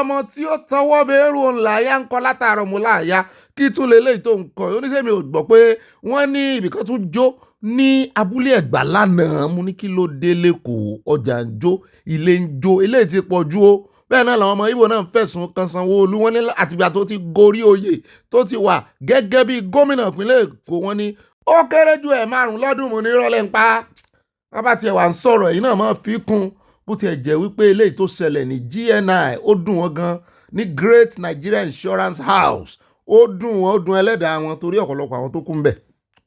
ọmọ tí ó tọwọ́ bẹ́ẹ̀rù ńlá yá ń kọ́ látàárọ̀ mọ́ láàyà kí tún lè léyìí tó ń kọ́ oníṣẹ́mi ò gbọ́ pé wọ́n ní ibìkan tún jó ní abúlé Ẹ̀gbá lánàá mú ní kí ló dé lẹ́kọ̀ọ́ ọjà ń jó ilé ń jó eléyìí ti pọ̀ ju o bẹ́ẹ̀ náà làwọn ọmọ Ìgbò náà ń fẹ̀sùn kan Sanwó-Olú wọn ní àtìgbà tó ti gorí oyè tó ti wà gẹ́gẹ́ bí gómìnà ìpínlẹ̀ Èkó wọn ní ó kéré ju ẹ̀ 5 lọ́dún mú ní rọ́lẹ́ ń pa bàbá tiẹ̀ wà ń sọ̀rọ̀ yìí náà máa fi kún bó tiẹ̀ jẹ́ wípé eléyìí tó ṣẹlẹ̀ ní GNI ó dùn wọ́n gan ní Great Nigeria Insurance House ó dùn ẹlẹ́dàá wọn torí ọ̀pọ̀lọpọ̀ àwọn tó kú ń bẹ̀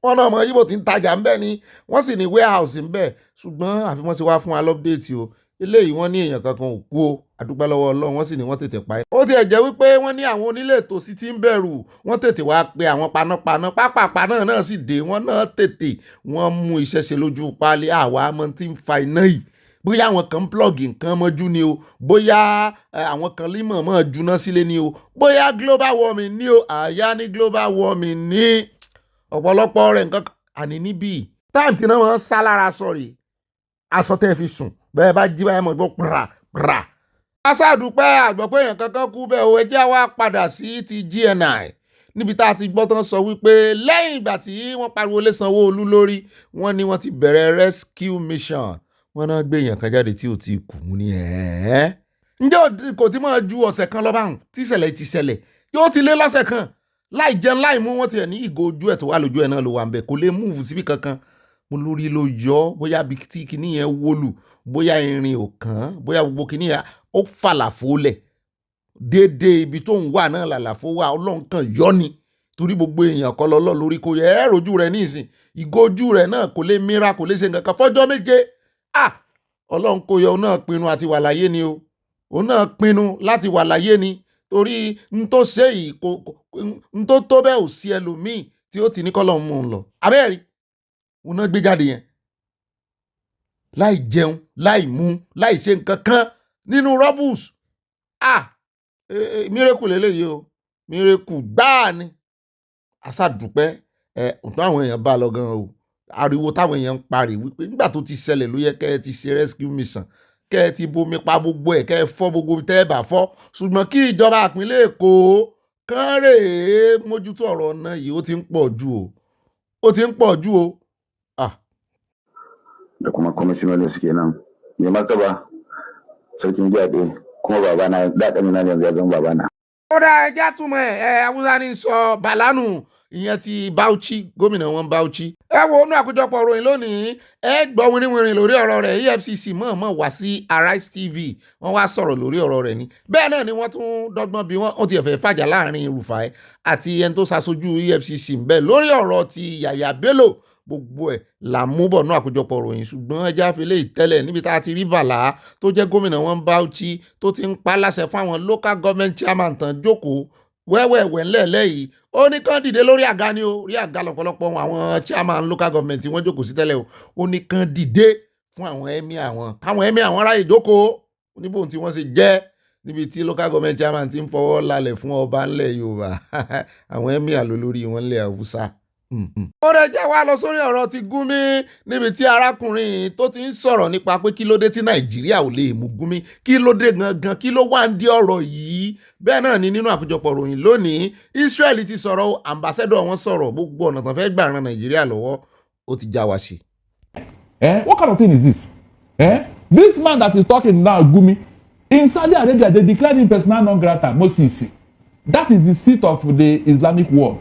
wọn náà ọmọ Ìgbò tí ń tajà ń bẹ̀ ni wọ́n sì ní warehouse ń bẹ̀ ṣùgbọ́n àfi wọ́n ti wá fún wa lọ́pdéètì o eléyìí wọ́n ní èèyàn kankan ò kú o àdúpẹ́ lọ́wọ́ Ọlọ́run wọ́n sì ní wọ́n tètè pa ẹ́. ó tiẹ̀ jẹ́ wípé wọ́n ní àwọn onílé tòsí tí ń bẹ̀rù wọ́n tètè wá pe àwọn panápaná pápápá náà sì dé wọ́n náà tètè wọ́n mú iṣẹ́ ṣe lójú páálí àwa mọ́ tí ń fa iná yìí bóyá àwọn kan ń plọ́ọ̀gì nǹkan mọ́jú ni o bóyá àwọn kan límọ̀ mọ́ juná sílé ni o bóyá global warming ni o àyá ní global warming ní ọ̀pọ̀lọpọ̀ rẹ̀ nǹkan àní níbí táǹtì náà wọ́n sá lára sọ̀rì aṣọ tẹ́ fi sùn bẹ́ẹ̀ bá jí báyẹn mọ̀ gbọ́ pàrà. aṣáàdúpẹ́ àgbọ̀ pé èèyàn kankan kú bẹ́ẹ̀ o ẹjẹ́ wa padà sí ti GNI níbi tá a ti gbọ́ tán sọ wípé lẹ́yìn ìgbà tí wọ́n pariwo lé Sanwó-Olú lórí wọ́n ní wọ́n ti bẹ̀rẹ̀ rescue mission wọ́n náà gbé èèyàn kan jáde tí ò ti kú mú ní ẹ̀. ǹjẹ́ kò tí máa ju ọ̀sẹ̀ kan lọ báwọn tí ìṣẹ̀lẹ̀ ti ṣẹlẹ̀ yóò ti lé lọ́sẹ̀ kan láì jẹun láì mú wọn tiẹ̀ ní ìgò ojú ẹ̀ tó wà lójú ẹ̀ náà ló wà ń bẹ̀ kò lè múùfù síbì kankan mo lórí ló yọ bóyá bí tí kinní yẹn wólù bóyá irin ò kàn bóyá gbogbo kinní yẹn ó fàlàfó lẹ̀ déédéé ibi tó ń wà náà làlàfó wà Ọlọ́run kan yọ ni torí gbogbo èèyàn kọ́ lọ́lọ́ lórí kò yẹ ẹ́ rojú rẹ̀ ní ìsìn ìgò ojú rẹ̀ náà kò lè mìíràn kò lè ṣe nǹkan kan fọ́jọ́ méje Ọlọ́run kò yọ òun náà pinnu àti wà láyé ni o òun náà pinnu láti wà láyé ni torí n tó ṣe yìí n tó bẹ́ẹ̀ ò sí ẹlòmíì tí ó ti ní kọ́lọ́ mú un lọ abẹ́rẹ́ òun náà gbé jáde yẹn láì jẹun láì mú láì ṣe nǹkan kan nínú rubbles mírèkù lélẹ́yìí o mírèkù gbáà ni àṣàdùpẹ́ òtún àwọn èèyàn bá lọ gan o ariwo táwọn èèyàn ń parí wípé nígbà tó ti ṣẹlẹ̀ ló yẹ kẹ́ ẹ ti ṣe rescue mission kẹ́ ẹ ti bomi pa gbogbo ẹ̀ kẹ́ ẹ fọ́ gbogbo tẹ́ ẹ bá fọ́ ṣùgbọ́n kí ìjọba ìpínlẹ̀ Èkó kán rèé mójútó ọ̀rọ̀ ọ̀nà yìí ó ti ń pọ̀ ju o da kuma kwamishinoni suke nan mai martaba sarkin jaɗe kuma babana daɗin na yanzu ya zama babana. ó dá ẹjá túmọ̀ ẹ̀ Haúsá ní sọ Bàlánù ìyẹn ti Bauchi gómìnà wọn Bauchi. ẹ wo inú àkójọpọ̀ ròyìn lónìí ẹ gbọ́ wínníwínní lórí ọ̀rọ̀ rẹ̀ EFCC mọ̀ọ́mọ̀ wá sí Arise TV wọ́n wá sọ̀rọ̀ lórí ọ̀rọ̀ rẹ̀ ni bẹ́ẹ̀ náà ni wọ́n tún dọ́gbọ́n bí wọ́n ti ẹ̀fẹ̀ fàjà láàrin Rufai àti ẹni tó ṣaṣojú EFCC ń bẹ lórí ọ̀rọ̀ ti Yàyà Bello gbogbo ẹ̀ là mú bọ̀ náà àkójọpọ̀ ròyìn ṣùgbọ́n ẹjẹ́ àfilẹ̀ ìtẹ́lẹ̀ níbi tá a ti rí Bàlá tó jẹ́ gómìnà wọn Bauchi tó ti ń pa láṣẹ fáwọn local government chairman tán jókòó wẹ́wẹ́wẹ́ ńlẹ̀ẹ́lẹ́ yìí ó ní kán dìde lórí àga ni ó rí àga lọ́pọ̀lọpọ̀ àwọn chairman local government tí wọ́n jókòó sí tẹ́lẹ̀ ó ní kán dìde fún àwọn emir àwọn káwọn emir àwọn ráyè jókòó níbo tí wọ́n ṣe jẹ́ níbi tí local government chairman ti ń fọwọ́ lálẹ̀ fún ọba ńlẹ̀ Yorùbá àwọn emir lólórí wọn ńlẹ̀ Haúsá. ó rẹ̀ jẹ́ wá lọ sórí ọ̀rọ̀ ti Gumi níbi tí arákùnrin tó ti ń sọ̀rọ̀ nípa pé kí ló dé tí Nàìjíríà ò lè mú Gumi kí ló dé gangan kí ló wá ń di ọ̀rọ̀ yìí bẹ́ẹ̀ náà ni nínú àkójọpọ̀ ròyìn lónìí Israel ti sọ̀rọ̀ ambassador wọn sọ̀rọ̀ gbogbo ọ̀nà tán fẹ́ gbà ran Nàìjíríà lọ́wọ́ ó ti já wa sí. What kind of thing is this? This man that is talking now, Gumi, in Saudi Arabia they declared him persona non grata, Moses. That is the seat of the Islamic world.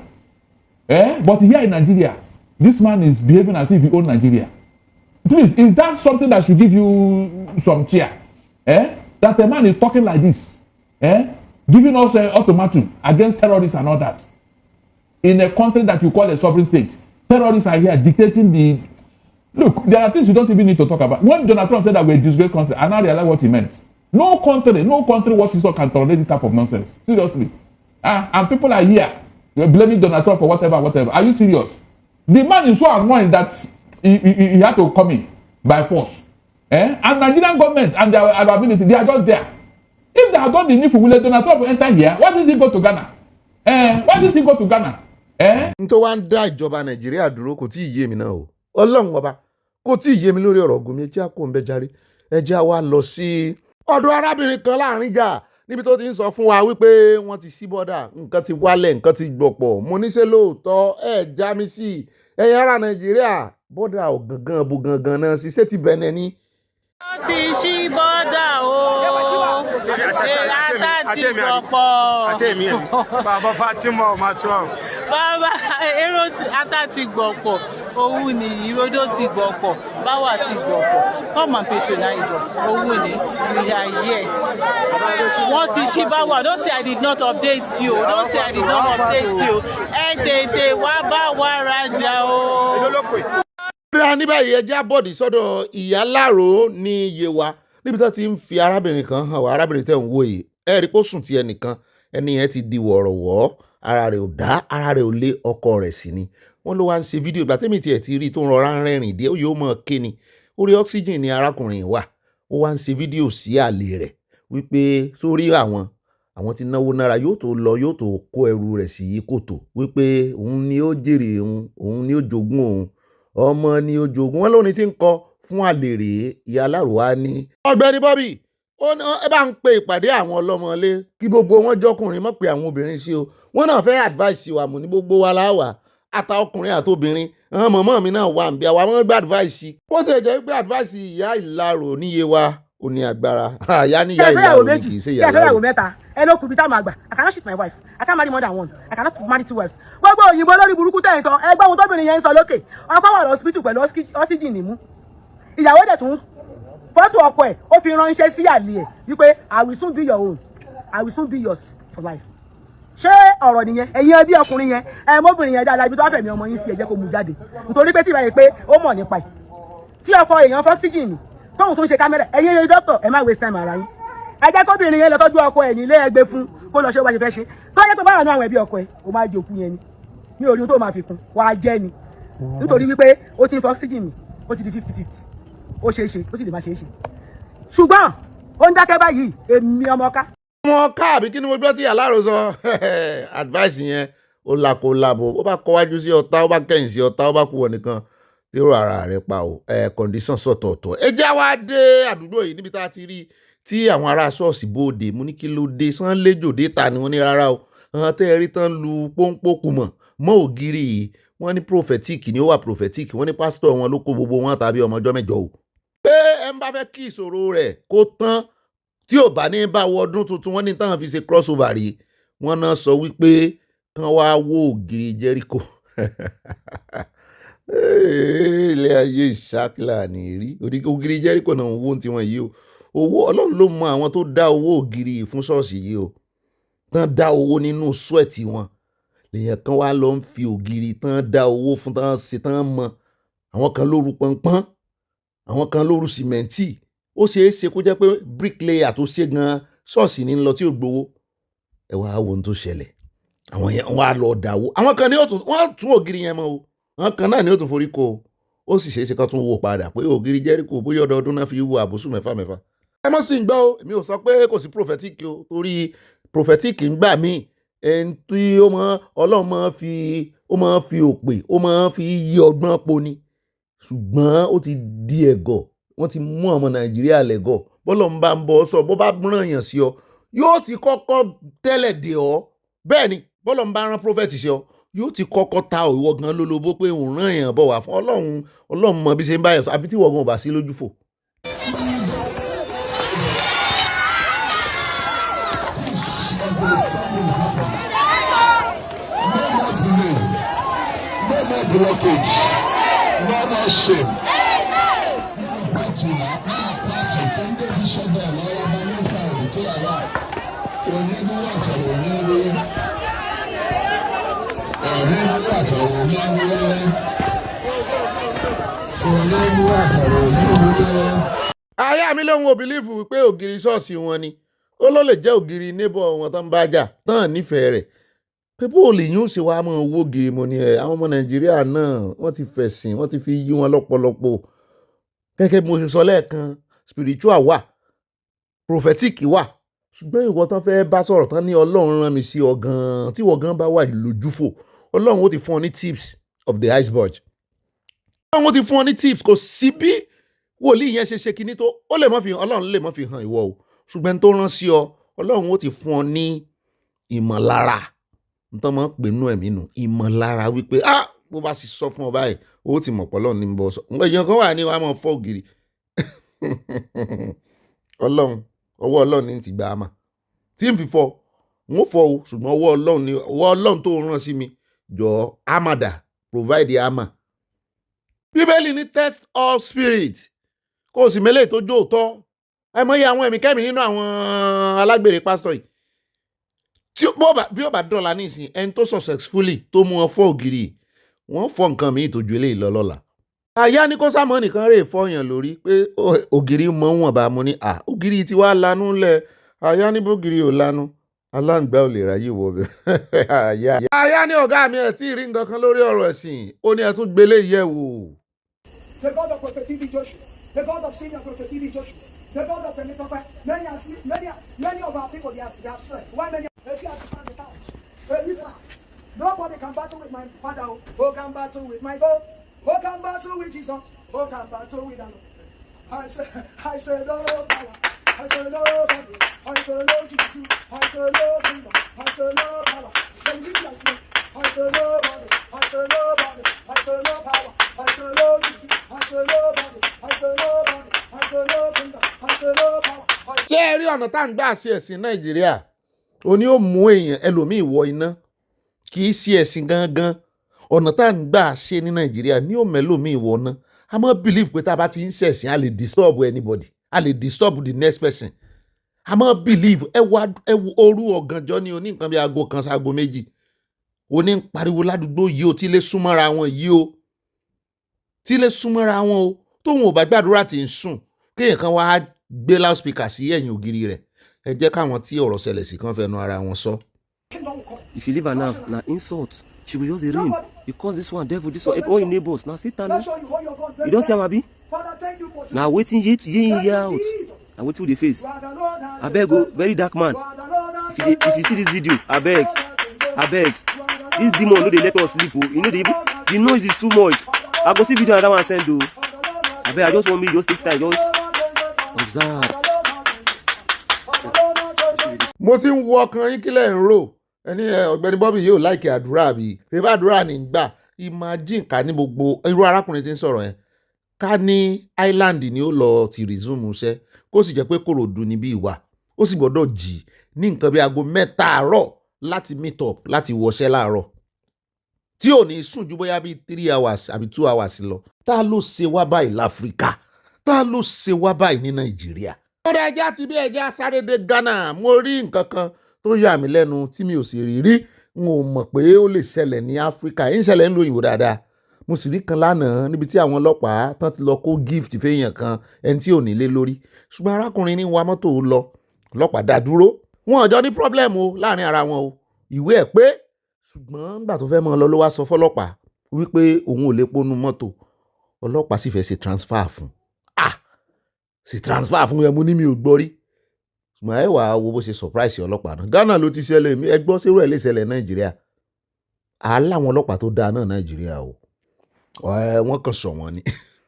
But here in Nigeria, this man is behaving as if he owns Nigeria. Please, is that something that should give you some cheer? That a man is talking like this, giving us an ultimatum against terrorists and all that. In a country that you call a sovereign state, terrorists are here dictating the... Look, there are things you don't even need to talk about. When Donald Trump said that we're a disgraced country, I now realize what he meant. No country what he saw can tolerate this type of nonsense. Seriously. And people are here. You're blaming Donald Trump for whatever. Are you serious? The man is so annoying that he had to come in by force. And Nigerian government and their ability, they are just there. If they had done the needful, will Donald Trump enter here? Why did he go to Ghana? Why did he go to Ghana? Nítorí wá ń dá ìjọba Nàìjíríà dúró kò tí ì yé mi náà o. Ọlọ́run ọba kò tí ì yé mi lórí ọ̀rọ̀ Gumi ẹjẹ́ àkó ń bẹ járe ẹjẹ́ àwa lọ sí ọ̀dọ̀ arábìnrin kan láàrin ìjà níbi tó ti ń sọ fún wa wípé wọ́n ti ṣí bọ́dà, nǹkan ti wálẹ̀, nǹkan ti gbọ̀pọ̀. Mo ní ṣé lóòótọ́ ẹ̀ já mi sí ẹ̀yin ará Nàìjíríà bọ́dà ò gangan bó gangan náà sí ṣé ti bẹ̀nẹ̀ ni. wọ́n ti ṣí bọ́dà o ata ti gbọ̀pọ̀. Bàbá Fatima ọmọ 12. Bàbá èrò ata ti gbọ̀pọ̀, owó ni ìrodó ti gbọ̀pọ̀, báwa ti gbọ̀pọ̀. Come and patronize us. Owó ni we are here. Wọ́n ti ṣí báwa. Don't say I did not update you. Don't say I did not update you. Ẹ tètè wá bá wa rajà o. Ní báyìí ẹ já bọ́ọ̀dì sọ́dọ̀ Ìyálárò ní Yewa níbi tó ti ń fi arábìnrin kan hàn wá. Arábìnrin tẹ̀ ń wò yìí ẹ rí pé ó sùn ti ẹnìkan, ẹni yẹn ti di wọ̀rọ̀wọ́, ara rẹ̀ ò dá, ara rẹ̀ ò lé, ọkọ rẹ̀ sì ni. Wọ́n ló wá ń ṣe fídíò ìgbà tẹ́mi tiẹ̀ ti rí tó ń rọra ń rẹ́rìn díẹ̀, ó yóò mọ̀ ké ni. Orí oxygen ni arákùnrin wà, ó wá ń ṣe fídíò sí àlè rẹ̀ wípé sórí àwọn ti náwó náírà, yóò tó lọ yóò tó kó ẹrù rẹ̀ sí kòtò, wípé òun ni ó jèrè òun ni ó jogún òun, ọmọ ni ó jogún. Wọn lóní tí ń kọ fún àlè rèé. Ìyálárò wá ní Ọ̀gbẹ́ni Bobby ẹ bá ń pe ìpàdé àwọn ọlọ́mọlé kí gbogbo wọn jọkùnrin mọ̀ pé àwọn obìnrin sí o. Wọ́n náà fẹ́ advice wa mú ní gbogbo wa láwà ata ọkùnrin àtobìnrin. Àwọn mọ̀mọ́ mi náà wà ń bí àwa wọn gbé advice. Bó ti jẹ́ pé advice Ìyá Ìlárò ní Yewa ó ní agbára. Àyà ní Ìyá Ìlárò ní kì í ṣe Ìyá Ìlárò. Mẹ́ta ẹ ló kù bí táwọn àgbà. I cannot shoot my wife. I can't marry more than one. I cannot marry two wives. Gbogbo òyìnbó lórí burúkú tẹ̀ ń sọ ẹgbẹ́ ohun tóbìnrin yẹn ń sọ lókè. Ọkọ wà lọ́sibítù pẹ̀lú oxygen nímú. Ìyàwó dẹ̀ tún fọ́tò ọkọ ẹ̀ ó fi ránṣẹ́ sí àlè ẹ̀ wípé I will soon be your own. I will soon be yours for life. Ṣé ọ̀rọ̀ nìyẹn? Ẹ̀yin ẹbí ọkùnrin yẹn mọ́bìnrin yẹn dáadáa ibi tó wá fẹ̀mí ọmọ yín sí ẹ jẹ́ kó mú jáde. Nítorí pé tí ìbáyé pé ó mọ̀ nípa ẹ̀. Tí ọkọ èèyàn fọ́ oxygen tóun tó ń ṣe kámẹ́rà ẹ̀yin ẹ̀yin dókítà ẹ má waste time ara yín. Ẹ jẹ́ kóbìnrin yẹn lọ tọ́jú ọkọ ẹ̀ nílé ẹgbẹ́ fún kó lọ ṣe wájú fẹ́ ṣe. Tó yẹ pé báwọn náà àwọn ẹbí ọkọ ẹ̀ ó máa jẹ òkú yẹn ni. Mi ò rí ohun tó máa fi kún wàá jẹ́ ni. Nítorí wípé ó ti ń fọ́ oxygen mi ó ti di 50-50. Ó ṣeé ṣe ó sì lè má ṣeé ṣe. Ṣùgbọ́n ó ń dákẹ́ báyìí èmi ọmọ ọká àbí kí ni mo gbọ́ tí Ìyálárò sọ. Advice yẹn ó làkó làbò, ó bá kọwájú sí ọ̀tá, ó bá kẹ̀yìn sí ọ̀tá, ó bá kú wọn nìkan dèrò ara rẹ̀ pa o. Condition sọ̀tọ̀ọ̀tọ̀. Ẹ já wá dé àdúgbò yìí níbi tá a ti rí tí àwọn ará ṣọ́ọ̀ṣì bóde. Mo ní kí ló dé sán léjò dé ta ni wọ́n ní rárá o. Àwọn tẹ́ ẹ rí tán lu pọ́npọ́ kù mọ́ ògiri yìí. Wọ́n ní prophetic ni ó wà prophetic. Wọ́n ní pásítọ̀ wọn ló kó gbogbo wọn tàbí ọmọ ọjọ́ mẹ́jọ o. Pé ẹ ń bá fẹ́ kí ìṣòro rẹ̀ kó tán tí ò bá ní bá wọ ọdún tuntun, wọ́n ní táwọn fi ṣe crossover rí. Wọ́n náà sọ wípé kán wá wó ògiri Jericho. Ilé ayé ìṣákìlà ní rí ògiri Jericho náà wó tí wọ́n yìí o. Owó Ọlọ́run ló mọ àwọn tó dá owó ògiri fún ṣọ́ọ̀ṣì yìí o. Tán dá owó nínú sweat wọn. Lèyàn kan wá lọ ń fi ògiri tán dá owó fún tán ṣe tán mọ. Àwọn kan lóru pọnpọ́n, àwọn kan lóru sìmẹ́ǹtì. Ó ṣeé ṣe kó jẹ́ pé bricklayer tó ṣe gan ṣọ́ọ̀ṣì ní lọ tí ò gbowó. Ẹ wá wo ohun tó ṣẹlẹ̀. Àwọn yẹn wọ́n á lọ dáwó. Àwọn kan ní wọ́n tún ògiri yẹn mọ́ o. Àwọn kan náà ni ó tún forí kó o. Ó sì ṣeé ṣe kán tún wò padà pé ògiri Jericho bóyá ọdọọdún náà fi wo àbùsù mẹ́fà. Ẹ mọ̀ sí ń gbọ́ o, èmi ò sọ pé kò sí prophetic o, torí prophetic ń gbà míì. Ẹni tí Ọlọ́run máa fi òpè, ó máa fi yí ọgbọ́n po ni. Ṣùgbọ́n ó ti di ẹ̀gọ́. Wọ́n ti mú ọmọ Nàìjíríà lẹ́gọ̀. Bọ́lọ̀ ń bá ń bọ́ sọ bó bá rán èèyàn sí ọ yóò ti kọ́kọ́ tẹ́lẹ̀ dè ọ́. Bẹ́ẹ̀ ni bọ́lọ̀ ń bá rán prophet sí ọ yóò ti kọ́kọ́ ta ìwọ gan lólobó pé òun rán èèyàn bọ̀ wá fún Ọlọ́run mọ bí ṣe ń bá yẹn sọ àfi tí ìwọ gan ò bá sí lójú fò. Blockage, no more shame. Aya mi lóhun ò bìlífù pé ògiri ṣọ́ọ̀ṣì wọn ni. Ó ló lè jẹ́ ògiri neighbor wọn tán bá jà tán nífẹ̀ẹ́ rẹ̀. Pé bó lè yín ó ṣe wá mọ́ owó gèrè mo ní àwọn ọmọ Nàìjíríà náà wọ́n ti fẹ̀sìn, wọ́n ti fi yí wọn lọ́pọ̀lọpọ̀. Gẹ́gẹ́ bí mo ṣe sọ lẹ́ẹ̀kan, spiritual wà, prophetic wà. Ṣùgbọ́n ìwọ tán fẹ́ bá sọ̀rọ̀ tán ní Ọlọ́run rán mi sí ọ gan, tí ìwọ gan bá wà lójúfò, Ọlọ́run ó ti fún ọ ní tips of the iceberg. Ọlọ́run ó ti fún ọ ní tips, kò sí bí wòlíì yẹn ṣe kinní tó, ó lè má fi hàn, Ọlọ́run lè má fi hàn ìwọ o. Ṣùgbọ́n tó rán sí ọ, Ọlọ́run ó ti fún ọ ní ìmọ̀lára nítorí wọ́n pè nú ẹ̀mí nù ìmọ̀lára wípé bó bá sì sọ fún ọ báyìí ó ti mọ̀ pọ̀lọ́ ní bọ́ sọ èèyàn kan wà ní wàá mọ̀ fọ́ ògiri Ọlọ́run ọwọ́ Ọlọ́run ní ti gbà á mà tí n fi fọ́ n ó fọ́ o ṣùgbọ́n ọwọ́ Ọlọ́run tó rán sí mi jọ amada provide ama. Bíbélì ní test all spirit kó o sì mélèé tó jó òótọ́ ẹ mọ̀ iye àwọn ẹ̀mí kẹ́mi nínú àwọn alágbèrè pásítọ̀ yìí tí bí ó bá dọ̀la nísìnyí ẹni tó successfully tó mú wọn fọ́ ògiri wọ́n fọ́ nǹkan míì tó ju eléyìí lọ lọ́la. Àyà ní kó sámọ́ nìkan rè fọyàn lórí pé ògiri mọ́ wọn bá mu ní ògiri tí wàá lanú lẹ̀ àyà ní bógiri ò lanu aláǹgbá ò lè ráyè wọ bẹ́ẹ̀. Àyà ní ọ̀gá mi ẹ̀ tí ì rí nǹkan kan lórí ọ̀rọ̀ ẹ̀sìn ó ní ẹ tún gbélé yẹ̀ wò. The God of Prophet TV Joshua, the God of senior Prophet TV Joshua, the God of many of our people they have slept. Why many? If you understand the couch, nobody can battle with my father. Who can battle with my God? Who can battle with Jesus? Who can battle with the Lord? I say no power. I say no God. I say no Jesus. I say no kingdom. I say no power. Then we just me. I say no body. I say no body. I say no power. I say no Jesus. I say no body. I say no body. I say no kingdom. I say no power. Ṣé ẹ rí ọ̀nà tá à ń gbà ṣe ẹ̀sìn Nàìjíríà? Òní ó mú èèyàn ẹlòmíì wọ iná kì í ṣe ẹ̀sìn gangan. Ọ̀nà tá à ń gbà ṣe ní Nàìjíríà ní ó mẹ́lòmíì wọ iná. A máa believe pé tá a bá ti ń ṣẹ̀sìn a lè disturb anybody. A lè disturb the next person. A máa believe ẹ wo òru ọ̀gànjọ́ ní oní nǹkan bí aago kan sí aago méjì. Oní ń pariwo ládùúgbò yìí o tí lè súnmọ́ra wọn yìí o. Tí lè súnmọ́ra wọn o. Tóun ò bá gbàdúrà tí ń sùn kéèyàn kan wá gbé loudspeaker sí ẹ̀yìn ògiri rẹ̀. Ẹ jẹ́ káwọn tí ọ̀rọ̀ ṣẹlẹ̀ sí kan fẹnu ara wọn sọ. If you leave her now, na insult. She will just dey rain. Because this one devil, this one all your neighbors. Now Satan. You don't see am abi? Now waiting ye out. Now waiting with the face. I beg go, very dark man. If you see this video, I beg. This demon no dey let us sleep. You know the noise is too much. I go see video and that one send o. I beg, I just want me just take time, just observe. Mo ti ń wo ọkàn yín kílẹ̀ ń rò ẹni Ọ̀gbẹ́ni Bobby yóò láìkè àdúrà bí ṣèbá àdúrà ní gbà imagine ká ní gbogbo irú arákùnrin tí ń sọ̀rọ̀ yẹn ká ní Island ni ó lọ ti resume iṣẹ́ kó sì jẹ́ pé Kòròdú ni bí ìwà ó sì gbọ́dọ̀ jì ní nǹkan bí aago 7 àárọ̀ láti meet up láti wọṣẹ́ láàárọ̀ tí ò ní sùn ju bóyá bí 3 hours àbí 2 hours lọ. Ta ló ṣe wá báyìí láfíríkà? Ta ló ṣe wá báyìí ní Nàìjíríà? Ọ̀rẹ́ ẹja ti bí ẹja sáré dé Ghana mo rí nǹkan kan tó yà mí lẹ́nu tí mi ò sì rí n ò mọ̀ pé ó lè ṣẹlẹ̀ ní Áfíríkà ń ṣẹlẹ̀ ń lo òyìnbó dáadáa. Mo sì rí kan lánàá níbi tí àwọn ọlọ́pàá tán ti lọ kó gift fẹ́yàn kan ẹni tí ò nílé lórí ṣùgbọ́n arákùnrin ní wa mọ́tò lọ ọlọ́pàá dá dúró wọn ò jọ ní problem o láàrin ara wọn o ìwé ẹ̀ pé ṣùgbọ́n nígbà tó fẹ́ mọ́ ọ lọ ló wá sọ fọlọ́pàá wípé òun ò lè ponú mọ́tò ọlọ́pàá sì fẹ́ ṣe transfer fún sì transfer fún ẹ mú ní mi ò gbọ́ rí ṣùgbọ́n ẹ wà wo bó ṣe surprise ọlọ́pàá náà Ghana ló ti ṣẹlẹ̀ mi ẹ gbọ́ sírò ẹ̀ lè ṣẹlẹ̀ Nàìjíríà aláwọn ọlọ́pàá tó dáa náà Nàìjíríà o wọ́n kàn sọ wọ́n ni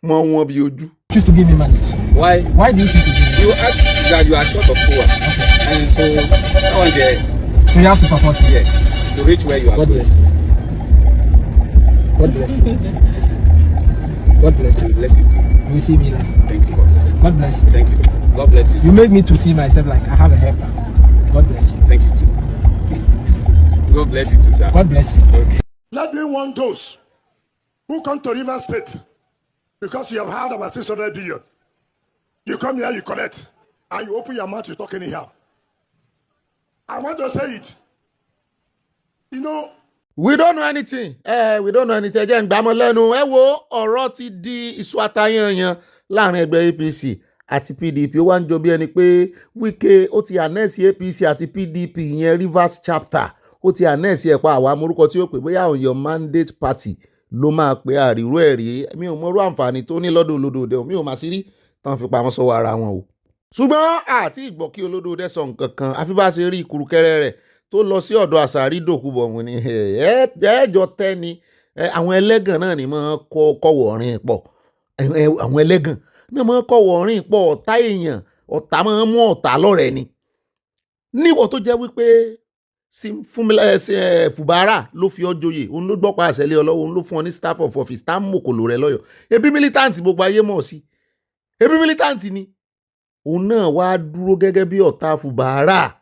wọ́n bí ojú. Choose to give me money. Why do you choose to give me? You ask that you are short of power. Okay. And so that one there. So you have to support me. Yes. To reach where you are. God bless you. God bless you. God bless you. Bless you too. You will see me like. Thank you, boss. God bless you. Thank you. God bless you. You made me to see myself like I have a helper. God bless you. Thank you too. God bless you too, sir. God bless you. Okay. Let me warn those who come to River State because you have heard about 600 billion. You come here, you collect, and you open your mouth, you talk anyhow. I want to say it. You know, we don't know anything. We don't know anything. Jẹ́ ń gbàmọ́ lẹ́nu. Ẹ wo ọ̀rọ̀ ti di iṣu atayanyan láàrin ẹgbẹ́ APC àti PDP. Ó wá ń jọ bí ẹni pé Wike ó ti anẹ́sì APC àti PDP yẹn Rivers chapter. Ó ti anẹ́sì ẹ̀pá àwa amórúkọ tí ó pè bóyá on your mandate party ló máa pé àríró ẹ̀rí. Mi ò mọrú àǹfààní tó ní lọ́dọ̀ olódòdè. Mi ò máa sí rí tán fi pamọ́ sọ́wọ́ ara wọn o. Ṣùgbọ́n àti ìgbọ́ kí olódòdè sọ nǹkan kan àfi bá ṣe rí ìkurukẹ́rẹ́ rẹ̀ tó lọ sí ọ̀dọ̀ àṣàrí dòkúbọ̀ wọn ni ẹ̀ẹ́jọ tẹ́ ni àwọn ẹlẹ́gàn náà ni máa kọ́wọ̀ ọ̀rìn pọ̀ àwọn ẹlẹ́gàn náà máa kọ́wọ̀ ọ̀rìn pọ̀ ọ̀tá èèyàn ọ̀tá máa mú ọ̀tá lọ́rẹ̀ẹ́ ni níwọ̀ tó jẹ́ wípé Fubara ló fi ọ́ joyè òun ló gbọ́pọ̀ àṣẹlẹ̀ ọlọ́wọ́ òun ló fún ọ ní staff of office tá mòkòlò rẹ̀ lọ́yọ̀ ebi militant gbogbo ayé mọ̀ sí ebi militant ni òun náà wá dúró gẹ́gẹ́ bí ọ̀tá Fubara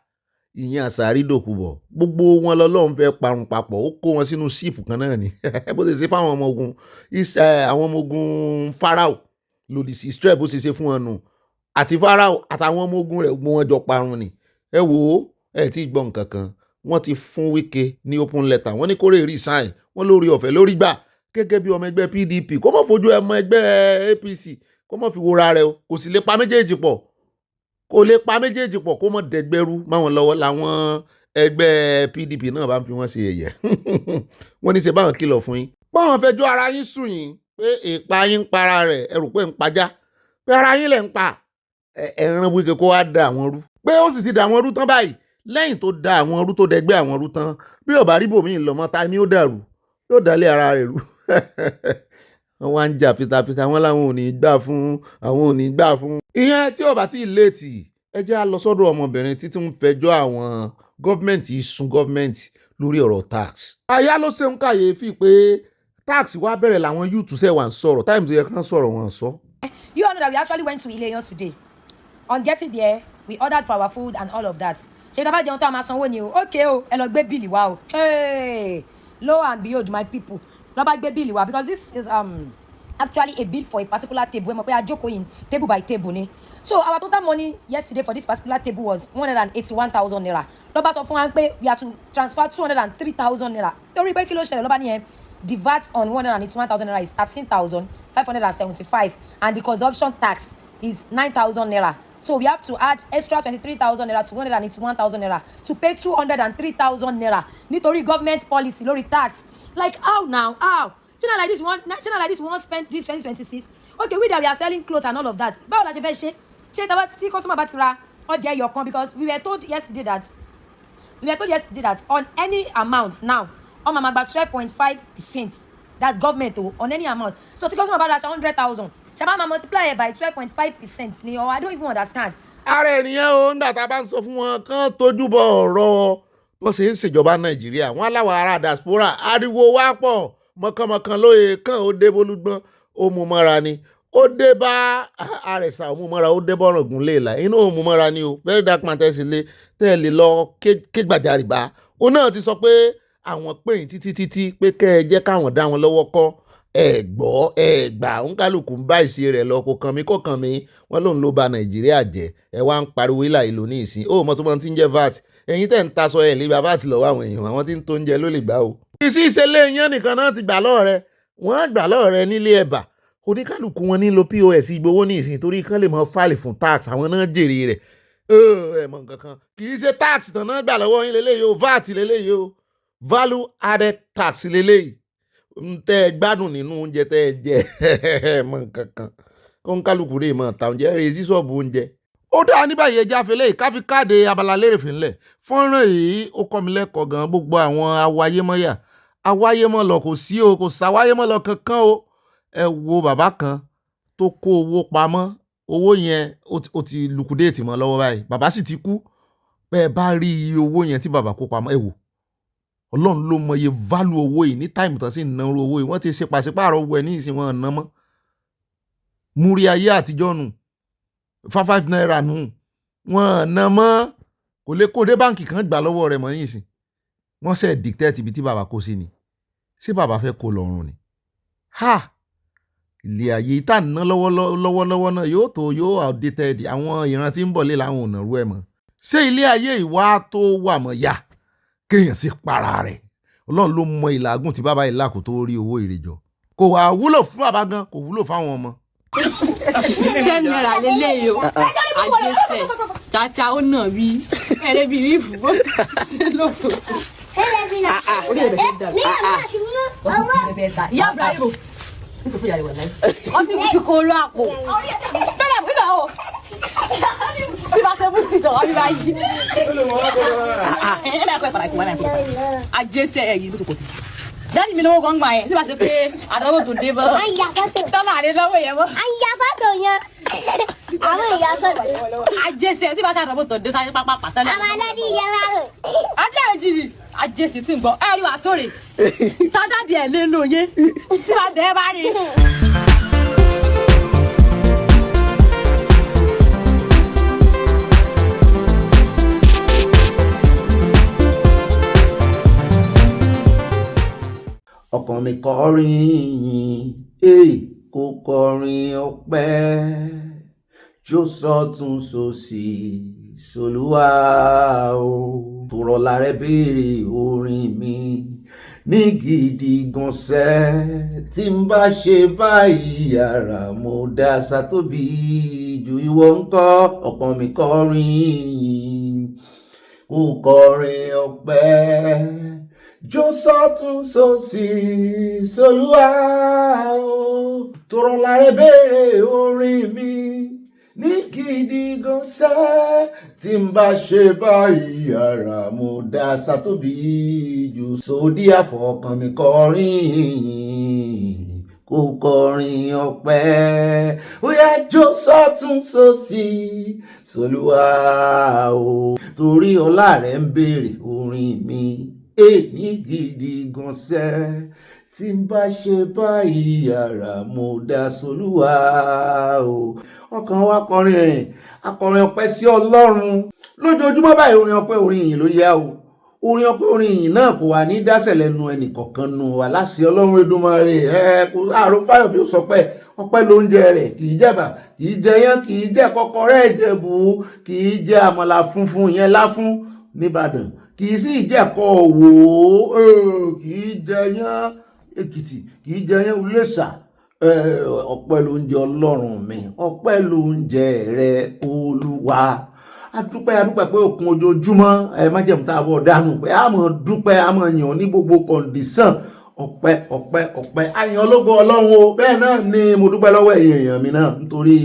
ìyẹn àṣàrí dòkúbọ̀ gbogbo wọn lọ́lọ́run fẹ́ parun papọ̀ ó kó wọn sínú síìpù kan náà ni bó ṣe ṣe fáwọn ọmọ ogun Farao lòdì sí Israel bó ṣe ṣe fún wọn nù àti Farao àtàwọn ọmọ ogun rẹ̀ gbogbo wọn jọ parun ni ẹ wò ó ẹ tí gbọ́ nǹkan kan wọ́n ti fún Wike ní open letter wọ́n ní kórè resign wọ́n lórí ọ̀fẹ́ lórí gbà gẹ́gẹ́ bí ọmọ ẹgbẹ́ PDP kó má fojú ọmọ ẹgbẹ́ APC kó má fi wòra rẹ̀ o kò sì lè pa méjèèjì pọ̀ kó mọ̀ dẹgbẹ́rú máwọn lọ́wọ́ làwọn ẹgbẹ́ PDP náà bá ń fi wọ́n ṣe ẹ̀yẹ wọ́n ní ṣe báwọn kìlọ̀ fún yín báwọn fẹjọ́ ara yín sùn yín pé ìpa yín ń para rẹ̀ ẹ rò pé ń pajá pé ara yín lẹ̀ ń pa ẹ̀ràn Wike kó wá da àwọn rú pé ó sì ti da àwọn rú tán báyìí lẹ́yìn tó da àwọn rú tó dẹgbẹ́ àwọn rú tán bí ọ̀bá rí bòmí ìlọ́mọ ta ni ó dàrú yóò dálé ara rẹ̀ rú wọ́n wá ń jà fitafita wọ́n láwọn ò ní gbà fún ìyẹn tí ọba tí ì léètì ẹ jẹ́ á lọ sọ́dọ̀ ọmọbìnrin títí ń fẹjọ́ àwọn gọ́ọ̀mẹ̀ntì sun gọ́ọ̀mẹ̀ntì lórí ọ̀rọ̀ tax. àyà ló ṣe ń kàyéfì pé tax wá bẹ̀rẹ̀ làwọn yúùtù ṣe wà ń sọ̀rọ̀ táìmù tó yẹ kán sọ̀rọ̀ wọn sọ. You all know that we actually went to Ileyan today. On getting there, we ordered for our food and all of that. Ṣé ìdábàá jẹun tó a máa sanwó ni o? Okay o, ẹ lọ gbé bíìlì wá o. Hey, lo and behold my people, lọ bá gbé bíìlì wá because this is actually a bill for a particular table. We are joking table by table ni. So our total money yesterday for this particular table was 181,000 naira. Lọ́ba sọ fún wa pé we have to transfer 203,000 naira. Torí pé kí ló ṣẹlẹ̀ lọ́ba nìyẹn. The VAT on 181,000 naira is 13,575 and the consumption tax is 9,000 naira. So we have to add extra 23,000 naira to 181,000 naira to pay 203,000 naira. Nítorí government policy lórí tax. Like how now? How? China like this one spend this 2026. Okay, we are selling clothes and all of that. Báwo la ṣe fẹ́ ṣe? Ṣé ìtàwá tí customer bá ti ra ọjà ẹyọ kan because we were told yesterday that on any amount now, on my about 12.5%. That's government on any amount. So tí customer bá ra 100,000, ṣe bá máa multiply it by 12.5% ni I don't even understand. Ààrẹ ènìyàn o nígbà tá a bá ń sọ fún wọn kán tójú bọ ọ̀rọ̀ bó ṣe ń ṣèjọba Nàìjíríà wọn aláwọ̀ ará diaspora ariwo wá pọ̀ mọ̀kànmọ̀kàn lóye kàn ó dé bolúgbọ́n ó mú mọ́ra ni ó dé bá àrẹ̀sà ó mú mọ́ra ó dé bọ́rọ̀gùn léèlà inú ó mú mọ́ra ni o very dark man tẹ́sí lé tẹ́lẹ̀ lọ ké gbàjarì bá ó náà ti sọ pé àwọn pè yín títí pé kẹ́ ẹ jẹ́ káwọn dá wọn lọ́wọ́ kọ́ ẹ gbà òǹkálùkù ń bá ìṣe rẹ̀ lọ kò kàn mí wọ́n lòun ló ba Nàìjíríà jẹ́ ẹ wá ń pariwo ìlà ìlò ní ìsìn ó mọ̀ tó mọ̀ tí ń jẹ́ VAT ẹ̀yin tẹ̀ ń taṣọ ẹ̀ lé bá VAT lọ́wọ́ àwọn èèyàn àwọn tí ń tó ń jẹ ló lè gbà o. ìsí ìṣẹ̀lẹ̀ yẹn nìkan náà ti gbà lọ́ọ̀ rẹ wọ́n gbà lọ́ọ̀ rẹ nílé ẹ̀bà oníkálùkù wọn nílò POS ìgbowó ní ìsìn torí kán lè mọ fáìlì fún tax àwọn náà jèrè rẹ̀ ẹ mọ̀ nǹkan kan kì í ṣe tax tán náà gbà lọ́wọ́ yín lélẹ́yìí o VAT lélẹ́yìí o value added tax lélẹ́yìí tẹ́ ẹ gbádùn nínú oúnjẹ tẹ́ ẹ jẹ ẹ mọ̀ nǹkan kan kó ń kálukú rè mọ̀ tàwọn jẹ́ rè sí ṣọ́ọ̀bù oúnjẹ. ó dáa ní báyìí ẹja fẹlẹ́ káfí káàdé Abala Lerefe ńlẹ̀ fọ́nrán yìí ó kọ́ mi lẹ́kọ̀ọ́ gan gbogbo àwọn awáyémọ́yà awáyémọ́ lọ kò sí o kò sáwáyémọ́ lọ kankan o ẹ wo bàbá kan tó kó owó pamọ́ owó yẹn ó ti lùkùdéètì mọ́ lọ́wọ́ báyìí bàbá sì ti kú bẹ́ẹ̀ bá rí iye owó yẹn tí bàbá kó pamọ́ ẹ wò Ọlọ́run ló mọ iye válù owó yìí ní táìmù tán sí ìnáwó owó yìí wọ́n ti ṣe pàṣípààrọ̀ owó ẹ̀ ní ìsìn wọn ná mọ́ múrí ayé àtijọ́ nù 5 naira nù wọn ná mọ́ kò lè kó dé báǹkì kan gbà lọ́wọ́ rẹ̀ mọ́ ní ìsìn wọ́n ṣe dictate ibi tí bàbá kó sí ni ṣé bàbá fẹ́ kó lọ́rùn ni ha ilé ayé tá à ń ná lọ́wọ́lọ́wọ́ náà yóò tó yóò outdated àwọn ìran tí ń bọ̀ lé làwọn ò nàrú ẹ̀ mọ́ ṣé ilé ayé ìwà tó wà mọ́ yá kéèyàn sì para rẹ̀ Ọlọ́run ló mọ ìlàgùn tí bàbá ìlà kò tó rí owó ìrèjọ kò wá wúlò fún bàbá gan kò wúlò fáwọn ọmọ. 10 naira lélẹ́yìí o àjẹsẹ̀ chacha ó nà bí ẹlẹ́bí rí fún ṣe lóòótọ́. orí ẹ̀ bẹ̀rẹ̀ dàbí ìyá Ibrahim nítorí ìyá rẹ̀ wà láyé. wọ́n ti fi kó lọ àpò tẹ́lẹ̀ mú ìlà o tí bá ṣe mú sí ìjọba bí báyìí. ẹ bá kọ́ ẹ̀ padà kí wọ́n náà àjẹsẹ̀ ẹ̀ yìí ló tó kọ́ Daddy mi lówó kan gbà yẹn tí bá ṣe pé àdánwò tó dé bọ́. Àyà fọ́tò. Tọ́lá àdé lọ́wọ́ yẹn mọ́. Àyà fọ́tò yẹn. Àwọn ìyá sọ̀rọ̀. Àjẹsẹ̀ tí bá ṣe àdánwò tó dé sáyé pápá pàtẹ́lẹ̀. Àwọn aládìí ìyá wa rò. Àjẹsẹ̀ jìnnì. Àjẹsẹ̀ tí ń gbọ́. Ẹ rí wa sóre. Tádàdì ẹ̀ nínú yín. Tí wàá bẹ́ẹ̀ bá rí. ọkàn mi kọrin kò kọrin ọpẹ́ jó sọ́tún sósì sólúwà o tòrọ̀lá rẹ béèrè orin mi ní gidi ganṣẹ́ tí n bá ṣe báyìí ara mo dá sátóbi ju ìwọ ńkọ́ ọkàn mi kọrin kò kọrin ọpẹ́ jó sọ́tún sósì sólúwà o tòrọ̀lá rẹ béèrè orin mi ní gidi ganṣẹ́ tí n bá ṣe báyìí ara mo dá sátóbi jù sódì àfọkàn mi kọrin kò kọrin ọpẹ́ ó yá jó sọ́tún sósì sólúwà o torí ọlá rẹ ń béèrè orin mi ní gidi ganṣẹ́ tí n bá ṣe báyìí ara mo dá sólúwà o ọkàn wa kọrin akọrin ọpẹ́ sí Ọlọ́run lójoojúmọ́ báyìí orin ọpẹ́ orin ìyìn ló yá o orin ọpẹ́ orin ìyìn náà kò wà ní dásẹ̀ lẹ́nu ẹnìkọ̀ọ̀kan nù wá láṣẹ Ọlọ́run Èdùmàrè kò àrùn Fáyọ̀bí ó sọ pé ọpẹ́ ló ń jẹ rẹ̀ kì í jẹ̀bà kì í jẹyán kì í jẹ kọ́kọ́rẹ́ Ìjẹ̀bú kì í jẹ àmàlà funfun yẹn láfún nìbàdàn kì í sì jẹ́kọ̀ wò ó kì í jẹyán Èkìtì kì í jẹyán Iléṣà ọpẹ́ ló ń jẹ Ọlọ́run mi ọpẹ́ ló ń jẹ rẹ Olúwa adúpẹ́ pé òkun ojoojúmọ́ májẹ̀mú tá a bọ̀ dànù pé a mọ̀ dúpẹ́ a mọ̀ yàn ní gbogbo kọ̀ǹdíṣàn ọpẹ́ àyàn ológo Ọlọ́run o bẹ́ẹ̀ náà ni mo dúpẹ́ lọ́wọ́ ẹ̀yin èèyàn mi náà nítorí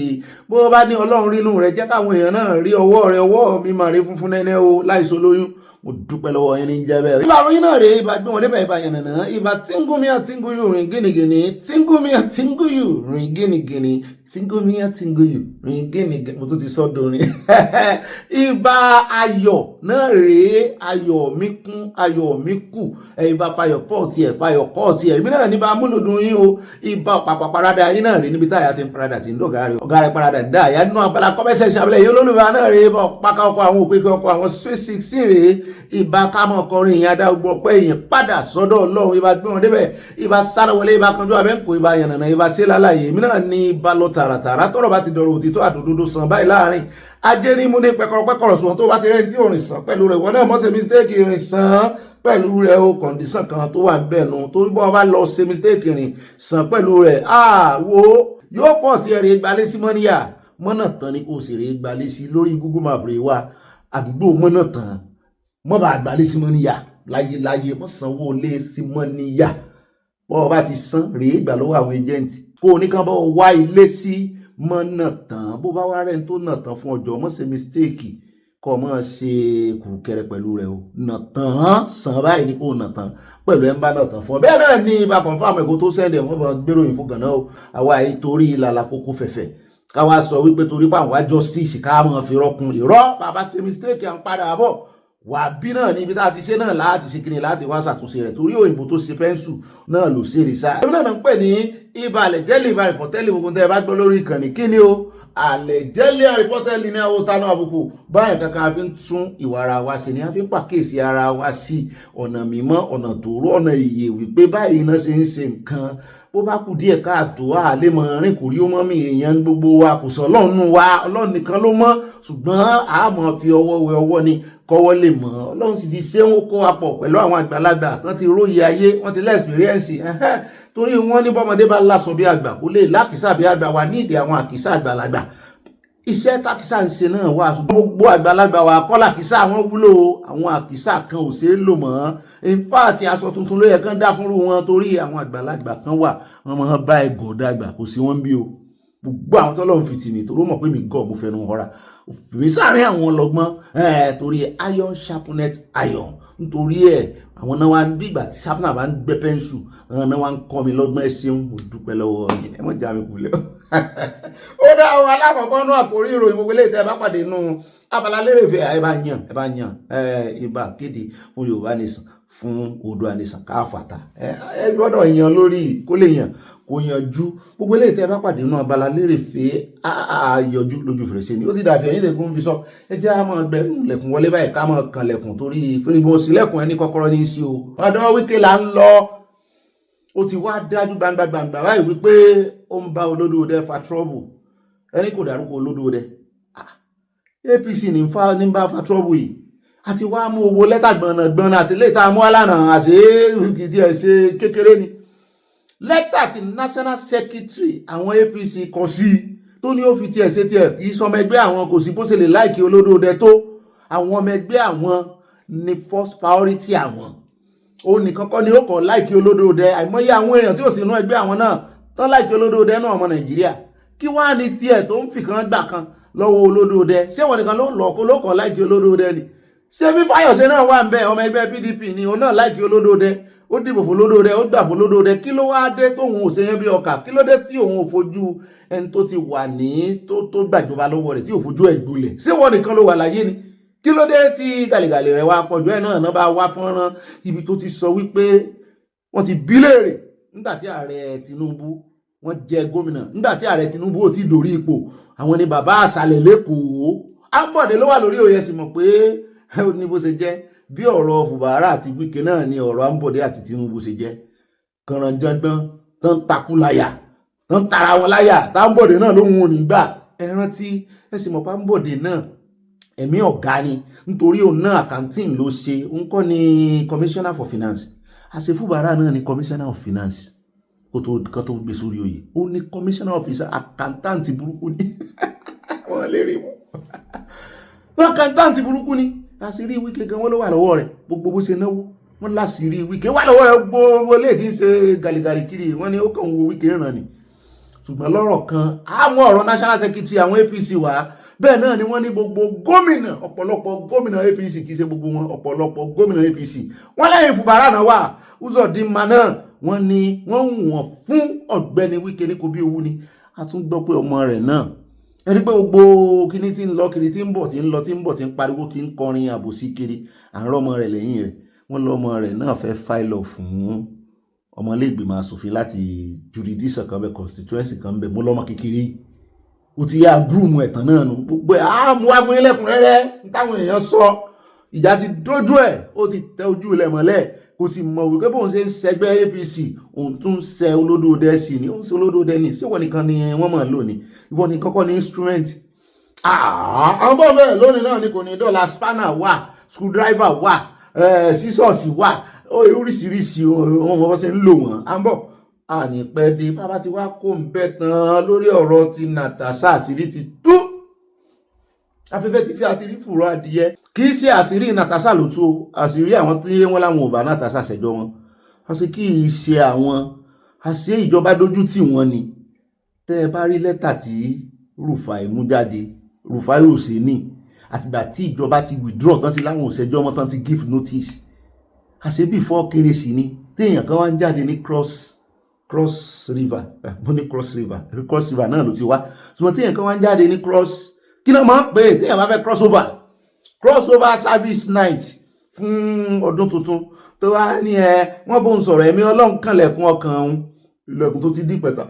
bó bá ní Ọlọ́run rínú rẹ̀ jẹ́ káwọn èèyàn náà rí ọwọ́ rẹ̀ ọwọ́ mi máa rí funfun nẹ́nẹ́ o láìsọ lóyún mo dúpẹ́ lọ́wọ́ yín ní jẹ́ bẹ́ẹ̀. ìbá àrùn yín náà rèé ìbá gbé wọn débẹ̀ ìbá yànnà náà ìbá tíngúmi àtíngúyù rìn gínigíní tíngúmi àtíngúyù rìn gínigíní tíngúmi àtíngúyù rìn gínigíní mo tún ti sọ dorin. ìbá ayọ̀ náà rèé ayọ̀ mi kún ayọ̀ mi kù ìbá fayọ̀ pọ̀ tiẹ̀ fayọ̀ kọ́ tiẹ̀ èmi náà níbà múlòdùn yín o ìbá pàpà parada yín náà rèé níbi táyà ti ń parada ti ń dọ̀gá rẹ̀ ọ̀gá rẹ̀ parada ń dá àyà nínú abala kọ́mẹ́sẹ̀ ṣàbẹ̀lẹ̀ yìí olólùfẹ́ náà rèé bọ̀ pákà ọkọ̀ àwọn òpèkè ọkọ̀ àwọn sweet 16 rèé ìbá kámọ̀ kọrin ìyẹn adá gbọ́ pé èyàn padà sọ́dọ̀ Ọlọ́run ìbá gbé wọn débẹ̀ ìbá Sanawole ìbá kanjú abẹ́ǹkó ìbá yànnànà ìbá ṣe lálàyé èmi náà ní ìbá lọ tààràtàrà tọ́rọ̀ bá ti dọ̀rọ̀ òtítọ́ àdòdòdó sàn báyìí láàrin ajé ní mú ní pẹkọrọpẹkọrọ sùn tó bá ti rẹ́ni tí ò rìn sàn pẹ̀lú rẹ̀ wọ́n náà mọ́ ṣe mistake rìn sàn pẹ̀lú rẹ̀ o kọ̀ǹdíṣàn kan tó wà bẹ́ẹ̀ nu torí bọ́ bá lọ ṣe mistake rìn sàn pẹ̀lú rẹ̀ wo yóò fọ̀ sí ẹ̀rẹ̀ gbalẹ̀ sí mọ́níyà mọ́nà tán ni kò sì rẹ̀ gbalẹ̀ sí lórí Google Map rẹ̀ wá àdúgbò mọ́nà tán mọ́ bá gbalẹ̀ sí mọ́níyà láyéláyé mọ́ sanwó lé sí mọ́níyà bọ́ bá ti san rèé gbà lọ́wọ́ àwọn ẹjẹ́ǹtì kó o ní kán bọ́ wá ilé sí mọ́nà tán bó bá wá rẹ̀ tó nà tán fún ọjọ́ mọ́ ṣe mistake kọ́ mọ́ ṣe kùrùkẹrẹ pẹ̀lú rẹ̀ o nà tán san báyìí ní kò nà tán pẹ̀lú ẹ̀ ń bá nà tán fún ọ bẹ́ẹ̀ náà ní ibà confam ẹ̀kọ́ tó sẹ́ndẹ̀ wọ́n bá gbéròyìn fún gànà o àwa yìí torí ìlàlà kókó fẹ̀fẹ̀ káwa sọ wípé torí pé àwọn justice ká mọ̀ fi rọ́kun ìrọ́ bàbá ṣe mistake à ń padà bọ̀ wà bí náà ní ibi tá a ti ṣe náà láti ṣe kíni láti wá ṣàtúnṣe rẹ̀ torí òyìnbó tó ṣe pẹ́ńsù náà ló ṣe Resign. èmi náà ń pè ní ibà àlẹ̀jẹ́lì ibà rìpọ́tẹ́lì gbogbo tẹ́ ẹ bá gbọ́ lórí ìkànnì kíni o àlẹ̀jẹ́lì rìpọ́tẹ́lì ní àwọn tánú àbùkù báyìí kankan a fi ń tún ìwà ara wa ṣe ni a fi ń pàkíyèsí ara wa sí ọ̀nà mímọ́ ọ̀nà tòró ọ̀nà ìyè wípé báyìí náà ṣe ń ṣe nǹkan bó bá kù díẹ̀ káàtó àlè mọ̀ rìn kò rí ó mọ́ mi èèyàn gbogbo wa kò sọ Ọlọ́run wa Ọlọ́run nìkan ló mọ̀ ṣùgbọ́n a mọ̀ fi ọwọ́ wẹ ọwọ́ ni kọ́wọ́ lè mọ̀ Ọlọ́run sì ti ṣe ń kó wa pọ̀ pẹ̀lú àwọn àgbàlagbà tán ti róye ayé wọ́n ti lẹ́ẹ̀sìpírẹ́ǹsì torí wọ́n ní bọ́mọdé bá lásọ bí àgbà kó lè lákìsà bí àgbà wà ní ìdí àwọn àkìsà àgbàlagbà iṣẹ́ tákìsà ń ṣe náà wà ṣùgbọ́n gbogbo àgbàlagbà wa kọ́ làkìsà wọn wúlò àwọn àkìsà kan ò ṣeé lò mọ́ in fact aṣọ tuntun ló yẹ kán dá fúnrú wọn torí àwọn àgbàlagbà kan wà wọn máa bá ẹgọ dàgbà kò sí wọn bí o gbogbo àwọn tọ́lọ́run fi tì mí torí ó mọ̀ pé mi gọ̀ mo fẹnu họra mi sáré àwọn ọlọ́gbọ́n torí iron sharpened iron nítorí ẹ̀ àwọn náà wá ń bí ìgbà tí sharpener bá ń gbẹ́ pẹ́ńsù àwọn náà wá ń kọ́ mi lọ́gbọ́n ẹ ṣeun mo dúpẹ́ lọ́wọ́ yín ẹ mọ̀ já mi kulẹ̀ ó dá àwọn alákọ̀ọ́kọ́ náà àkórí ìròyìn gbogbo eléyìí tẹ́ ẹ bá pàdé nínú Abala Lerefe ẹ bá yan ibà kéde fún Yorùbá nation fún Oòduà nation káfàtà ẹ gbọ́dọ̀ yan lórí kó lè yan kò yanjú gbogbo eléyìí tẹ́ ẹ bá pàdé nínú Abala Lerefe àyọjú lójú fèrèsé ni ó ti dàbí ẹ̀yin lẹ́kùn fi sọ ẹ jẹ́ àmọ́ ẹgbẹ́ lẹ̀kùn wọlé báyìí ká mọ̀ kan lẹ̀kùn torí fèrèbọn sílẹ̀kùn ẹni kọ́kọ́rọ́ ní í sí o ọ̀dọ̀ Wike là ń lọ ó ti wá dájú gbangba báyìí wípé ó ń bá olódòdẹ fa trouble ẹni kò dárúkọ olódòdẹ APC ní bá fa trouble yìí àti wá mú owó lẹ́tà gbọ̀nà àṣìlẹ̀ tá a mú alánà àṣìkìtì ẹ̀ ṣe kékeré ni lẹ́tà tí national secretary àwọn APC kọ sí tó ní ó fi tiẹ̀ ṣe tiẹ̀ kì í sọmọ ẹgbẹ́ àwọn kò sí bó ṣe lè láìkí olódòdẹ tó àwọn ọmọ ẹgbẹ́ àwọn ní first priority àwọn ó nìkan kọ́ ni ó kọ̀ láìkí olódòdẹ àìmọye àwọn èèyàn tí ò sí inú ẹgbẹ́ àwọn náà tán láìkí olódòdẹ náà ọmọ Nàìjíríà kí wá ní tiẹ̀ tó ń fìkan gbà kan lọ́wọ́ olódòdẹ ṣé wọn nìkan ló kọ̀ láìkí olódòdẹ ni ṣé bí Fáyọ̀ṣe náà wà ń bẹ ọmọ ẹgbẹ́ PDP ni òun náà láìkí olódòdẹ ó dìbò fún olódòdẹ ó gbà fún olódòdẹ kí ló wá dé tóun ò ṣe yẹn bí ọkà kí ló dé tí òun ò fojú ẹni tó ti wà ní tó gbàjọba lọ́wọ́ rẹ̀ tí ò fojú ẹ̀ gbolẹ̀ ṣé wọn nìkan ló wà láyé ni kí ló dé tí gàlégàlé rẹ̀ wá pọ̀jù ẹ̀ náà bá wá fọ́nrán ibi tó ti sọ wípé wọ́n ti bí léèrè nígbà tí ààrẹ Tinubu wọ́n jẹ gómìnà nígbà tí ààrẹ Tinubu ò ti dórí ipò àwọn ni bàbá àṣàlẹ̀ lẹ́kọ̀ọ́ Ambode ló wà lórí òye sì mọ̀ pé ó ní bó ṣe jẹ́ bí ọ̀rọ̀ Fubara àti Wike náà ni ọ̀rọ̀ Ambode àti Tinubu ṣe jẹ́ kànrànjọ́gbọ́n tó ń takú láyà tó ń tara wọn láyà Ambode náà lóhun ò ní gbà ẹ rántí ẹ sì mọ̀ pé Ambode náà ẹ̀mí ọ̀gá ni nítorí òun náà accounting ló ṣe òun kọ́ ni commissioner for finance àṣẹ Fubara náà ni commissioner of finance ó tó kan tó gbé sórí oyè ó ní commissioner of finance accountant burúkú ni wọ́n lè rí wọn accountant burúkú ni àṣírí Wike gan wọ́n ló wà lọ́wọ́ rẹ̀ gbogbo bó ṣe náwó wọ́n láṣírí Wike wà lọ́wọ́ rẹ̀ gbogbo lè ti ń ṣe gàlìgàlì kiri wọ́n ní ó kàn wo Wike ràn ni ṣùgbọ́n lọ́rọ̀ kan àwọn ọ̀rọ̀ national secretary àwọn APC wà bẹ́ẹ̀ náà ni wọ́n ní gbogbo gómìnà ọ̀pọ̀lọpọ̀ gómìnà APC kì í ṣe gbogbo wọn ọ̀pọ̀lọpọ̀ gómìnà APC wọ́n lẹ́yìn Fubara náà wà Uzodinma náà wọ́n ní wọ́n wọ̀n fún Ọ̀gbẹ́ni Wike ní kò bí owó ni a tún gbọ́ pé ọmọ rẹ̀ náà ẹni pé gbogbo kíní tí ń lọ kiri tí ń bọ̀ tí ń lọ tí ń bọ̀ tí ń pariwo kí ń kọrin àbòsí kiri àárọ̀ ọmọ rẹ̀ lẹ́yìn rẹ̀ wọ́n lọ́mọ rẹ̀ náà fẹ́ fáìlọ̀ fún ọmọlẹ́gbẹ̀mọ asòfin láti jurisdiction kan bẹ constituency kan bẹ mú lọ́mọ kékeré ó ti yá gúrùmù ẹ̀tàn náà nù gbogbo ẹ̀ mú wá fún ilẹ̀kùnrẹ́rẹ́ táwọn èèyàn sọ ìjà ti dójú ẹ̀ ó ti tẹ ojú ilẹ̀ mọ́lẹ̀ kò sì mọ̀ wípé bóun ṣe ń ṣẹgbẹ́ APC òun tún ṣe olódòdẹ sí ni ó ń ṣe olódòdẹ ní ṣé wọ́n nìkan ni wọ́n mọ̀ lò ní ìwọ ní kọ́kọ́ ní instrument àwọn bọ́ọ̀ bẹ́ẹ̀ lónìí náà ni kò ní dọ́là spanner wà screwdriver wà sísọ́ọ̀sì wà oríṣiríṣi wọn wọ́n ṣe ń lò wọ́n à ń bọ̀ àní pẹ́ dé bàbá ti wá kó ń bẹ́ tán lórí ọ̀rọ̀ ti Natasha àṣírí ti tú afẹ́fẹ́ ti fi àti rí fùrọ̀ adìyẹ kì í ṣe àṣírí Natasha ló tú àṣírí àwọn tí wọ́n láwọn ò bá Natasha ṣẹjọ́ wọn àṣírí kì í ṣe àwọn àṣírí ìjọba dójú tì wọ́n ni tẹ́ ẹ bá rí lẹ́tà tí Rufai mú jáde Rufai ò ṣe ní àtìgbà tí ìjọba ti withdraw tán ti láwọn òṣèjọ́ wọn tán ti give notice àṣírí before kérésì ni téèyàn kan wá ń jáde ní cross river bó ní cross river náà ló ti wá ṣùgbọ́n téèyàn kan wá ń jáde ní cross kí náà máa ń pè é téèyàn bá fẹ́ crossover service night fún ọdún tuntun tó wá ní wọ́n bó ń sọ̀rọ̀ ẹ̀mí Ọlọ́run kànlẹ̀kùn ọkàn òun ilẹ̀kùn tó ti dí pẹ̀tà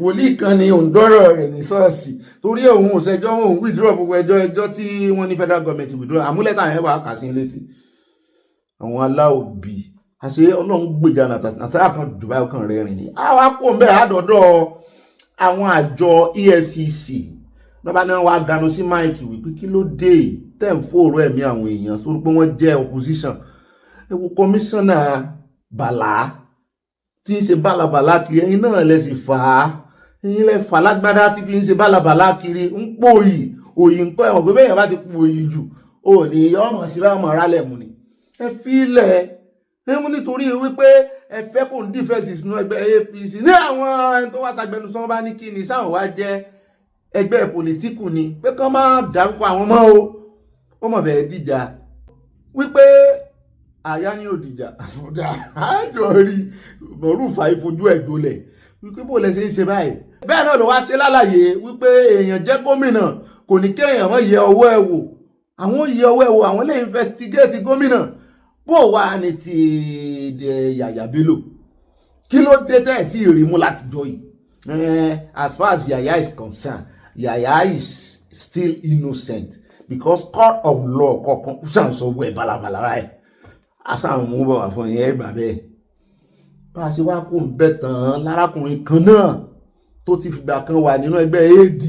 wòlíì kan ni òǹdọ́rọ̀ rẹ̀ ní ṣọ́ọ̀ṣì torí òun ò ṣẹjọ́ òun withdraw gbogbo ẹjọ́ tí wọ́n ní federal government withdraw àmúlẹ́tà yẹn wà kà sí létí àwọn aláòbí àṣẹ Ọlọ́run gbèjà Natasha kan Dubai ọkàn rẹ̀ rìn ní àwa kò ń bẹ̀rẹ̀ àdọ́dọ́ àwọn àjọ EFCC lọ́ba náà wá ganu sí Mike wípé kí ló dé tẹ̀ ń fòrò ẹ̀mí àwọn èèyàn sórí pé wọ́n jẹ́ opposition ẹ wo kọmíṣánná Bàlá tí ń ṣe bálabàlá kiri ẹ̀yin náà lẹ sì fà á ẹ̀yin lẹ fà lágbádá tí fi ń ṣe bálabàlá kiri ń pòyì òyì ń pọ̀ ẹ̀wọ̀n pé bẹ́ẹ̀ bá ti pòyì jù ò ní ọmọ sí bá ọmọ rálẹ̀ mu ni ẹ fílẹ̀ mú nítorí wípé ẹ fẹ́ kó ń defect sínú ẹgbẹ́ APC ní àwọn ẹni tó wá ṣàgbẹnusọ bá ní kí ni sáwọn wá jẹ́ ẹgbẹ́ pòlítíkù ni pé kán má dárúkọ àwọn mọ́ o ó mọ̀ bẹ́ẹ̀ dìjà wípé àyá ní òdìjà àjọ rí mọ̀rúfà ìfojú ẹ̀ gbolẹ̀ wípé bó lẹ ṣe ń ṣe báyìí bẹ́ẹ̀ náà ló wá ṣe lálàyé wípé èèyàn jẹ́ gómìnà kò ní kéèyàn mọ́ yẹ ọwọ́ ẹ̀ wò àwọn yẹ ọwọ́ ẹ̀ wò àwọn lè investigate gómìnà bó wà ní ti Yàyà Bello kí ló dé tẹ́ tí rí mú láti jọ yìí as far as Yàyà is concerned Yàyà is still innocent because court of law kọ̀ọ̀kan ṣàn sọ wẹ̀ balabala báyìí àṣàwọn mú bọ̀ wá fún yẹn ẹgbà bẹ́ẹ̀ bá a ṣe wá kó ń bẹ̀ tán lárákùnrin kan náà tó ti fìgbà kan wà nínú ẹgbẹ́ AD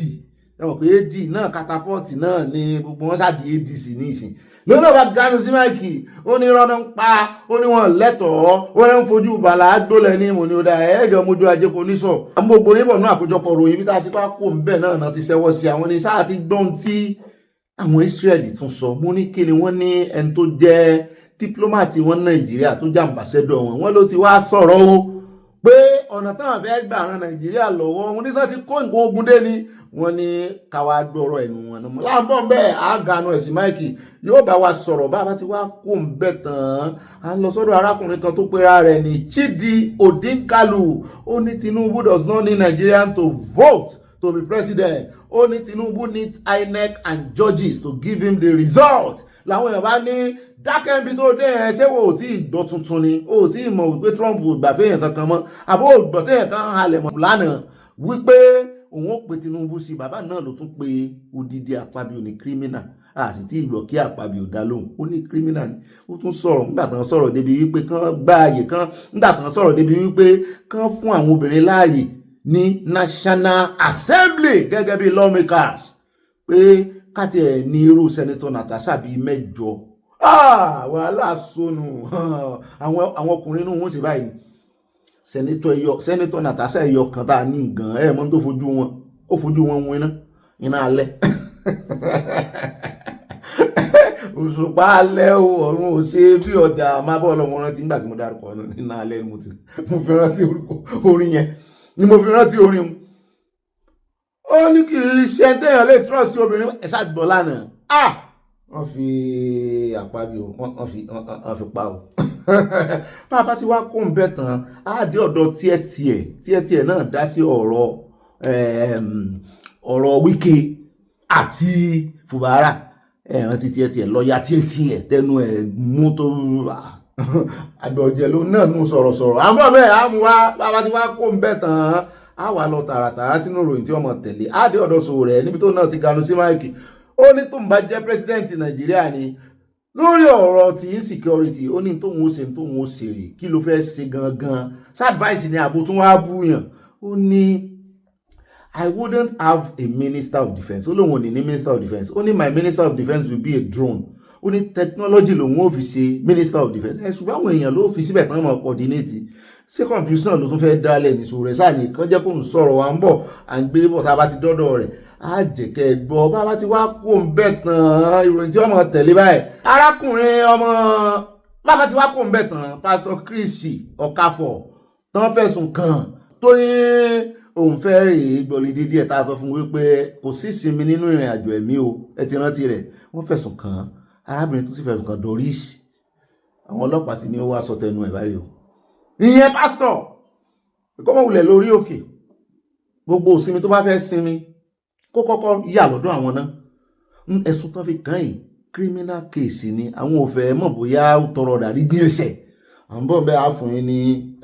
ẹ̀wọ̀n pé AD náà catapult náà ni gbogbo wọn ṣáàdì ADC ní ìsìn lónà bá ganu sí máìkì ó ní rọ́nà ń pa ó ní wọn lẹ́tọ̀ọ́ ó ní ń fojú bàlá gbólẹ̀ ní ìmọ̀ ní ọ̀dà ẹ̀ẹ́jọ mojú ajé kò ní sọ àwọn gbogbo yín bọ̀ ní àkójọpọ̀ ròyìn bí tá a ti bá kó ń bẹ̀ náà ti ṣẹ́wọ́ sí àwọn ní sáà ti gbọ́n tí àwọn Israeli tún sọ mú ní kí ni wọ́n ní ẹni tó jẹ́ dípúlọ́màtì wọn Nàìjíríà tó jẹ́ àmbàsẹ́dọ̀ wọn ló ti wá sọ̀rọ̀ o pé ọ̀nà táwọn fẹ́ gbà ran Nàìjíríà lọ́wọ́ wọn ní sọ ti kó nǹkan ogun dé ni wọ́n ní káwa gbọ́rọ̀ ẹnu wọn náà láǹbọ̀ ń bẹ́ẹ̀ àgànú ẹ̀sìn máìkì yóò bá wa sọ̀rọ̀ bá a bá ti wá kó ń bẹ̀ tán à ń lọ sọ́dọ̀ arákùnrin kan tó pera rẹ̀ ní Chidi Odinkalu ó ní Tinubu does not need Nigerian to vote to be president ó ní Tinubu needs INEC and judges to give him the result làwọn èèyàn bá ní dákẹ́ǹbí tó dé ẹ̀ ṣé wo ò tí ì gbọ́ tuntun ni ó tí ì mọ̀ wípé Trump ò gbà fẹ́yàn kankan mọ́ àbó ò gbọ́ tẹ́yàn kan halẹ̀ mọ̀ lánàá wípé òun ó pe Tinubu sí bàbá náà ló tún pe odidi Akpabio ní kírímínà àti tí ìgbọ̀ kí Akpabio dá lóhùn ó ní kírímínà ni ó tún sọ̀rọ̀ nígbà tán sọ̀rọ̀ débi wípé kán gbá ààyè kan nígbà tán sọ̀rọ̀ débi wípé kán fún àwọn obìnrin láàyè ní National Assembly gẹ́gẹ́ bí lawmakers pé káti ẹ̀ ní irú Senator Natasha bíi 8 wàhálà sọnù àwọn ọkùnrin inú wọn sì báyìí Senator Natasha ẹyọ kan tá a ní gan ẹ mọ̀ tó fojú wọn ó fojú wọn wọn iná alẹ́ òṣùpá alẹ́ o ọ̀run ò ṣe bí ọjà máa bọ́ ọlọ́mọ rántí nígbà tí mo dárúkọ iná alẹ́ ni mo fi rántí orin yẹn ni mo fi rántí orin ó ní kì í ṣe téèyàn lè trust obìnrin ẹ̀ṣá gbọ́ lánàá wọ́n fi Akpabio wọ́n fi pa o bàbá tí wàá kó ń bẹ̀ tán á dé ọ̀dọ̀ tiẹ̀ náà dá sí ọ̀rọ̀ Wike àti Fubara ẹ̀ràn ti tiẹ̀ lọ́ọ̀yà tiẹ̀ tẹnu ẹ̀ mú tó àgbọ̀jẹ̀ ló náà nù sọ̀rọ̀ àmọ́ bẹ́ẹ̀ á mú wá bàbá tí wàá kó ń bẹ̀ tán á wà lọ tààràtàrà sínú ìròyìn tí wọ́n mọ̀ tẹ̀lé á dé ọ̀dọ̀ Sowore níbi tó náà ti ganu sí máìkì ó ní tó ń bá jẹ́ president Nàìjíríà ni lórí ọ̀rọ̀ ti insecurity ó ní tóun ó ṣe rè kí ló fẹ́ ṣe gangan ṣàdváìsì ni àbò tún wá búyàn ó ní I wouldn't have a minister of defence ó lóun ò ní minister of defence ó ní my minister of defence will be a drone ó ní technology lòun ò fi ṣe minister of defence ṣùgbọ́n àwọn èèyàn ló fi síbẹ̀ tán mọ̀ coordinate ṣé confusion ló tún fẹ́ dálẹ̀ ní Sowore sáà ní kán jẹ́ kó ń sọ̀rọ̀ wa ń bọ̀ à ń gbé bọ̀ tá a bá ti dọ́dọ̀ rẹ̀ á jẹ̀kẹ́ gbọ́ bá bá ti wá kó ń bẹ̀ tán ìròyìn tí wọ́n mọ̀ tẹ̀lé báyìí arákùnrin ọmọ bá bá ti wá kó ń bẹ̀ tán Pastor Chris Okafor tán fẹ̀sùn kàn tó yín òun fẹ́ rè é gbọ́lidé díẹ̀ tá a sọ fún wípé kò sí ìsinmi nínú ìrìn àjò ẹ̀mí o ẹ ti rántí rẹ̀ wọ́n fẹ̀sùn kàn arábìnrin tó sì fẹ̀sùn kàn Doris àwọn ọlọ́pàá ti ní ó wá sọ tẹnu ẹ̀ báyìí o ìyẹn pásítọ̀ ìkọ́mọ̀wulẹ̀ lórí òkè gbogbo òsinmi tó bá fẹ́ sinmi kó kọ́kọ́ yà lọ́dọ̀ àwọn náà ẹ̀sùn tó fi kàn yìí criminal case ni àwọn ò fẹ́ mọ̀ bóyá ó tọrọ dàrí bí ẹsẹ̀ à ń bọ̀ bẹ́ẹ̀ á fún yín ní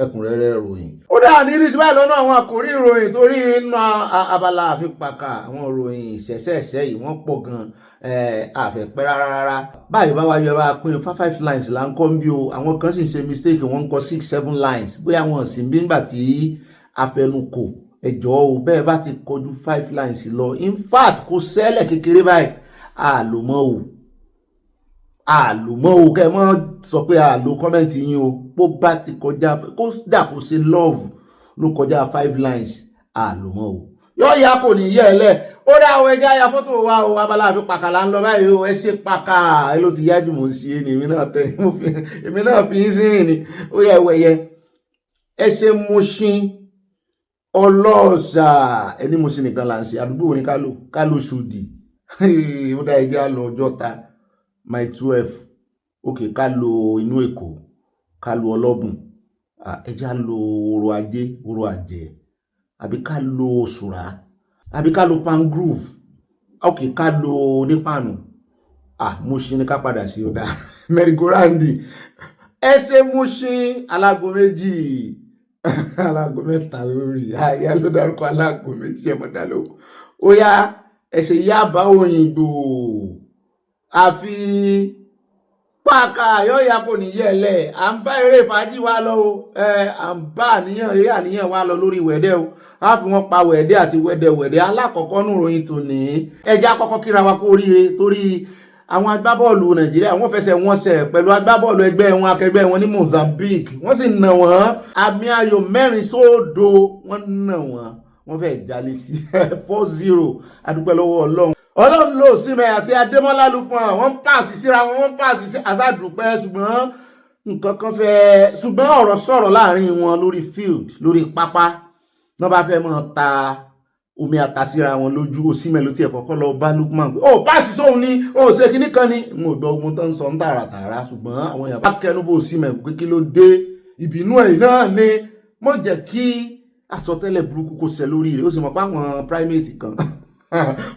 ẹ̀kúnrẹ́rẹ́ ìròyìn. ó dáa ní ìrìtí báyìí lọ́nà àwọn àkòrí ìròyìn torí inú abala àfipàkà àwọn ìròyìn ìṣẹ̀ṣẹ̀ṣẹ̀ yìí wọ́n pọ̀ gan àfẹ́pẹ́ rárá báyìí bá wáyé bá pín 5 lines là ń kọ́ ń bí o àwọn kan sì ń ṣe mistake wọ́n ń kọ́ 6-7 lines bóyá wọn sì ń bí nígbà tí afẹnukò ẹjọ́ o bẹ́ẹ̀ bá ti kọjú 5 lines lọ in fact kò ṣẹlẹ̀ kékeré báyìí àlòmọ́ o kẹ́ mọ́ sọ pé àlò kọ́mẹ́ǹtì yín o bó bá ti kọjá kó dà kó ṣe love ló kọjá 5 lines àlòmọ́ o yóò yá kò ní yẹ ẹ lẹ ó ó dá àwọn ẹja ya fọ́tò wa o abala àfi pàkàlà ń lọ báyìí o ẹ ṣe pàkà ẹ ló ti yájú mò ń ṣe ni èmi náà fi yín sí rìn ni ó yẹ ẹwẹ̀yẹ ẹ ṣe Mushin ọlọ́ọ̀ṣà ẹni Mushin nìkan là ń ṣe àdúgbò wo ni ká ló ṣòdì ó dá ẹja lọ Ọjọ́ta my 12 ok ká lo inú Èkó ká lo Ọlọ́bùn ẹja lo Oro Ajé Oro Àjẹ́ àbí ká lo Òṣùrà àbí ká lo Pangrove ok ká lo Nípànù Mushin ní ká padà sí ọ̀dà merry-go-round ẹ ṣe Mushin alágo méjì alágo mẹ́ta lórí àyà ló dárúkọ alágo méjì ẹ̀mọ́dá ló ó yá ẹ ṣe Yaba Òyìnbó àfi pàkà yóò ya kò ní yẹ̀lẹ̀ à ń bá eré fàájì wa lọ o à ń bá eré àníyàn wa lọ lórí wẹ̀dẹ́ o a fi wọ́n pa wẹ̀dẹ́ àti wẹ̀dẹ́ alákọ̀ọ́kọ́ nù ròyìn tòní ẹjẹ́ àkọ́kọ́ kíra wa kú oríire torí àwọn agbábọ́ọ̀lù Nàìjíríà wọ́n fẹsẹ̀ wọn sẹ̀ pẹ̀lú agbábọ́ọ̀lù ẹgbẹ́ wọn akẹgbẹ́ wọn ní Mozambique wọ́n sì nà wọ́n àmì ayò 4-0 wọ́n nà wọ́n fẹ́ já létí 4-0 adúpẹ́ lọ́wọ́ Ọlọ́run ló Símẹ̀ àti Adémọ́lá Lukman wọ́n pàṣì síra wọ́n pàṣì sí àṣàdùpẹ́ ṣùgbọ́n nǹkan kan fẹ́ ṣùgbọ́n ọ̀rọ̀ sọ̀rọ̀ láàrin wọn lórí field lórí pápá wọ́n bá fẹ́ mọ́ ta omi àtàsíra wọn lójú Símẹ̀ ló tiẹ̀ kọ́kọ́ lọ bá Lukman pé ó pàṣì sóhun ni ó ṣe kíní kan ni mo gbọ́ ogun tó ń sọ ń tààràtààrà ṣùgbọ́n àwọn èèyàn bá kẹnu bó Símẹ̀ pé kí ló dé ìbínú ẹ̀ náà ni mọ̀ jẹ́ kí àsọtẹ́lẹ̀ burúkú kó ṣẹ lórí rẹ̀ ó sì mọ̀ pé àwọn primate kan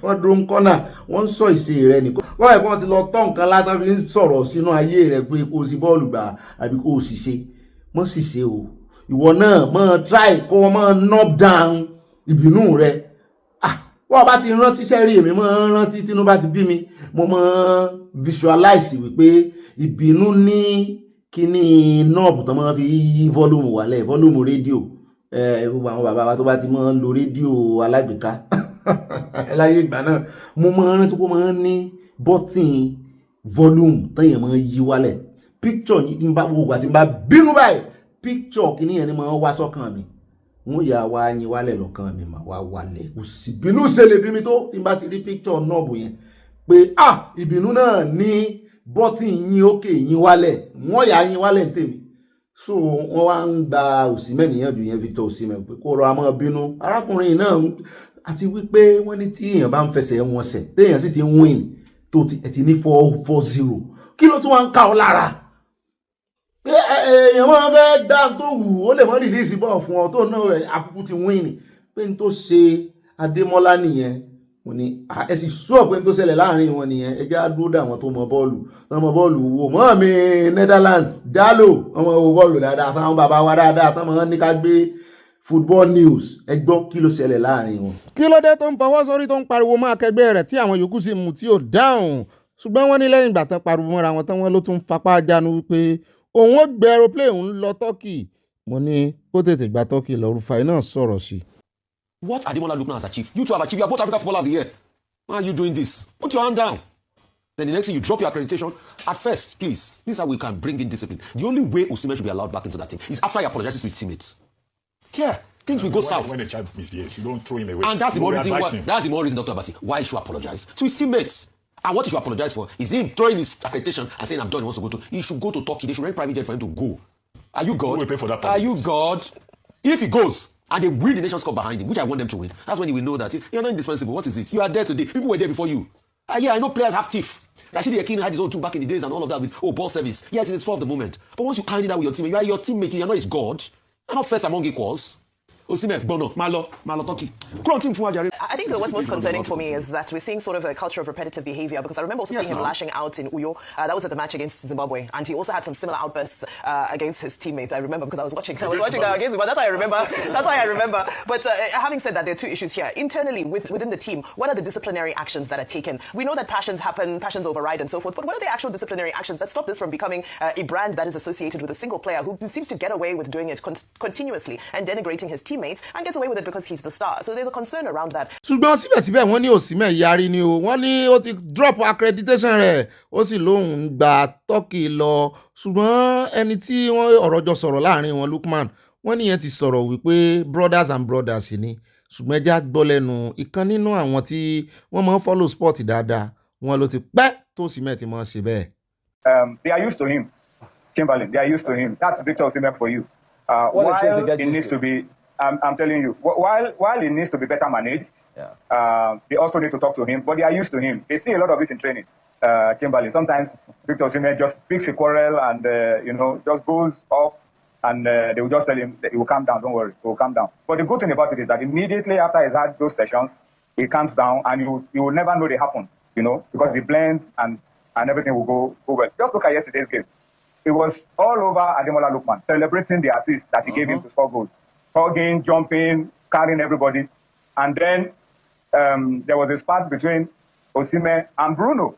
wọ́n dúró ń kọ́nà wọ́n ń sọ ìṣe rẹ̀ nìkan wọ́n ẹ̀kọ́ wọn ti lọ tọ́ nǹkan látàn fi ń sọ̀rọ̀ sínú ayé rẹ̀ pé kó o sì bọ́ọ̀lù gbà àbí kó o sì ṣe mọ́ sì ṣe o ìwọ náà mọ́ try kó o mọ́ knock down ìbínú rẹ̀ wọ́n bá ti rántí sẹ́rí èmi mọ́ rántí Tinubu bá ti bí mi mo mọ́ visualize wípé ìbínú ní kíní nọ́ọ̀bù tó mọ́ fi yí volume wálẹ̀ volume rédíò gbogbo àwọn bàbá wa tó bá ti mọ́ lo rédíò alágbèéká láyé ìgbà náà mo máa rántí kó máa ní bọ́tìn volume tẹ́yìn máa yí wálẹ̀ picture yìí bá gbogbo àti bá bínú báyìí picture kìíní yẹn ni máa wá sọ́kàn mi wọ́n yà wá yín wálẹ̀ lọ́kàn mi máa wá wálẹ̀ kò sí bínú ṣẹlẹ̀ bí mi tó tí n bá ti rí picture nọ́ọ̀bù yẹn pé ìbínú náà ní bọ́tìn yín òkè yín wálẹ̀ wọ́n yà yín wálẹ̀ tèmi so wọ́n wá ń gba Osimhen níyànjú yẹn Victor Osimhen pé kó rọra máa bínú arákùnrin náà àti wípé wọ́n ní tí èèyàn bá ń fẹsẹ̀ wọn sẹ̀ téèyàn sì ti win tó ti ní 4-0 kí ló tún wá ń ká ọ lára pé èèyàn máa fẹ́ dá tó wù ó lè mọ́ rìlíìsì bọ́ọ̀ fún ọ tó náà rẹ̀ àkókò ti win pé n tó ṣe Adémọ́lá nìyẹn mo ní ẹ sì sọ pé n tó ṣẹlẹ̀ láàrin wọn nìyẹn ẹ já dúró dà wọn tó mọ bọ́ọ̀lù wo mọ́ mi Netherlands Jalo ọmọ wo bọ́ọ̀lù dáadáa táwọn bàbá wa dáadáa táwọn ní ká gbé football news ẹ gbọ́ kí ló ṣẹlẹ̀ láàrin wọn. kí ló dé tó ń fọwọ́ sórí tó ń pariwo mọ́ akẹgbẹ́ rẹ̀ tí àwọn yòókù sì mú tí ò dáhùn ṣùgbọ́n wọ́n ní lẹ́yìn ìgbà tán pariwo mọ́ra wọn tán wọ́n ló tún fapá jánu wípé òun ó gbé aeroplane òun lọ Turkey mo ní kó tètè gba Turkey lọ Rufai náà sọ̀rọ̀ sí. What Ademola Lookman has achieved, you two have achieved. You are both African Footballer of the Year. Why are you doing this? Put your hand down. Then the next thing you drop your accreditation. At first, please, this is how we can bring in discipline. The only way Osimhen should be allowed back into that team is after he apologizes to his teammates. Yeah, things will go south. When a child misbehaves, you don't throw him away. And that's the more reason Dr. Abasi, why he should apologize to his teammates. And what he should apologize for is him throwing his accreditation and saying, I'm done, he wants to go to. He should go to Turkey. They should rent private jet for him to go. Are you God? Who will pay for that? Are you God? If he goes, and they win the Nations Cup behind him, which I want them to win, that's when he will know that you're not indispensable. What is it? You are there today. People were there before you. Yeah, I know players have teeth. Rashidi Yekini had his own too back in the days and all of that with ball service. Yes, it's for the moment. But once you carry that with your teammate, you are your teammate, you are not his God. You're not first among equals. Osimhen, Bono, Malo, Turkey. I think what's most concerning for me is that we're seeing sort of a culture of repetitive behavior, because I remember also seeing him lashing out in Uyo. That was at the match against Zimbabwe, and he also had some similar outbursts against his teammates. I remember because I was watching that against Zimbabwe. That's why I remember. But having said that, there are two issues here. Internally, within the team, what are the disciplinary actions that are taken? We know that passions happen, passions override and so forth, but what are the actual disciplinary actions that stop this from becoming a brand that is associated with a single player who seems to get away with doing it continuously and denigrating his teammates and gets away with it because he's the star? So there's a concern around that. ṣùgbọ́n síbẹ̀síbẹ̀ wọ́n ní Osimhen yarí ni o wọ́n ní ó ti drop accreditation rẹ̀ ó sì lóun gba Turkey lọ ṣùgbọ́n ẹni tí wọ́n ọ̀rọ̀ jọ sọ̀rọ̀ láàrin wọn Lookman wọ́n níyẹn ti sọ̀rọ̀ wípé brothers and brothers ni ṣùgbọ́n ẹjẹ́ á gbọ́ lẹ́nu ìkan nínú àwọn tí wọ́n máa ń follow sport dáadáa wọn ló ti pẹ́ tó Osimhen ti máa ń ṣe bẹ́ẹ̀. They are used to him, Timberland. They are used to him. That's Victor Osimhen for you. While it needs to be, I'm telling you, while it needs to be better managed, they also need to talk to him. But they are used to him. They see a lot of it in training. Timberland. Sometimes Victor Osimhen just picks a quarrel and just goes off, and they will just tell him that he will calm down. Don't worry, he will calm down. But the good thing about it is that immediately after he's had those sessions, he calms down, and you will never know they happen. Because he blends and everything will go well. Just look at yesterday's game. It was all over Ademola Lookman, celebrating the assist that he gave him to score goals. Hugging, jumping, carrying everybody. And then there was a spat between Osimhen and Bruno.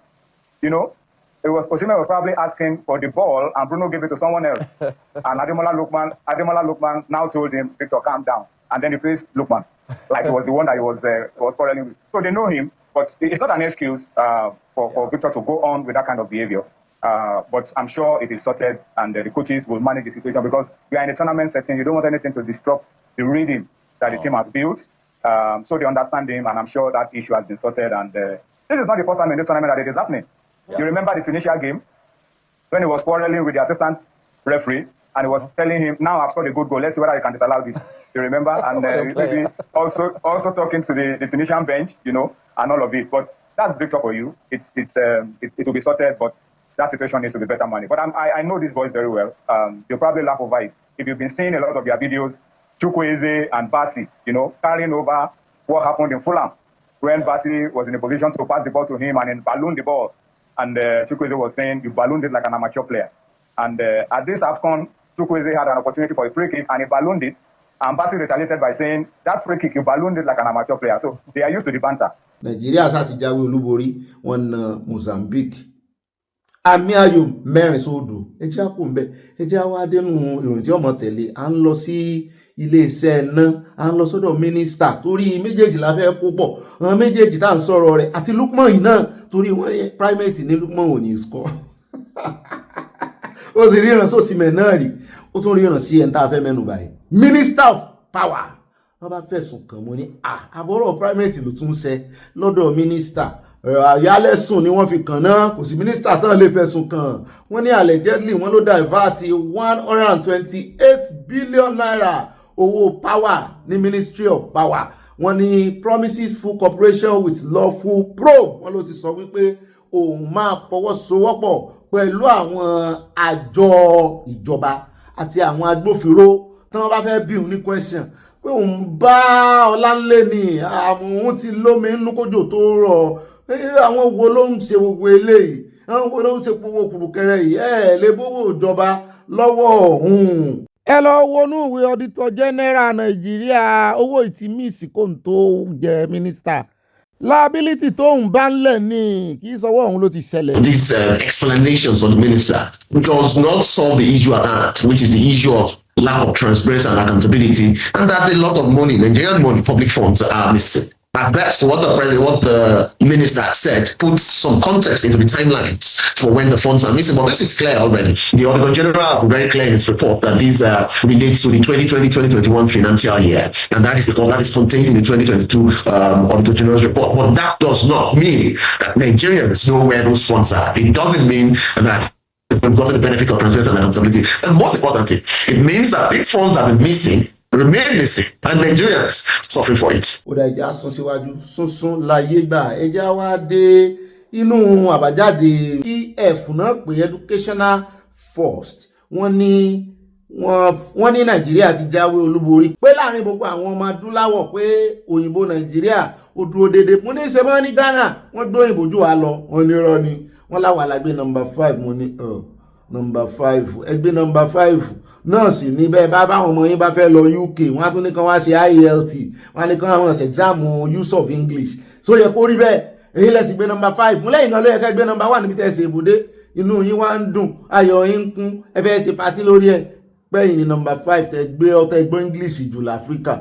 Osimhen was probably asking for the ball, and Bruno gave it to someone else. And Ademola Lookman now told him, Victor, calm down. And then he faced Lookman, like he was the one that he was quarreling with. So they know him, but it's not an excuse for Victor to go on with that kind of behavior. But I'm sure it is sorted, and the coaches will manage the situation, because we are in a tournament setting. You don't want anything to disrupt the rhythm that the team has built. So they understand him, and I'm sure that issue has been sorted. And this is not the first time in this tournament that it is happening. Yeah. You remember the Tunisia game when he was quarreling with the assistant referee, and he was telling him, "Now I've scored a good goal. Let's see whether I can disallow this." You remember? And maybe also talking to the Tunisian bench, and all of it. But that's Victor for you. It will be sorted, but that situation needs to be better managed. But I know these boys very well. They'll probably laugh over it. If you've been seeing a lot of their videos, Chukwueze and Basi, carrying over what happened in Fulham, when Basi was in a position to pass the ball to him and then balloon the ball. And Chukwueze was saying, you ballooned it like an amateur player. And at this AFCON, Chukwueze had an opportunity for a free kick, and he ballooned it. And Basi retaliated by saying, that free kick, you ballooned it like an amateur player. So they are used to the banter. Nigeria sá ti jáwé olúborí, wọ́n na Mozambique. Àmì ayò 4-0. Ẹ jẹ́ á kó ńbẹ̀. Ẹ jẹ́ á wá dénú ìròyìn tí ọmọ tẹ̀lé. À ń lọ sí ilé-iṣẹ́ náà. À ń lọ sọ́dọ̀ mínísítà torí méjèèjì la fẹ́ kó pọ̀. Àwọn méjèèjì tá à ń sọ̀rọ̀ rẹ̀ àti Lukman yìí náà torí wọ́n primate ní Lukman ò ní score. Ó sì ríran sí Osimhen náà rí. Ó tún ríran sí ẹni tá a fẹ́ mẹ́nu báyìí. Minister of Power. Wọ́n bá fẹ̀sùn kàn mọ́ ní àbọ̀rọ̀ primate ló tún ṣe lọ́dọ̀ mínísítà. Àyálẹ̀sùn ni wọ́n fi kàn náà, kò sí mínísítà tán lè fẹ̀sùn kàn. Wọ́n ní allegedly wọ́n ló divert 128 billion naira owó power ní Ministry of Power. Wọ́n ní promises full cooperation with lawful probe. Wọ́n ló ti sọ wípé òun máa fọwọ́sowọ́pọ̀ pẹ̀lú àwọn àjọ ìjọba àti àwọn agbófinró tí wọ́n bá fẹ́ bí òun ní question pé òun bá Ọláńlé ní àwọn ti lómi nínú kójò tó rọ̀. Àwọn wo ló ń ṣe gbogbo eléyìí? Àwọn wo ló ń ṣe gbogbo kùrùkẹrẹ yìí? Lè bówó ìjọba lọ́wọ́ ọ̀hún. Ẹ lọ wọnú ìwé Auditor General Nàìjíríà, owó ìtìmíìsì kò ń tó jẹ mínísítà. Liability tó ń bá ń lẹ̀ ní kì í sọwọ́ ọ̀hún ló ti ṣẹlẹ̀. These explanations for the minister does not solve the issue at hand, which is the issue of lack of transparency and accountability, and that a lot of money, Nigerian money, public funds are missing. At best, what the minister said puts some context into the timelines for when the funds are missing. But this is clear already. The Auditor General has been very clear in its report that this relates to the 2020-2021 financial year. And that is because that is contained in the 2022 Auditor General's report. But that does not mean that Nigerians know where those funds are. It doesn't mean that we've gotten the benefit of transparency and accountability. And most importantly, it means that these funds that are missing remain missing, and Nigerians suffering for it. Ó dá ẹja sún síwájú sunsun láyé gbà ẹja wá dé inú àbájáde EF náà pé educational first. Wọ́n ní Nàìjíríà ti jáwé olúborí pé láàrin gbogbo àwọn ọmọ adúláwọ̀ pé òyìnbó Nàìjíríà ó dúró déédéé. Mo ní ṣe mọ́ ní Ghana wọ́n gbé òyìnbó jù wá lọ. Wọ́n ní irọ́ ni. Wọ́n láwọn alágbé number 5. Mo ní number 5 ẹgbẹ́ number 5 náà sì ní bẹ́ẹ̀ bá báwọn ọmọ yín bá fẹ́ lọ UK wọ́n á tún ní kán wá ṣe IELT wọ́n á ní kán àwọn exam use of English so yẹ kó rí bẹ́ẹ̀ èyí lẹ́sì gbé number 5 mú lẹ́yìn náà ló yẹ ká gbé number 1 níbi tẹ́ ṣe ibùdé inú yín wá ń dùn ayọ̀ yín ń kún ẹ fẹ́ ṣe pàtí lórí ẹ̀ pẹ́yìn ní number 5 tẹ́ gbé ọtẹ́ gbọ́ English jù láfíríkà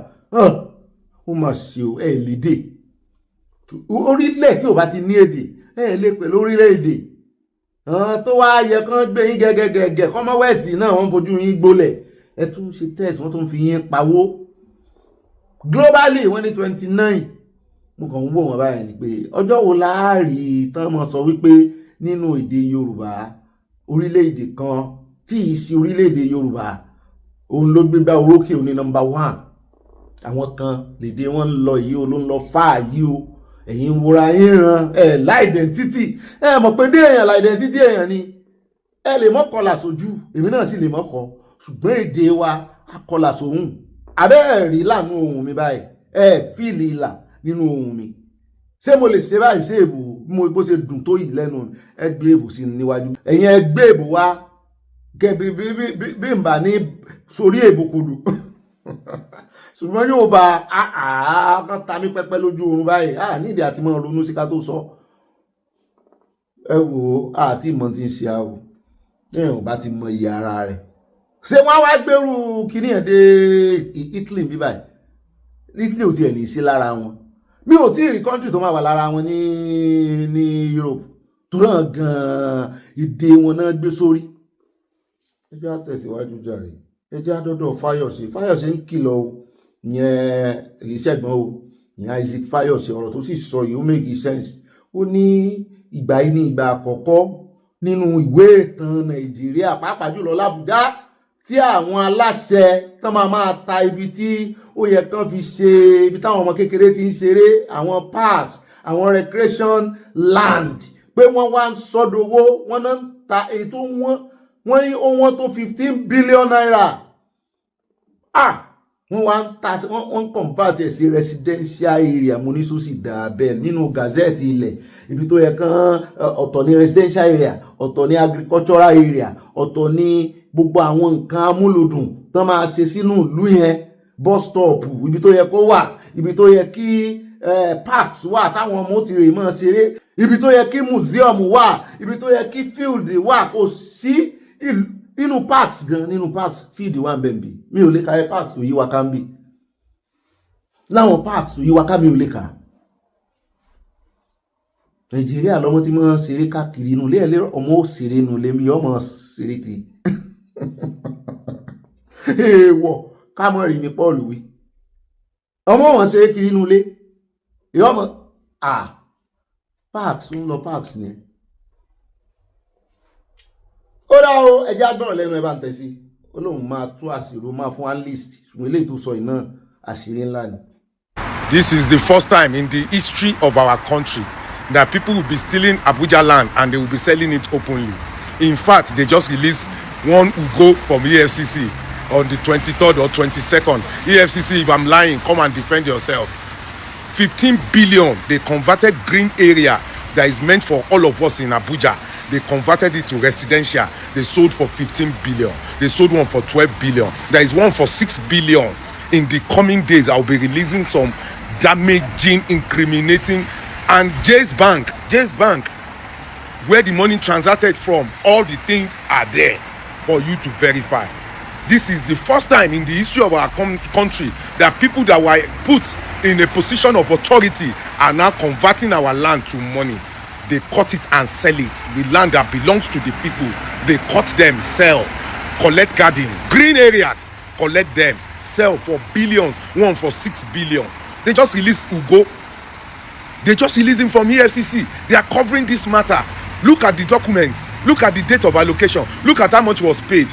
ó mà ṣe o ẹ̀ lédè orílẹ̀ tí ò bá ti ní èdè ẹ̀ lè pẹ̀lú orílẹ̀-èdè tó wá yẹ kán gbé yín gẹ́gẹ́gẹ́gẹ́ Commonwealth náà wọ́n fojú yín gbólẹ̀ ẹ tún ṣe test wọ́n tún fi yín pawó globally wọ́n ní 29 mo kàn ń wò wọ́n báyìí ni pé ọjọ́ wo láàárí tán mọ́ sọ wípé nínú èdè Yorùbá orílẹ̀-èdè kan tí ì sí orílẹ̀-èdè Yorùbá òun ló gbégbá orókè òní number 1 àwọn kan lèdè wọn ń lọ yìí o ló ń lọ fà yìí o ẹ̀yin ń wòra yín ran láìdẹ̀ntítì mọ̀ pé dé èèyàn láìdẹ̀ntítì èèyàn ni lè mọ́kànlá sójú èmi náà sì lè mọ́kọ ṣùgbọ́n èdè wa akọlà sóhùn abẹ́ẹ̀rí lànà ohun mi báyìí fíìlì ìlà nínú ohun mi ṣé mo lè ṣe báyìí sí èbò bó ṣe dùn tó yìí lẹ́nu ẹgbẹ́ èbò sí níwájú ẹ̀yin ẹgbẹ́ èbò wa gẹ̀bí bí n bá ní sórí èbò kodò ṣùgbọ́n yóò bá kan ta mí pẹ́pẹ́ lójú oorun báyìí nídìí àti mọ́ ronú sí ká tó sọ ẹ wò àti ìmọ̀ tí ń ṣe àwò èèyàn bá ti mọ iye ara rẹ̀ ṣé wọ́n wá gbèrú kíní ẹ̀ dé Italy bí báyìí Italy ò tiẹ̀ ní í sí lára wọn mi ò tí ì rí country tó máa wà lára wọn ní Europe tó náà gan-an ìdè wọn náà gbé sórí ẹjọ́ àtẹ̀síwájú jàre ẹjọ́ àdọ́dọ̀ Fáyọ̀ṣe ń kìlọ̀ ìyẹn ìṣẹ́gbọ́n o ìyẹn Isaac Fáyọ̀ṣe ọ̀rọ̀ tó sì sọ yìí ó make sense ó ní ìgbà yìí ní ìgbà àkọ́kọ́ nínú ìwé ìtàn Nàìjíríà pàápàá jùlọ l'Àbújá tí àwọn aláṣẹ tán máa ta ibi tí ó yẹ kán fi ṣe ibi táwọn ọmọ kékeré ti ń ṣeré àwọn parks àwọn recreation land pé wọ́n wá ń sọ́dowó wọ́n náà ń ta èyí tó wọ́n ní ó wọ́n tó 15 billion naira wọ́n wá ń ta wọ́n convert ẹ̀ sí residential area mo ní sọ́sì dàbẹ̀ nínú gazette ilẹ̀ ibi tó yẹ kán ọ̀tọ̀ ní residential area ọ̀tọ̀ ní agricultural area ọ̀tọ̀ ní gbogbo àwọn nǹkan amúlòdùn tán máa ṣe sínú ìlú yẹn bus stop ibi tó yẹ kó wà ibi tó yẹ kí parks wà táwọn ọmọ ti rè mọ́ ṣeré ibi tó yẹ kí museum wà ibi tó yẹ kí field wà kò sí nínú parks gan nínú parks field wà nbẹ̀nbí mi ò lè ka parks tó yí wa ká ń bì láwọn parks tó yí wa ká mi ò lè kà Nàìjíríà lọ́mọ tí wọ́n ṣeré káàkiri inú ilé ẹ̀lẹ́rọ ọmọ ò ṣeré inú ilé mi ọmọ ṣeré kiri èèwọ̀ kámọ́rì ní Paul wí ọmọ wọn ṣeré kiri inú ilé ìyọ́mọ parks ń lọ parks ni ó dá o ẹjẹ́ agbọ́rọ̀ lẹ́nu ẹ bá ń tẹ̀sí ó lóun máa tú àṣírí máa fún analyst ṣùgbọ́n eléyìí tó sọ iná àṣírí ńlá ni. This is the first time in the history of our country that people will be stealing Abuja land and they will be selling it openly. In fact, they just released one Ugo from EFCC on the 23rd or 22nd. EFCC, if I'm lying, come and defend yourself. 15 billion, they converted green area that is meant for all of us in Abuja. They converted it to residential. They sold for 15 billion. They sold one for 12 billion. There is one for 6 billion. In the coming days, I'll be releasing some damaging, incriminating, and Jay's Bank, where the money transacted from, all the things are there for you to verify. This is the first time in the history of our country that people that were put in a position of authority are now converting our land to money. They cut it and sell it. The land that belongs to the people, they cut them, sell, collect garden, green areas, collect them, sell for billions, one for 6 billion. They just released Ugo. They just released him from EFCC. They are covering this matter. Look at the documents. Look at the date of allocation. Look at how much was paid.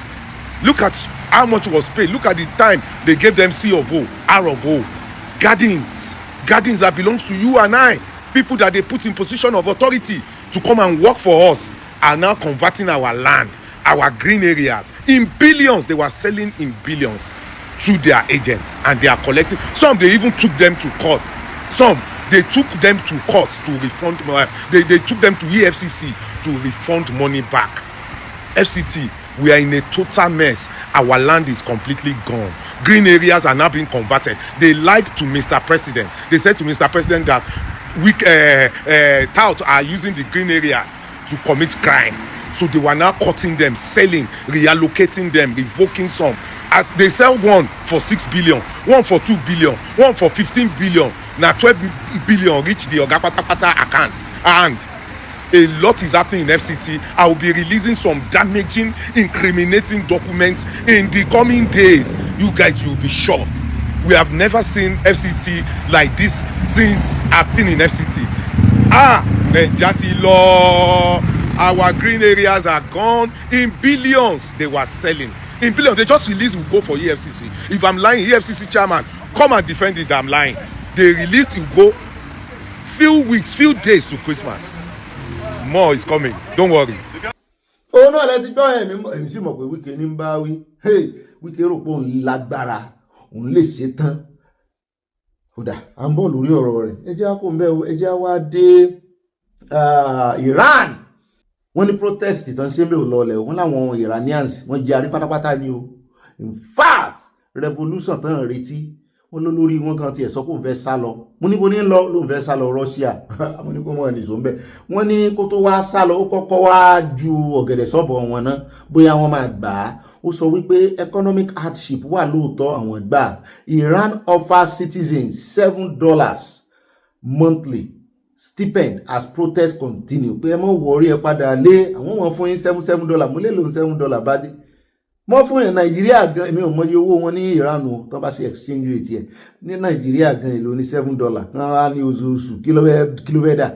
Look at how much was paid. Look at the time they gave them C of O, R of O. Gardens that belongs to you and I. People that they put in position of authority to come and work for us are now converting our land, our green areas. In billions, they were selling in billions through their agents, and they are collecting. Some, they even took them to court. Some, they took them to court to refund. They took them to EFCC to refund money back. FCT, we are in a total mess. Our land is completely gone. Green areas are now being converted. They lied to Mr. President. They said to Mr. President that touts are using the green areas to commit crime. So they were now cutting them, selling, reallocating them, revoking some. As they sell one for 6 billion, one for 2 billion, one for 15 billion. Now 12 billion reach the Oga Patapata account. And a lot is happening in FCT. I will be releasing some damaging, incriminating documents in the coming days. You guys will be shocked. We have never seen FCT like this since I've been in FCT. Nejati law. Our green areas are gone. In billions, they were selling. In billions, they just released will go for EFCC. If I'm lying, EFCC chairman, come and defend it, I'm lying. They released will go few weeks, few days to Christmas. More is coming. Don't worry. Oh no, let's go. Èmi sì mọ̀ pé Wike ní ń bá wí. Wike rò pé òun lágbára, òun lè ṣe tán. Kódà, à ń bọ̀ lórí ọ̀rọ̀ rẹ̀. Ẹ jẹ́ á kó ń bẹ́ o, ẹ jẹ́ á wá dé Iran. Wọ́n ní protest tán ṣe ń bẹ̀ ò lọlẹ̀ o. Wọ́n láwọn Iranians wọ́n jẹ́ arí pátápátá ni o. In fact, revolution tán retí. Wọ́n ló lórí wọn kan tiẹ̀ sọ pé òun fẹ́ sá lọ. Mo ní bo ní lọ lóun fẹ́ sá lọ Russia. Mo ní kó mọ̀ ní sọ́nbẹ̀. Wọ́n ní kó tó wá sá lọ ó kọ́kọ́ wá ju ọ̀gẹ̀dẹ̀ sọ́bọ̀ wọn náà bóyá wọ́n máa gbà á. Ó sọ wípé economic hardship wà lóòótọ́ àwọn gbà. Iran offers citizens $7 monthly stipend as protests continue. Pé ẹ mọ̀ wọ̀rí ẹ padà lé àwọn wọn fún yín $7. Mo lè lòun $7 bá dé. Mo fún yẹn Nàìjíríà gan èmi ò mọ iye owó wọn ní Iran o tó bá ṣe exchange rate yẹn ní Nàìjíríà gan èlò ní $7 wọ́n wá ní oṣooṣù kí ló fẹ́ dà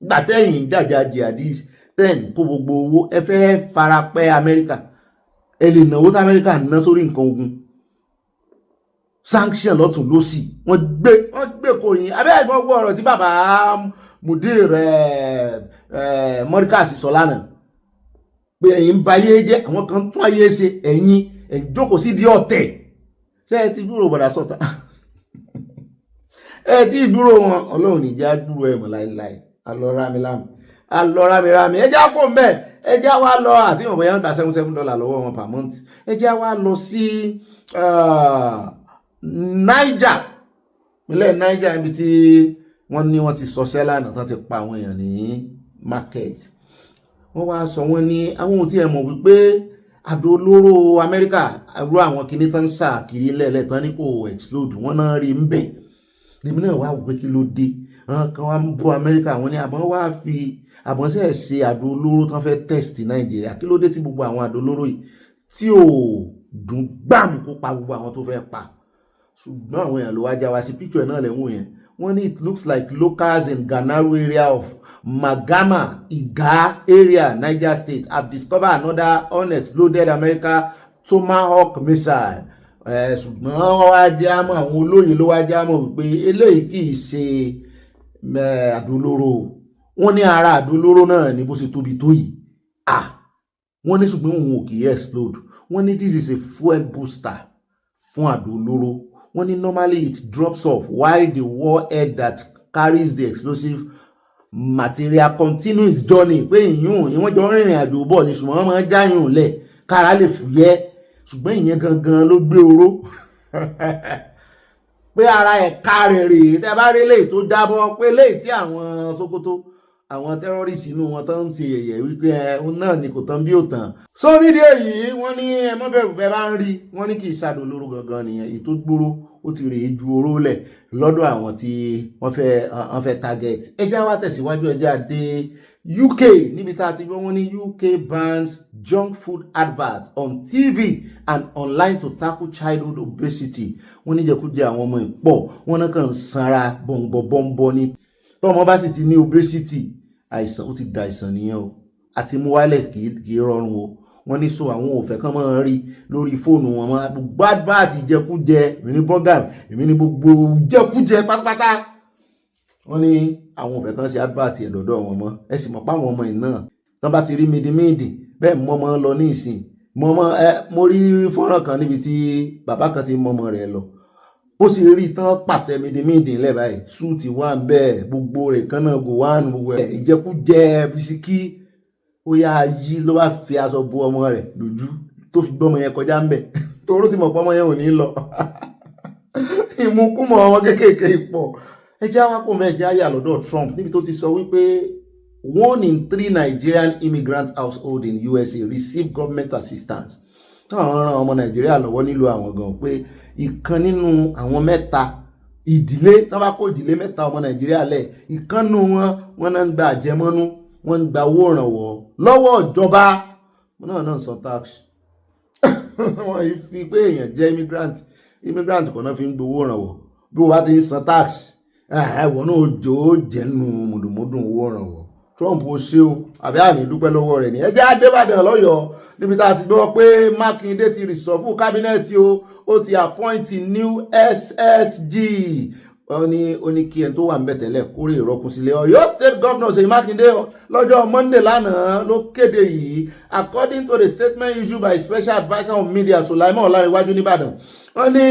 gbàtẹ́yìn jàjà jihadis ten kó gbogbo owó ẹ fẹ́ fara pẹ́ Amẹ́ríkà ẹ lè náwó tí Amẹ́ríkà ná sórí nǹkan ogun sanction lọ́tún lọ́sì wọ́n gbé kò yín abẹ́ ìgbọ́gbọ́ ọ̀rọ̀ tí bàbá Mudir Mọ́ríkà sì sọ lánàá pé ẹ̀yin bá yé jẹ́ àwọn kan tún ayé ṣe ẹ̀yin jókòó sí di ọ̀tẹ̀ ṣé ẹ ti dúró bọ̀dà sọ̀tà ẹ ti dúró wọn Ọlọ́run ìjà dúró ẹ̀ mọ̀ láìláì alọ́rámirámi ẹjá kó ń bẹ̀ ẹjá wá lọ àti ìwọ̀n bóyá ń gba $7 lọ́wọ́ wọn per month ẹjá wá lọ sí Niger ilẹ̀ Niger ibi tí wọ́n ní wọ́n ti sọṣẹ́ lánàá tán ti pa àwọn èèyàn ní market wọ́n wá sọ wọ́n ní àwọn ohun tí ẹ mọ̀ wípé àdó olóró Amẹ́ríkà rú àwọn kìíní tán ń sà kiri lẹ́ẹ̀lẹ́ tán ní kò explode wọ́n náà rí ń bẹ̀ lèmi náà wá wò pé kí ló dé kan wá ń bọ́ Amẹ́ríkà wọ́n ní àbọ̀n wá fi àbọ̀n sẹ́ẹ̀ ṣe àdó olóró tán fẹ́ test Nàìjíríà kí ló dé tí gbogbo àwọn àdó olóró yìí tí ò dùn gbàmù kó pa gbogbo àwọn tó fẹ́ pa ṣùgbọ́n àwọn èèyàn ló wá já wa sí picture náà lẹ́wọ̀n yẹn wọ́n ní it looks like locals in Ganaru area of Magama Iga area Niger State have discovered another unexploded American Tomahawk missile ṣùgbọ́n wọ́n wá já mọ́ àwọn olóyè ló wá já mọ́ wípé eléyìí kì í ṣe àdólóró wọ́n ní ara àdólóró náà ní bó ṣe tóbi tó yìí wọ́n ní ṣùgbọ́n òun ò kì í explode wọ́n ní this is a fuel booster fún àdólóró wọ́n ní normally it drops off while the warhead that carries the explosive material continues journey pé ìwọ́n jọ rìnrìn àjò bọ̀ ní ṣùgbọ́n wọ́n máa ń jáyùn lẹ̀ kára lè fúyẹ́ ṣùgbọ́n ìyẹn gangan ló gbé oró pé ara ẹ̀ka rẹ̀ rèé tẹ́ bá rí léyìí tó jábọ́ pé léyìí tí àwọn Sókótó àwọn tẹ́rọ́rìsì inú wọn tán ń ṣe yẹ̀yẹ̀ wípé òun náà ni kò tán bí ò tán. sórí dé yìí wọ́n ní ẹ má bẹ̀rù bẹ́ẹ̀ bá ń rí wọ́n ní kì í ṣàdó olóró gangan nìyẹn èyí tó gbóró ó ti rèé ju oró lẹ̀ lọ́dọ̀ àwọn tí wọ́n fẹ́ target. ẹ já wá tẹ̀síwájú ẹ já dé UK níbi tá a ti gbọ́ wọ́n ní UK bans junk food adverts on TV and online to tackle childhood obesity. wọ́n ní jẹkújẹ àwọn ọmọ ìpọ̀ wọ́n náà kàn ń sanra bọ̀m̀bọ̀ ní tọ́mọ bá sì ti ní obesity àìsàn ó ti da àìsàn nìyẹn o àti mú wálẹ̀ kì í rọrùn o wọ́n ní so àwọn òfẹ́ kan máa rí lórí fóònù wọn máa gbogbo advert jẹkújẹ èmi ní burger èmi ní gbogbo jẹkújẹ pátápátá wọ́n ní àwọn òfẹ́ kan ṣe advert ẹ̀dọ̀dọ̀ wọn mọ́ ẹ sì mọ̀ pé àwọn ọmọ yìí náà tán bá ti rí mídìmídì bẹ́ẹ̀ mọ́ ọmọ lọ ní ìsìn mo rí fọ́nrán kan níbi tí bàbá kan ti mọ́ ọmọ rẹ̀ lọ ó sì rí tán pàtẹ mídìmídì ńlẹ̀ báyìí súùtì wà ń bẹ́ẹ̀ gbogbo rẹ̀ kan náà gò wá nù gbogbo ẹ̀ ìjẹkújẹ bisikí ó yá yí ló bá fi aṣọ bo ọmọ rẹ̀ lójú tó fi gbọ́mọ yẹn kọjá ń bẹ̀ toró ti mọ̀ pé ọmọ yẹn ò ní lọ ìmúkúmọ̀ ọmọ kéékèèké pọ̀ ẹjẹ́ awakọ̀ mẹ́jẹ́ ayé àlọ́dọ̀ Trump níbi tó ti sọ wípé 1 in 3 Nigerian immigrant household in USA receive government assistance táwọn ran ọmọ Nàìjíríà lọ́wọ́ nílùú àwọn gan pé ìkan nínú àwọn mẹ́ta ìdílé tán bá kó ìdílé mẹ́ta ọmọ Nàìjíríà lẹ̀ ìkan nínú wọn náà ń gba àjẹmọ́nú wọ́n ń gba owó ìrànwọ́ lọ́wọ́ ìjọba wọn náà san tax wọ́n yìí fi pé èèyàn jẹ́ immigrant immigrant kan náà fi ń gbowó ìrànwọ́ bí wọ́n bá ti ń san tax ẹ̀wọ̀n náà òjò jẹ́nu mùdùmùdù owó ìrànwọ́ Trump ó ṣe o àbí àní dúpẹ́ lọ́wọ́ rẹ̀ ní ẹjẹ́ Adébàdàn lọ́yọ̀ọ́ níbi tá a ti gbọ́ pé Mákindé ti rìsọ́fù kábínẹ̀tì ó ti appoint new SSG ó ní kí ẹni tó wà ń bẹ̀ tẹ́lẹ̀ kórè ìrọ́kùn sílẹ̀ Ọ̀yọ́ state governor Ṣèyí Mákindé lọ́jọ́ Monday lánàá ló kéde yìí according to the statement issued by special adviser on media Sulaiman Ọlárẹ̀wájú nìbàdàn wọ́n ní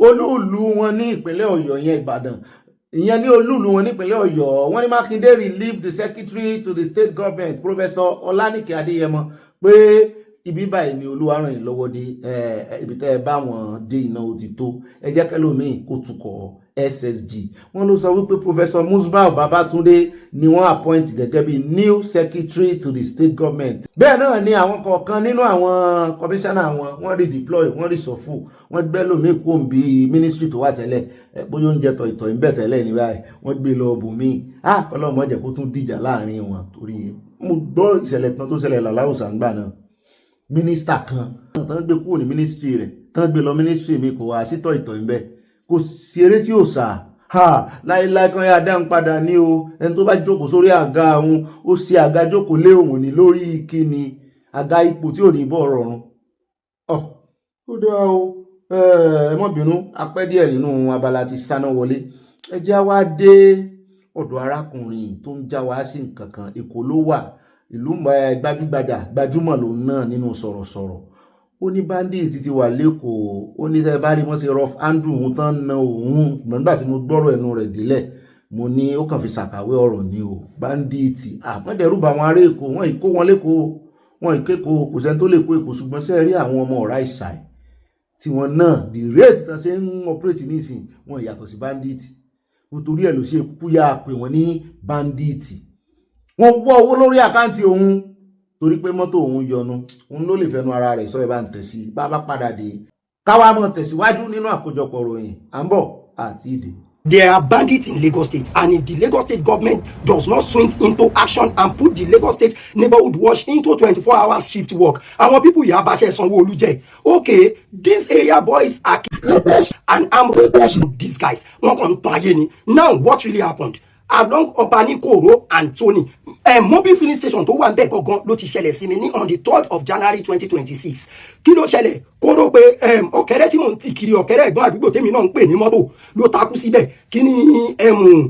olúùlú wọn ní ìpínlẹ̀ Ọ̀yọ́ yẹn Ìbàdàn ìyẹn ní olúùlú wọn nípínlẹ̀ Ọ̀yọ́ wọ́n ní Mákindé relieved the secretary to the state government Professor Ọlánìkẹ́ Adéyẹmọ pé ibi báyìí ni Olúwa ràn yín lọ́wọ́ dé ibi tẹ́ ẹ bá wọn dé iná ó ti tó ẹ jẹ́ kẹ́lòmíì kó tukọ̀ SSG wọ́n ló sọ wípé Professor Musbah Babatunde ni wọ́n appoint gẹ́gẹ́ bí new secretary to the state government. Bẹ́ẹ̀ náà ni àwọn kọ̀ọ̀kan nínú àwọn commissioner wọ́n redeploy wọ́n reshuffle wọ́n gbé lómi kó ń bí ministry tó wà tẹ́lẹ̀ bóyá oúnjẹ tọ̀ìtọ̀ ń bẹ̀ tẹ́lẹ̀ ní báyìí wọ́n gbé lọ bùnmí ọlọ́mọ jẹ́ kó tún dìjà láàrin wọn torí mo gbọ́ ìṣẹ̀lẹ̀ kan tó ṣẹlẹ̀ làláwùsà ńgbà náà mínísítà kan tán gbé kúrò ní ministry rẹ̀ tán gbé lọ ministry mi kò wá sí tọ̀ìtọ̀ ń bẹ̀ kò sí eré tí ò sà láíláí kan yá dáhùn padà ní o ẹni tó bá jókòó sórí àga òun ó ṣe àga jókòó lé òun ní lórí kíni àga ipò tí ò ní bọ̀ rọrùn ó dá o ẹ mọ́ bínú apẹ́ díẹ̀ nínú abala ti Sanawole ẹ jẹ́ wá dé ọ̀dọ̀ arákùnrin tó ń já wá sí nǹkan kan Èkó ló wà ìlú gbajúmọ̀ lòun náà nínú sọ̀rọ̀sọ̀rọ̀ ó ní bandit ti wà lẹ́kọ̀ọ́ ó ní tẹ́ bá rí wọ́n ṣe rough handle òun tán na òun nígbà tí mo gbọ́rọ̀ ẹnu rẹ̀ délẹ̀ mo ní ó kàn fi ṣàkàwé ọ̀rọ̀ ni o bandit àmọ́dẹ̀rúbà àwọn ará Èkó wọ́n ìkó wọn lẹ́kọ̀ọ́ wọ́n ìkékòó kò sẹ́ni tó lè kó Èkó ṣùgbọ́n ṣe rí àwọn ọmọ ọ̀rá ìṣàì tí wọ́n náà the rate tán ṣe ń operate nísìn wọn ìyàtọ̀ sí bandit nítorí ẹ̀ ló ṣe kúkú yá pé wọ́n ní bandit wọ́n wọ́ owó lórí àkáǹtì òun torí pé mọ́tò òun yọnu òun ló lè fẹnu ara rẹ̀ sọ ẹ bá ń tẹ̀sí bá padà dé káwá mọ̀ tẹ̀síwájú nínú àkójọpọ̀ ròyìn à ń bọ̀ àti ìdè. There are bandits in Lagos State, and if the Lagos State government does not swing into action and put the Lagos State neighborhood watch into 24 hours shift work, our people here Bashe Sanwo-Olu jẹ. Okay, these area boys are and I'm these guys. Wọ́n kàn ń tan ayé ni. Now what really happened? Along Obani Koro and Tony, mobile filling station tó wà ńbẹ̀ gangan ló ti ṣẹlẹ̀ sí mi ní on the 3rd of January 2026. Kí ló ṣẹlẹ̀? Koro pé ọ̀kẹ́rẹ́ tí mò ń tì kiri ọ̀kẹ́rẹ́ ẹ̀gbọ́n àdúgbò tèmi náà ń pè ní mọ́tò ló takú síbẹ̀. Kí ni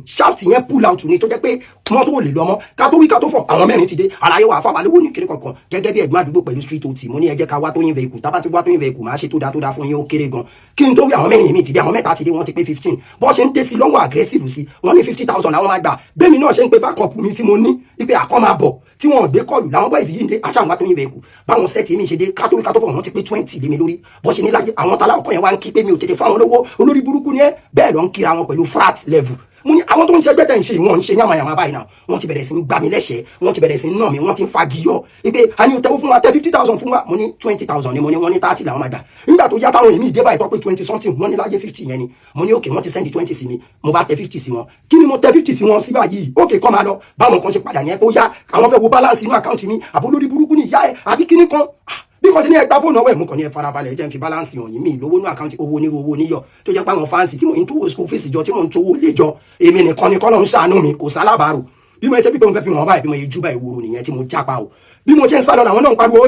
shaft yẹn pull out ni tó jẹ́ pé mọ́tò ò lè lọ mọ́. Ká tó wí ká tó fọ̀ àwọn mẹ́rin ti dé. Àlàyé wà fáwọn alówó ní kiri kankan gẹ́gẹ́ bí ẹ̀gbọ́n àdúgbò pẹ̀lú street ot. Mo ní ẹ jẹ́ ká wá Tóyìn vehicle. Tá bá ti wá Tóyìn vehicle máa ṣe tó dáa fún yín ó kéré gan. Kí n tó wí àwọn mẹ́rin mi ti dé àwọn mẹ́ta ti dé wọ́n ti pé 15. Bọ́ ṣe ń dé sí lọ́wọ́ aggressive sí wọ́n ní 50,000 làwọn máa gbà. Bẹ́ẹ̀mi náà ṣe ń pe backup mi tí mo ní ipe àkọ́ máa bọ̀ tí wọ́n gbé kọlù làwọn boys yìí ń dé aṣáwọn Tóyìn vehicle. Báwọn sẹ́ẹ̀tì mi ṣe dé kátó fọ̀ wọ́n ti pé 20 lé mi lórí. Bọ́ ṣe ní láyé àwọn tala ọkọ yẹn wá ń kí pé mi ò tètè fáwọn lówó olórí burúkú ni ẹ bẹ́ẹ̀ lọ ń kíra wọn pẹ̀lú frat level. Mo ní àwọn tó ń ṣẹgbẹ́ tẹ̀ ń ṣe ìwọ̀n ń ṣe yàmàyàmà báyìí náà wọ́n ti bẹ̀rẹ̀ sí ń gbà mí lẹ́sẹ̀ wọ́n ti bẹ̀rẹ̀ sí ń nà mí wọ́n ti ń fagiyọ́ ipe a ní o tẹ́wọ́ fún wa tẹ́ 50,000 fún wa mo ní 20,000 ni mo ní wọ́n ní 30 làwọn máa gbà nígbà tó yá táwọn èmi ìdébà ìtọ́ pé 20 something wọ́n ní láyé 50 yẹn ni mo ní òkè wọ́n ti send 20 sí mi mo bá tẹ 50 sí wọn kí ni mo tẹ 50 sí wọn sí báyìí òkè kọ́ máa lọ báwọn kan ṣe padà ní ẹ tó yá àwọn fẹ́ wo balance inú àkáǹtì mi àbólórí burúkú ni ìyá ẹ àbí kíní kan bí kò sí ní ẹgbà fóònù ọwọ́ ẹ̀ mú kàn ní ẹ farabalẹ̀ jẹ́ n fi balance hàn yín mi lówó ní àkáǹtì owó ní owó níyọ̀ tó jẹ́ pé àwọn fáǹsì tí mò ń tówó school fees jọ tí mò ń tówó lé jọ èmi nìkan ni kọ́lọ́ ń ṣàánú mi kò sálábàárò bí mo ṣe bí pé mo fẹ́ fi hàn báyìí bí mo yẹ jú báyìí wòrò nìyẹn tí mo jápa o bí mo ṣe ń sálọ làwọn náà ń pariwo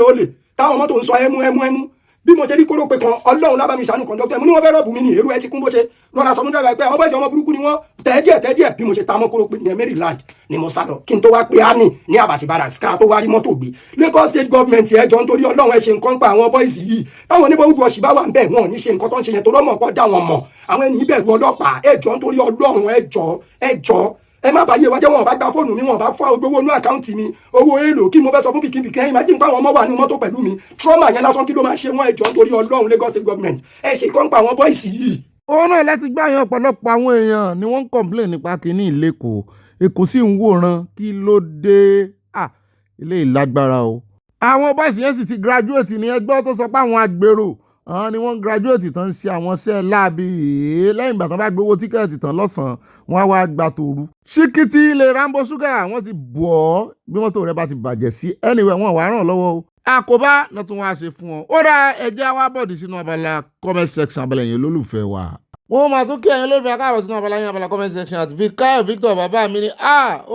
ó lè táwọn mọ́tò ń sọ ẹmú bí mo ṣe rí kóró pé kan ọlọ́run lábá mi ṣàánú kọ̀ńdọ́tọ̀ mo ní wọ́n fẹ́ rọ́ọ̀bù mi ní èrú ẹ ti kún bó ṣe lọ́ra sọ fún dára pé àwọn bọ́ọ̀sì ọmọ burúkú ni wọ́n tẹ́ díẹ̀ bí mo ṣe ta mọ́ kóró pé ní Maryland ni mo sá lọ kí n tó wá pé Annie ní Àbàtì Barracks ká tó wá rí mọ́tò gbé Lagos State government ẹjọ́ nítorí ọlọ́run ẹ ṣe nǹkan pa àwọn bọ́ọ̀sì yìí táwọn oníbọ̀wọ́dù ọ̀ṣì bá wà ń bẹ̀ wọn ò ní ṣe nǹkan tó ń ṣe yẹn tó rọ́mọ̀ kọ́ dá wọn mọ̀ àwọn ẹni ìbẹ̀rù ọlọ́pàá ẹjọ́ nítorí ọlọ́run ẹjọ́ ẹ má bàyè wájẹ́ wọn bá gba fóònù mi wọn bá fọ́ owó inú àkáǹtì mi owó èèlò kí mo fẹ́ sọ fún bìkínbìkín ẹ̀yìn máa jí ń pa àwọn ọmọ wà ní mọ́tò pẹ̀lú mi trauma yẹn lásán kí ló máa ṣe wọ́n ẹjọ́ nítorí ọlọ́run Lagos State government ẹ ṣe kọ́ ń pa àwọn bọ́ìsì yìí. òun náà láti gbá yan ọ̀pọ̀lọpọ̀ àwọn èèyàn ni wọ́n ń complain nípa kínní ìlẹ́kọ̀ọ́ Èkó sì ń wòran kí ló dé ilé ìlágbára o. àwọn bọ́ìsì yẹn sì ti graduate ní ẹgbẹ́ tó sọ pé àwọn agbèrò àwọn ni wọ́n graduate tán ṣe àwọn iṣẹ́ láabi lẹ́yìn ìgbà tán bá gbowó tíkẹ́ẹ̀tì tán lọ́sàn-án wọ́n á wá gba tòru. ṣíkìtì ilé Rambo Sugar wọ́n ti bọ̀ ọ́ bí mọ́tò rẹ bá ti bàjẹ́ sí anyway wọ́n wàá ràn lọ́wọ́ o. àkóbá náà tún wá ṣe fún ọ. Ó dá ẹjẹ́ wá bọ̀dì sínú abala comment section abala yẹn lólùfẹ́ wa. Wọ́n máa tún kí ẹ̀yin olólùfẹ́ káàbọ̀ sínú abala yẹn abala comment section àti Victor bàbá mi ni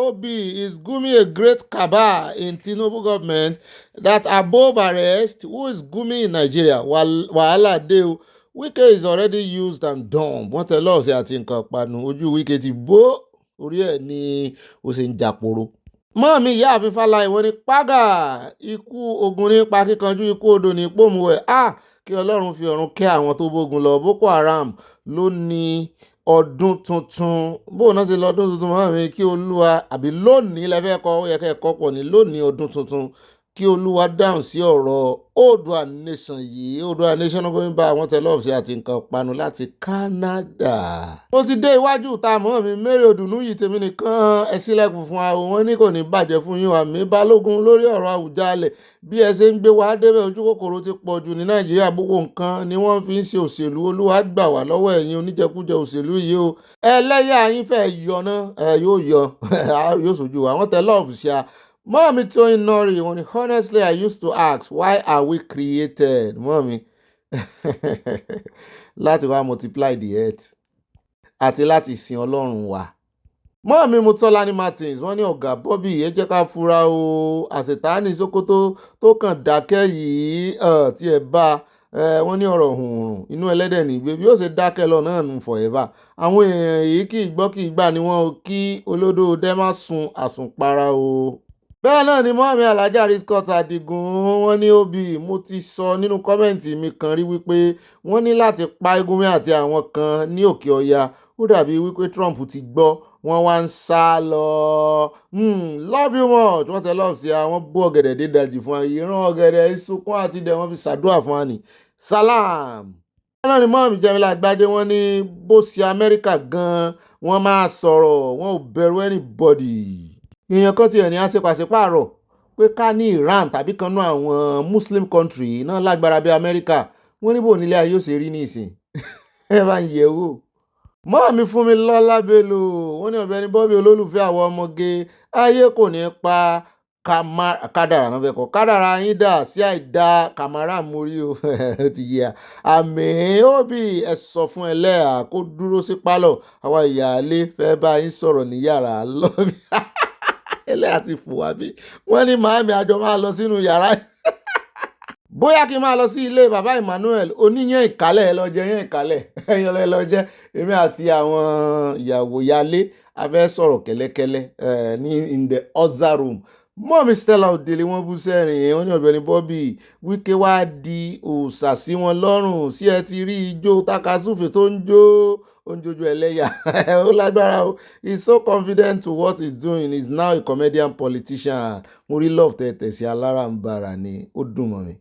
OB is Gumi a great cabal in Tinubu government that above arrest who is Gumi in Nigeria wàhálà dé o. Wike is already used and done. Wọ́n tẹ lọ́ọ̀sì àti nǹkan panu ojú Wike ti bó orí ẹ̀ ni ó ṣe ń jàporo. Mọ́ọ̀mí ìyá àfin Fáláì wọ́n ní págà ikú ogun nípa kíkanjú ikú odò ní pòmùwẹ̀ kí Ọlọ́run fi ọ̀run kẹ́ àwọn tó bógun lọ. Boko Haram ló ní ọdún tuntun bóun náà ṣe lọ ọdún tuntun mọ́ọ̀mí kí Olúwa àbí lónìí lẹ́fẹ́ kọ́ ó yẹ kẹ́ ẹ kọ́ pọ̀ ní lónìí ọdún tuntun kí Olúwa dáhùn sí ọ̀rọ̀ Oòduà nation yìí. Oòduà nation ló ń bá àwọn tẹlọ́ọ̀sì àti nǹkan panu láti Canada. Mo ti dé iwájú ta mọ́ mi Mary Odùnú yìí tèmi nìkan ẹ sílẹ̀kùn fún àwọn wọn ní kò ní bàjẹ́ fún yín àmì Balógun lórí ọ̀rọ̀ Àwùjalẹ̀ bí ẹ ṣe ń gbé wa débẹ̀ ojú kòkòrò ti pọ̀ jù ní Nàìjíríà gbogbo nǹkan ni wọ́n fi ń ṣe òṣèlú. Olúwa gbà wá lọ́wọ́ ẹ̀yin oníjẹkújẹ òṣèlú yìí o. Ẹlẹ́yà yín fẹ́ yọ náà yóò yọ yóò sojú wa wọ́n tẹlọ́ọ̀sì à. Mommy Toyin Nori, honestly, I used to ask, why are we created? Mommy, láti wá multiply the earth àti láti sin Ọlọ́run wa. Mommy Mutolani Martins, wọ́n ní ọ̀gá Bobby, ẹ jẹ́ ká fura o, àṣetánì Sókótó tó kàn dákẹ́ yìí tí ẹ bá wọ́n ní ọ̀rọ̀ hùrùn inú ẹlẹ́dẹ̀ nígbé bí ó ṣe dákẹ́ lọ náà nù forever. Àwọn èèyàn yìí kì í gbọ́ kì í gbà ni wọ́n kí olódò dẹ́ má sun àsùnpara o. Bẹ́ẹ̀ náà ni mọ́mí alájà Riscott Adigun wọ́n ní OB mo ti sọ nínú kọ́mẹ̀ntì mi kan rí wípé wọ́n ní láti pa Gumi àti àwọn kan ní Òkè Ọya ó dàbí wípé Trump ti gbọ́ wọ́n wá ń sá lọ. Love you much wọ́n tẹ love sí àwọn bó ọ̀gẹ̀dẹ̀ dé dajì fún wa ìran ọ̀gẹ̀dẹ̀ ìsunkún àti ìdẹ̀ wọ́n fi ṣàdúrà fún wa ní salam. Bẹ́ẹ̀ náà ni mọ́mí Jẹ́mílà Àgbájé wọ́n ní bó ṣe Amẹ́ríkà gan-an wọ́n máa sọ̀rọ̀ wọn ò bẹ̀rù anybody. Èèyàn kan ti ẹ̀ ní àṣepàṣepààrọ̀ pé ká ní Iran tàbí kan náà àwọn Muslim country náà lágbára bí Amẹ́ríkà wọ́n níbò nílé ayé ó ṣe rí ní ìsìn ẹ bá ń yẹ̀ wò. Mọ́ọ̀mí fún mi lọ́lá Bello wọ́n ní Ọ̀gbẹ́ni Bobby olólùfẹ́ àwọn ọmọge ayé kò ní pa kádàrà náà fẹ́ kọ́ kádàrà yín dà sí àìdá kàmárà mórí o ó ti yẹ àmì òbí ẹ sọ fún ẹlẹ́à kó dúró sí pálọ̀ àwa ìyáálé fẹ́ bá yín sọ̀rọ̀ ní yàrá lọ́bí ẹlẹ́à ti fò wá bí wọ́n ní màámi àjọ máa lọ sínú yàrá bóyá kí n máa lọ sí ilé bàbá Emmanuel oníyàn ìkálẹ̀ ẹ lọ jẹ yàn ìkálẹ̀ ẹ̀yàn lọ jẹ èmi àti àwọn ìyàwó yálé a fẹ́ sọ̀rọ̀ kẹ́lẹ́kẹ́lẹ́ ní in the other room. Mọ́mí Stella Odele wọ́n bú sẹ́rìn wọ́n ní Ọ̀gbẹ́ni Bobby Wike wá di òòṣà sí wọn lọ́rùn sí ẹ ti rí ijó takasúfè tó ń jó oúnjẹ ẹlẹ́yà ó lágbára o. He's so confident to what he's doing. He's now a comedian politician. Mo rí love tẹ̀tẹ̀ sí alárànbarà ni ó dùn mọ́ mi.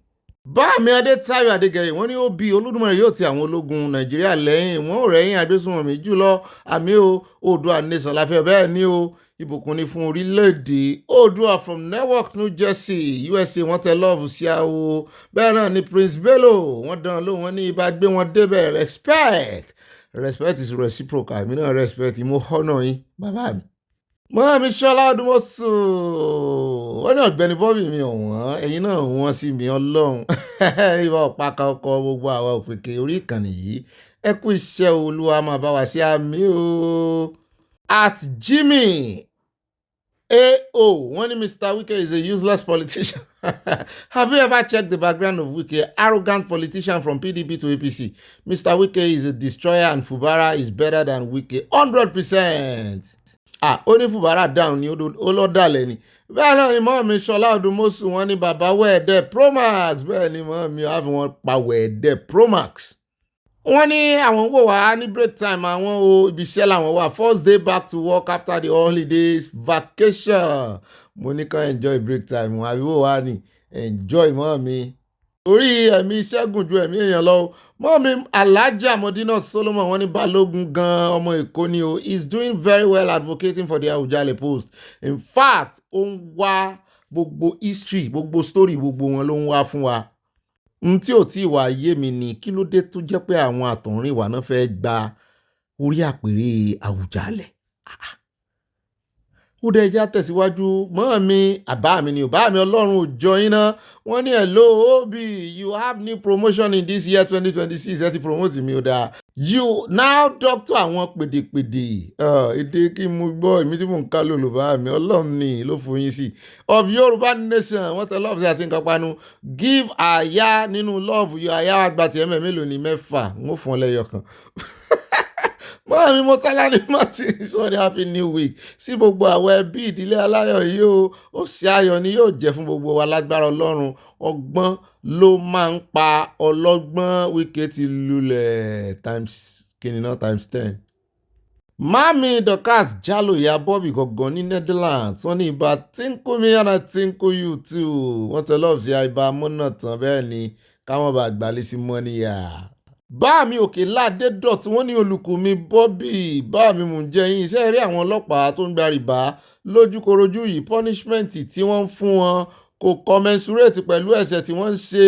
Báàmí Adétáyọ̀ Adégẹyè wọ́n ní OB Olódùmarè yóò ti àwọn ológun Nàìjíríà lẹ́yìn wọ́n ò rẹ́yìn agbésùnmọ̀mí jùlọ àmì o Oòduà nation láfẹ́ bẹ́ẹ̀ ni o ìbùkún ni fún orílẹ̀-èdè Oòduà from Newark New Jersey USA wọ́n tẹ lọ́ọ̀fù sí àwọ̀ bẹ́ẹ̀ náà ni Prince Bello wọ́n dán lóhùn wọ́n ní ibà gbé wọn débẹ̀ respect is reciprocal mi náà respect mo honour yín bàbá mi. Mọ́mí Ṣọlá Ọdúnmọ́sù wọ́n ní Ọ̀gbẹ́ni Bobby mi ọ̀wọ́n ẹ̀yin náà wọ́n sí mi Ọlọ́run ìwà ọ̀páka ọkọ̀ gbogbo àwa òpèkè orí ìkànnì yìí ẹ kú iṣẹ́ Olúwa máa bá wa sí àmì o. At Jimmy AO wọ́n ní Mr. Wike is a useless politician. Have you ever checked the background of Wike? Arrogant politician from PDP to APC. Mr. Wike is a destroyer and Fubara is better than Wike 100%. Ó ní Fubara down ni ó lọ́dàlẹ̀ ni. Bẹ́ẹ̀ náà ni mọ́mí Ṣọlá Ọdúnmọ́sù wọ́n ní bàbá wẹ̀ẹ́dẹ́ Promax bẹ́ẹ̀ ni mọ́mí àfi wọn pa wẹ̀ẹ́dẹ́ Promax. Wọ́n ní àwọn wò wá ní break time àwọn o ibi iṣẹ́ làwọn wà first day back to work after the holidays vacation. Mo ní kàn enjoy break time wọn àbí wò wá ní enjoy mọ́mí. Orí ẹ̀mí iṣẹ́ gùn ju ẹ̀mí èèyàn lọ. Mọ́mí Alhaja Modina Solomon wọ́n ní Balógun gan ọmọ Èkó ni o is doing very well advocating for the Àwùjalẹ̀ post. In fact ó ń wá gbogbo history gbogbo story gbogbo wọn ló ń wá fún wa. Tí ò tí wà yé mi ni kí ló dé tó jẹ́ pé àwọn àtọ̀rìn ìwà náà fẹ́ gba orí àpèrè Àwùjalẹ̀. ó dẹ̀ já tẹ̀síwájú mọ́ mi àbá mi ni ò bá mi ọlọ́run ò jọ yín náà wọ́n ní hello Obi you have new promotion in this year 2026 ẹ ti promote mi ò dáa you now doctor àwọn pèdèpèdè èdè kí mo gbọ́ èmi tí mò ń ká lòlò bá mi ọlọ́run ni ló fún yín sí of Yorùbá nation wọ́n tẹ lọ́ọ̀fù sí àti nǹkan panu give àyà nínú lọ́ọ̀fù yọ àyà àgbà tiẹ̀ mélòó ni 6 ń ó fún ọ lẹ́yọ kan. Mọ́mí Mọ́tálá ní Martin sọ ní happy new week sí gbogbo àwọn ẹbí ìdílé aláyọ̀ yìí ó sì ayọ̀ ni yóò jẹ́ fún gbogbo wa lágbára ọlọ́run ọgbọ́n ló máa ń pa ọlọ́gbọ́n Wike ti lulẹ̀ times 10. Mami Dorcas Jalo ya Bobby gangan ní Netherlands wọ́n ní ìbá tínkù mi yàrá tínkù you too wọ́n tẹ lọ́ọ̀sì àìbá mọ́nà tán bẹ́ẹ̀ ni káwọn bá gbalẹ̀ sí mọ́níyà. Bá mi òkè ládé dọ̀tí wọ́n ní olùkù mi Bobby bá mi mú jẹ́ yín iṣẹ́ rí àwọn ọlọ́pàá tó ń gba rìbá lójúkorojú yìí punishment tí wọ́n ń fún wọn kò commensurate pẹ̀lú ẹ̀ṣẹ̀ tí wọ́n ń ṣe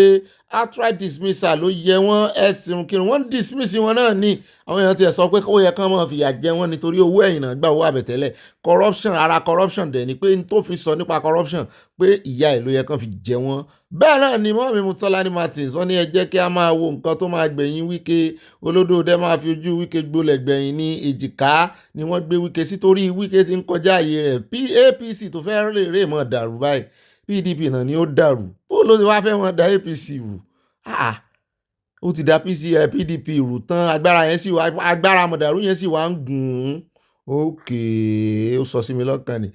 outright dismissal ló yẹ wọ́n ẹ̀sìn kírun wọ́n dismiss wọn náà ní àwọn èèyàn ti ẹ̀ sọ pé ó yẹ kán máa fìyà jẹ wọ́n nítorí owó ẹ̀yìn náà gbà owó àbẹ̀tẹ́lẹ̀ corruption ara corruption dẹ̀ ni pé n tó fi sọ nípa corruption pé ìyà ẹ̀ ló yẹ kán fi jẹ wọ́n bẹ́ẹ̀ náà ni mọ́mí Mọ́tálání Martins wọ́n ní ẹ jẹ́ kí a máa wo nǹkan tó máa gbẹ̀yìn Wike olódò dẹ́ máa fi ojú Wike gbolẹ̀ gbẹ̀yìn ní èjìká ni wọ́n gbé Wike sí torí Wike ti ń kọjá ààyè rẹ̀ APC tó fẹ́ rè mọ́ dàrú báyìí PDP náà ni ó dàrú ó ló ti wá fẹ́ wọn da APC rù ó ti da PDP rù tán agbára mọ̀dàrú yẹn sì wá ń gùn ókè ó sọ sí mi lọ́kàn ni.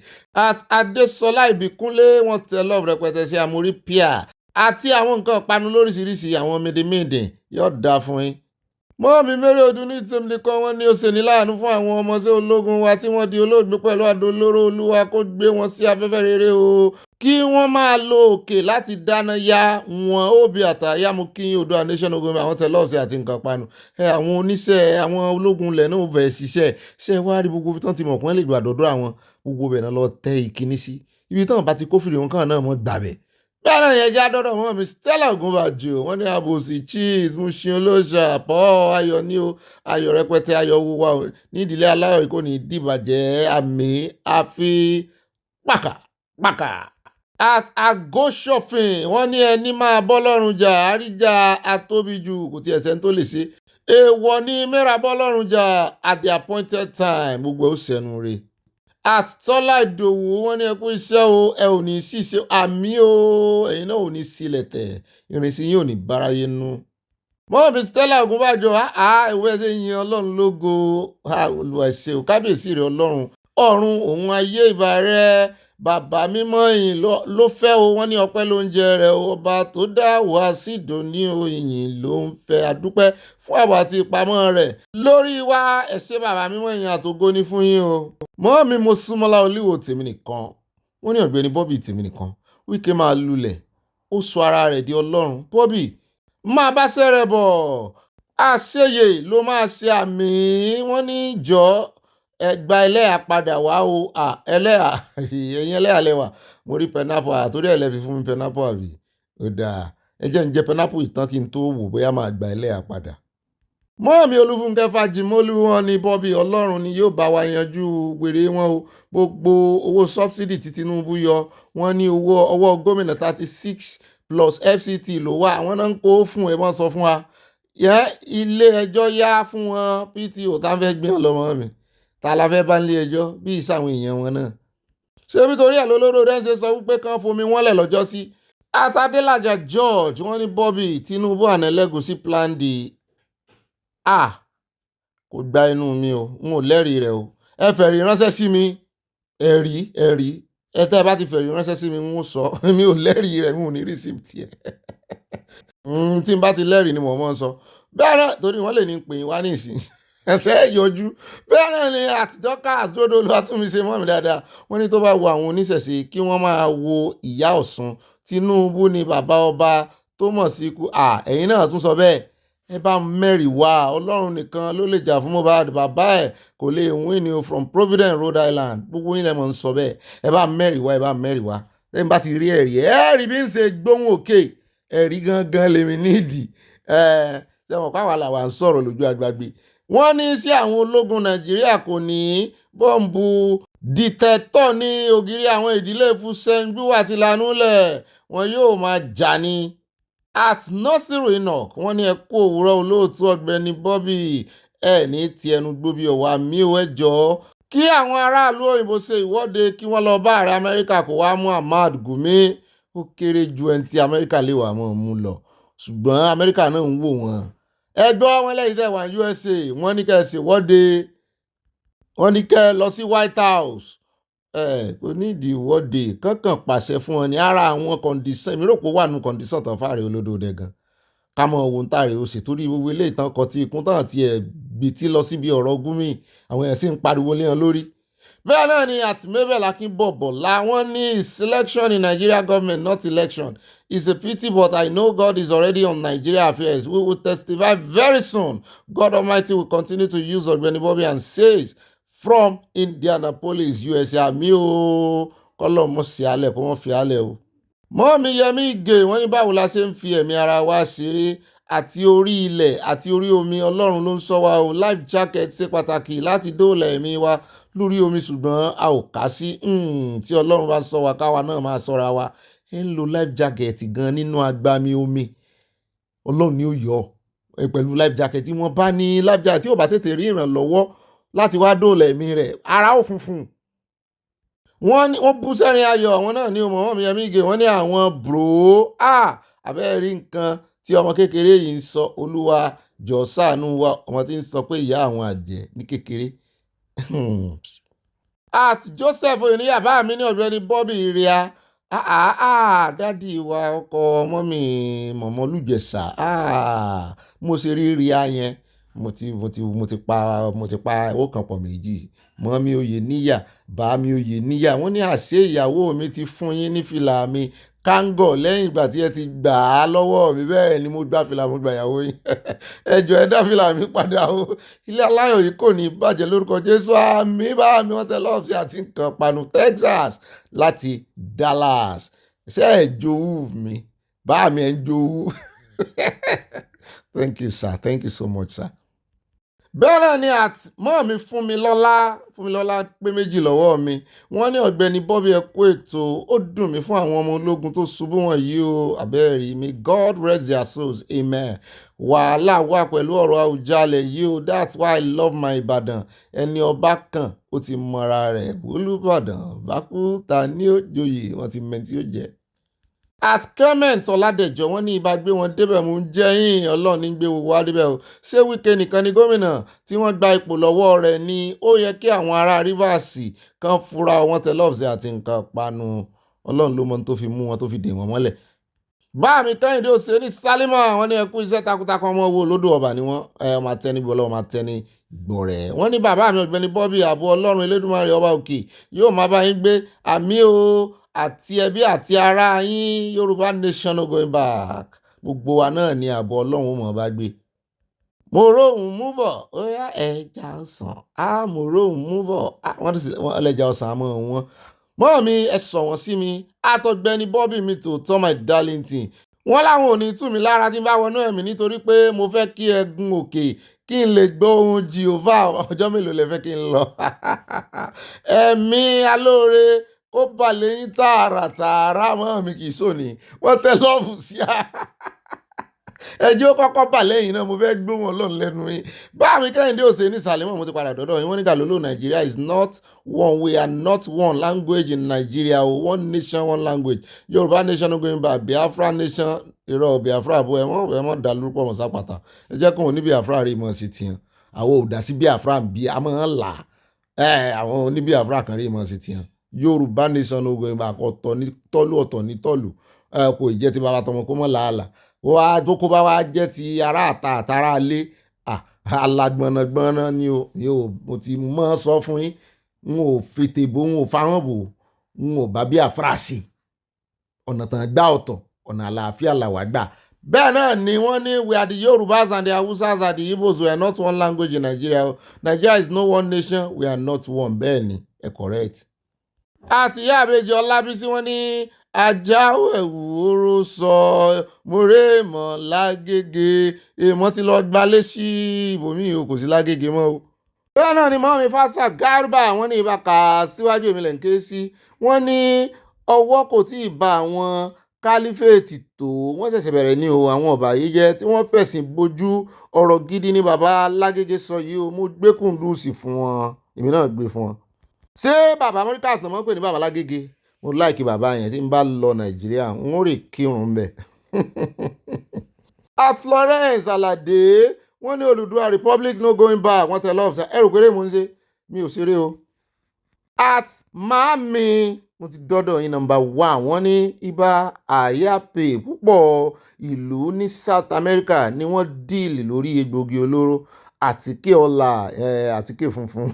Adésọlá Ìbíkúnlé wọn tẹ lọ́ọ̀fù rẹpẹtẹ sí Amórí pia àti àwọn nǹkan ìpanu lóríṣiríṣi àwọn mèdèmédè yóò dáa fún yín. Mọ́mí mẹ́rẹ̀ ọdún ní tèmi kan wọ́n ní ó ṣe ní láàánú fún àwọn ọmọọṣẹ́ ológun wa tí wọ́n di olóògbé pẹ̀lú àdó olóró Olúwa kó gbé wọn sí afẹ́fẹ́ rere o kí wọ́n máa lo òkè láti dáná ya wọn Obi àtàyà mú kí Oòduà nation ogun àwọn tẹ lọ́ọ̀sì àti nǹkan panu àwọn oníṣẹ́ àwọn ológun ilẹ̀ náà fẹ́ ṣiṣẹ́ ṣe wá rí gbogbo tán ti mọ̀ pọ́n lè gbàdọ́dọ́ àwọn gbogbo bẹ̀ náà lọ tẹ ìkíní sí ibi tán bá ti kófìrí wọn kàn náà mọ́ gbàbẹ̀. bẹ́ẹ̀ náà yẹn já dọ́dọ̀ mọ́ mi Stella Ogunbàjò wọ́n ní àbòsí cheese Mushin olóṣà pọ̀ ayọ̀ ní o ayọ̀ rẹpẹtẹ ayọ̀ wúwa o ní ìdílé aláyọ̀ kò ní dìbàjẹ́ àmì àfi pàkà. At Agosofin wọ́n ní ẹni máa bọ́ lọ́rùn jà àríjà atóbijù kò tí ẹ̀sẹ̀ tó lè ṣe èèwọ̀ ní mẹ́ra bọ́ lọ́rùn jà at the appointed time gbogbo ó sẹ́nu rẹ̀. At Tọ́lá Ìdòwú wọ́n ní ẹkú iṣẹ́ o ẹ ò ní ṣìṣe àmì o ẹ̀yin náà ò ní sílẹ̀ tẹ̀ ìrìnsí yín ò ní báráyé nú. Mọ́ọ̀mí Stella Ogunbàjò ìwé ẹsẹ̀ yin Ọlọ́run lógo Olúwa ṣe o kábíyèsí rẹ̀ Ọlọ́run ọ̀run òun ayé ìbà rẹ̀ bàbá mímọ́ ìyìn ló fẹ́ o wọ́n ní ọpẹ́ ló ń jẹ rẹ̀ ọba tó dá wá sí ìdòní ìyìn ló ń fẹ́ adúpẹ́ fún àbọ̀ àti ìpamọ́ rẹ̀ lórí wa ẹ ṣé bàbá mímọ́ ìyìn àtògo ní fún yín o. Mọ́mí Mosúnmọ́lá Olúwo tèmi nìkan wọ́n ní Ọ̀gbẹ́ni Bobby tèmi nìkan Wike máa lulẹ̀ ó sọ ara rẹ̀ di Ọlọ́run Bobby máa bá sẹ́rẹ̀ bọ̀ àṣeyè ló máa ṣe àmì wọ́n ní jọ ẹgbà ẹlẹ́yà padà wá o ẹlẹ́yà ẹ̀yìn ẹlẹ́yà lẹ́wà mo rí pineapple àtúndì ẹ̀lẹ́fi fún mi pineapple àbí ó dáa ẹ jẹ́ ń jẹ pineapple ìtàn kí n tó wò bóyá máa gba ẹlẹ́yà padà. Mọ́ọ̀mí Olúfúnkẹ́ Fájimólú wọn ní Bobby Ọlọ́run ni yóò bá wa yanjú wèrè wọn o gbogbo owó subsidy tí Tinubu yọ wọ́n ní owó ọwọ́ gómìnà 36 plus FCT ló wà àwọn náà ń kó fún ẹ mọ́ sọ fún wa ilé ẹjọ́ yá fún wọn PTO tá ń fẹ́ gbé wọn lọ́mọ mi ta la fẹ́ bá ń lé ẹjọ́ bí ìsàwọn èèyàn wọn náà ṣé nítorí ẹ̀ lólóró rẹ̀ ṣe sọ wípé kán fomi wọ́n lẹ̀ lọ́jọ́ sí. Atadélájà George wọ́n ní Bobby Tinubu and Elegushi plan D kò gba inú mi o n ò lẹ́rìí rẹ̀ o ẹ fẹ̀rí ránṣẹ́ sí mi ẹ̀rí ẹ tẹ́ ẹ bá ti fẹ̀rí ránṣẹ́ sí mi n ó sọ mi ò lẹ́rìí rẹ̀ n ò ní receipt ẹ̀ tí n bá ti lẹ́rìí ni mo mọ́ sọ bẹ́ẹ̀ náà torí wọ́n lè ní pè wá ní ìsìn ẹsẹ̀ yọjú bẹ́ẹ̀ náà ni àtijọ́ká àsódò olùwàtúnmíṣe mọ́ mi dáadáa wọ́n ní tó bá wo àwọn oníṣẹ̀ṣe kí wọ́n máa wo ìyá Ọ̀ṣun Tinubu ni bàbá ọba tó mọ̀ sí ikú ẹ̀yin náà tún sọ bẹ́ẹ̀ ẹ bá mẹ́rìí wá Ọlọ́run nìkan ló lè jà fún Mohbad bàbá ẹ̀ kò lè win ni from Providence Rhode Island gbogbo yín lẹ́mọ̀ ń sọ bẹ́ẹ̀ ẹ bá mẹ́rìí wá lẹ́yìn bá ti rí ẹ̀rí bí ń ṣe gbóhùn òkè ẹ̀rí gangan lèmi nídìí ṣe mọ̀ pàwọn làwà ń sọ̀rọ̀ lójú agbágbé wọ́n ní sí àwọn ológun Nàìjíríà kò ní bọ́ǹbù dìtẹ̀tọ̀ ní ògiri àwọn ìdílé Fúsẹ́ńgbú àti Lanúlẹ̀ wọn yóò máa jà ní. At Nasiru Enoch wọ́n ní ẹ kú òwúrọ̀ olóòtú Ọ̀gbẹ́ni Bobby ẹ ní ti ẹnu gbó bí ọ̀wá mi ò ẹ jọ̀ọ́ kí àwọn aráàlú òyìnbó ṣe ìwọ́de kí wọ́n lọ bá ààrẹ Amẹ́ríkà kó wá mú Ahmad Gumi ó kéré ju ẹni tí Amẹ́ríkà lè wà mọ́ mú lọ ṣùgbọ́n Amẹ́ríkà náà ń wò wọ́n. ẹ gbọ́ wọn lẹ́yìn tẹ̀ wá USA wọ́n ní kẹ́ ẹ ṣèwọ́de wọ́n ní kẹ́ ẹ lọ sí White House kò ní ìdí ìwọ́de kankan pàṣẹ fún wọn ní ara àwọn kọ̀ǹdíṣàn mi rò pé wà nù kọ̀ǹdíṣàn tán fáre olódò dẹ̀ gan ká mọ ohun táre ó ṣètòrí gbogbo ilé ìtàn kan tí ikún tán àti gbìtì lọ síbi ọ̀rọ̀ Gumi àwọn ẹ̀ sì ń pariwo léèyàn lórí. bẹ́ẹ̀ náà ni Àtìmẹ́bẹ̀ Akínbọ̀bọ̀ làwọn ní is election in Nigeria government not election it's a pity but I know God is already on Nigeria affairs we will testify very soon God Almighty will continue to use Ọ̀gbẹ́ni Bobby and says from Indianapolis USA àmì o kọ́lọ̀ mọ̀ sí alẹ̀ kó wọ́n fi alẹ̀ o. Mọ́mí Yẹmí Ìgè wọ́n ní báwo la ṣe ń fi ẹ̀mí ara wa ṣeré àti orí ilẹ̀ àti orí omi Ọlọ́run ló ń ṣọ́ wa o life jacket ṣe pàtàkì láti dóòlà ẹ̀mí wa lórí omi ṣùgbọ́n a ò kà sí tí Ọlọ́run bá ṣọ́ wa káwa náà máa ṣọ́ra wa ẹ ń lo life jacket gan nínú agbami omi Ọlọ́run ni ó yọ pẹ̀lú life jacket tí wọ́n bá ní life jacket tí ò bá tètè rí ìrànlọ́wọ́ láti wá dóòlà ẹ̀mí rẹ̀ ara ò funfun wọ́n bú sẹ́rin ayọ̀ àwọn náà ní ọmọ Mọ́mí Yẹmí Ìgè wọ́n ní àwọn bro abẹ́rẹ́ rí nǹkan tí ọmọ kékeré yìí ń sọ Olúwa jọ̀ọ́ ṣàánú wa ọmọ tí ń sọ pé ìyá àwọn àjẹ́ ní kékeré. At Joseph oníyà bá mi ní Ọ̀gbẹ́ni Bobby ríà dádì wa ọkọ mọ́mí mọ̀mọ́ Lùjẹ̀ṣà mo ṣe rí ríà yẹn mo ti pa owó kan pọ̀ méjì mọ́mí oyè níyà bá mi oyè níyà wọ́n ní àṣé ìyàwó mi ti fún yín ní fìlà mi kángọ̀ lẹ́yìn ìgbà tí ẹ ti gbà á lọ́wọ́ mi bẹ́ẹ̀ ni mo gbà fìlà mo gbà ìyàwó yín ẹ jọ̀ọ́ ẹ dá fìlà mi padà o ilé aláyọ̀ yìí kò ní bàjẹ́ lórúkọ Jésù àmì bá mi wọ́n tẹ lọ́ọ̀fì àti nǹkan panu Texas láti Dallas ṣé ẹ jowú mi bá mi ẹ ń jowú thank you sir thank you so much sir. bẹ́ẹ̀ náà ni mọ́ mi Fúnmilọ́lá pé méjì lọ́wọ́ mi wọ́n ní Ọ̀gbẹ́ni Bobby ẹ kú ètò ó dùn mí fún àwọn ọmọ ológun tó ṣubú wọ̀nyí o àbẹ́ẹ̀rí may God rest their souls amen wàhálà wà pẹ̀lú ọ̀rọ̀ Àwùjalẹ̀ yìí o that's why I love my Ìbàdàn ẹni ọba kan ó ti mọra rẹ̀ Olúbàdàn bákú ta ní ó joyè wọ́n ti mẹ́ntí ó jẹ́. At Clement Ọládẹ̀jọ wọ́n ní ibà gbé wọn débẹ̀ mú jẹ́yìn Ọlọ́run ní gbé wá débẹ̀ o ṣé Wike nìkan ni gómìnà tí wọ́n gba ipò lọ́wọ́ rẹ̀ ni ó yẹ kí àwọn ará Rivers kan fura wọn tẹ lọ́ọ̀sì àti nǹkan panu Ọlọ́run ló mọ tó fi mú wọn tó fi dè wọ́n mọ́lẹ̀. bá mi Kẹ́hìndé òsè ní Sálímà wọ́n ní ẹkú iṣẹ́ takuntakun ọmọ owó olódò ọba ni wọ́n ọmọ atẹni bí Ọlọ́run máa tẹni gbọ̀rẹ̀ wọ́n ní bàbá mi Ọ̀gbẹ́ni Bobby ààbò Ọlọ́run Elédùmarè ọba òkè yóò máa bá yín gbé àmì o àti ẹbí àti ará yín Yorùbá nation no going back gbogbo wa náà ni ààbò Ọlọ́run mọ̀ bá gbé. mo róhùn mú bọ̀ ó yá ẹja ọ̀sán mo róhùn mú bọ̀ wọ́n ẹlẹ́ja ọ̀sán àmọ́ wọn mọ́ mi ẹ sọ wọ́n sí mi àtọ̀gbẹ́ni Bobby mi tòótọ́ my darling thing wọ́n láwọn ò ní tú mi lára tí n bá wọnú ẹ̀mí nítorí pé mo fẹ́ kí ẹ gun òkè kí n lè gbọ́ ohùn Jehovah ọjọ́ mélòó lẹ fẹ́ kí n lọ ẹ̀mí alóore kó balẹ̀ yín tààràtààrà mọ́ mi kì í sòní wọ́n tẹ lọ́ọ̀fù sí a ẹjọ́ kọ́kọ́ balẹ̀ yìí náà mo fẹ́ gbóhùn Ọlọ́run lẹ́nu yín bá mi Kẹ́hìndé òsè ní Sàlẹ́mọ̀ mo ti padà dọ́dọ̀ yín wọ́n ní Gàlólò Nigeria is not one we are not one language in Nigeria one nation one language Yorùbá nation no going back Biafra nation irọ́ Biafra bó ẹ mọ̀ dá lórúkọ mọ̀ sápàtà ẹ jẹ́ kóhun ní Biafra rí mọ̀ sí tiẹ̀ àwọn ò dá sí Biafra bí a máa ń là àwọn oní Biafra kan rí mọ̀ sí tiẹ̀ Yorùbá nation no going back ọ̀tọ̀ ní tọ́lù kò jẹ́ ti bàbá tọmọ kó mọ̀ làálàá wá tó kó bá wá jẹ́ ti ará àta àtàrà alé alágbọ̀nàgbọ̀nà ni mo ti mọ́ sọ fún yín n ò fètè bò n ò fáwọn bò n ò bá bí àfúrásì ọ̀nà tàn gbá ọ̀tọ̀ ọ̀nà àlàáfíà làwà gbà bẹ́ẹ̀ náà ni wọ́n ní we are the Yorubas and the Hausas and the Igbos we are not one language in Nigeria Nigeria is no one nation we are not one bẹ́ẹ̀ ni ẹ correct. àti ìyá àbèjì Ọlábísí wọ́n ní ajáwó ẹ̀wù oró sọ mọ̀rẹ́ mọ̀ lágége èèmọ̀ ti lọ gbalé sí ibòmíì o kò sí lágége mọ́ o bẹ́ẹ̀ náà ni mọ́mí fásá Garba wọ́n ní ibà kà síwájú èmi lẹ̀ ń ké sí wọ́n ní ọwọ́ kò tí ì bá àwọn kálífèètì tó wọ́n ṣẹ̀ṣẹ̀ bẹ̀rẹ̀ ní o àwọn ọ̀bà yìí jẹ́ tí wọ́n fẹ̀sìn bojú ọ̀rọ̀ gidi ní bàbá Lágége sọ yìí o mo gbé kùndùsì fún wọn èmi náà gbé fún wọn. ṣé bàbá Amẹ́ríkà náà mọ̀ pé ní bàbá Lágége mo láìkí bàbá yẹn tí n bá lọ Nàìjíríà n ó rè kírun bẹ̀. at Florence Alade wọ́n ní Olùduwà Republic no going back wọ́n tẹ lọ́ọ̀fù ẹrù péré mo ń ṣe mi ò ṣeré o. at Mami mo ti dọ́dọ̀ yín nọ́mbà 1 wọ́n ní ibà àyàpè púpọ̀ ìlú ní South America ni wọ́n díìlì lórí egbògi olóró àtíkè ọ̀la àtíkè funfun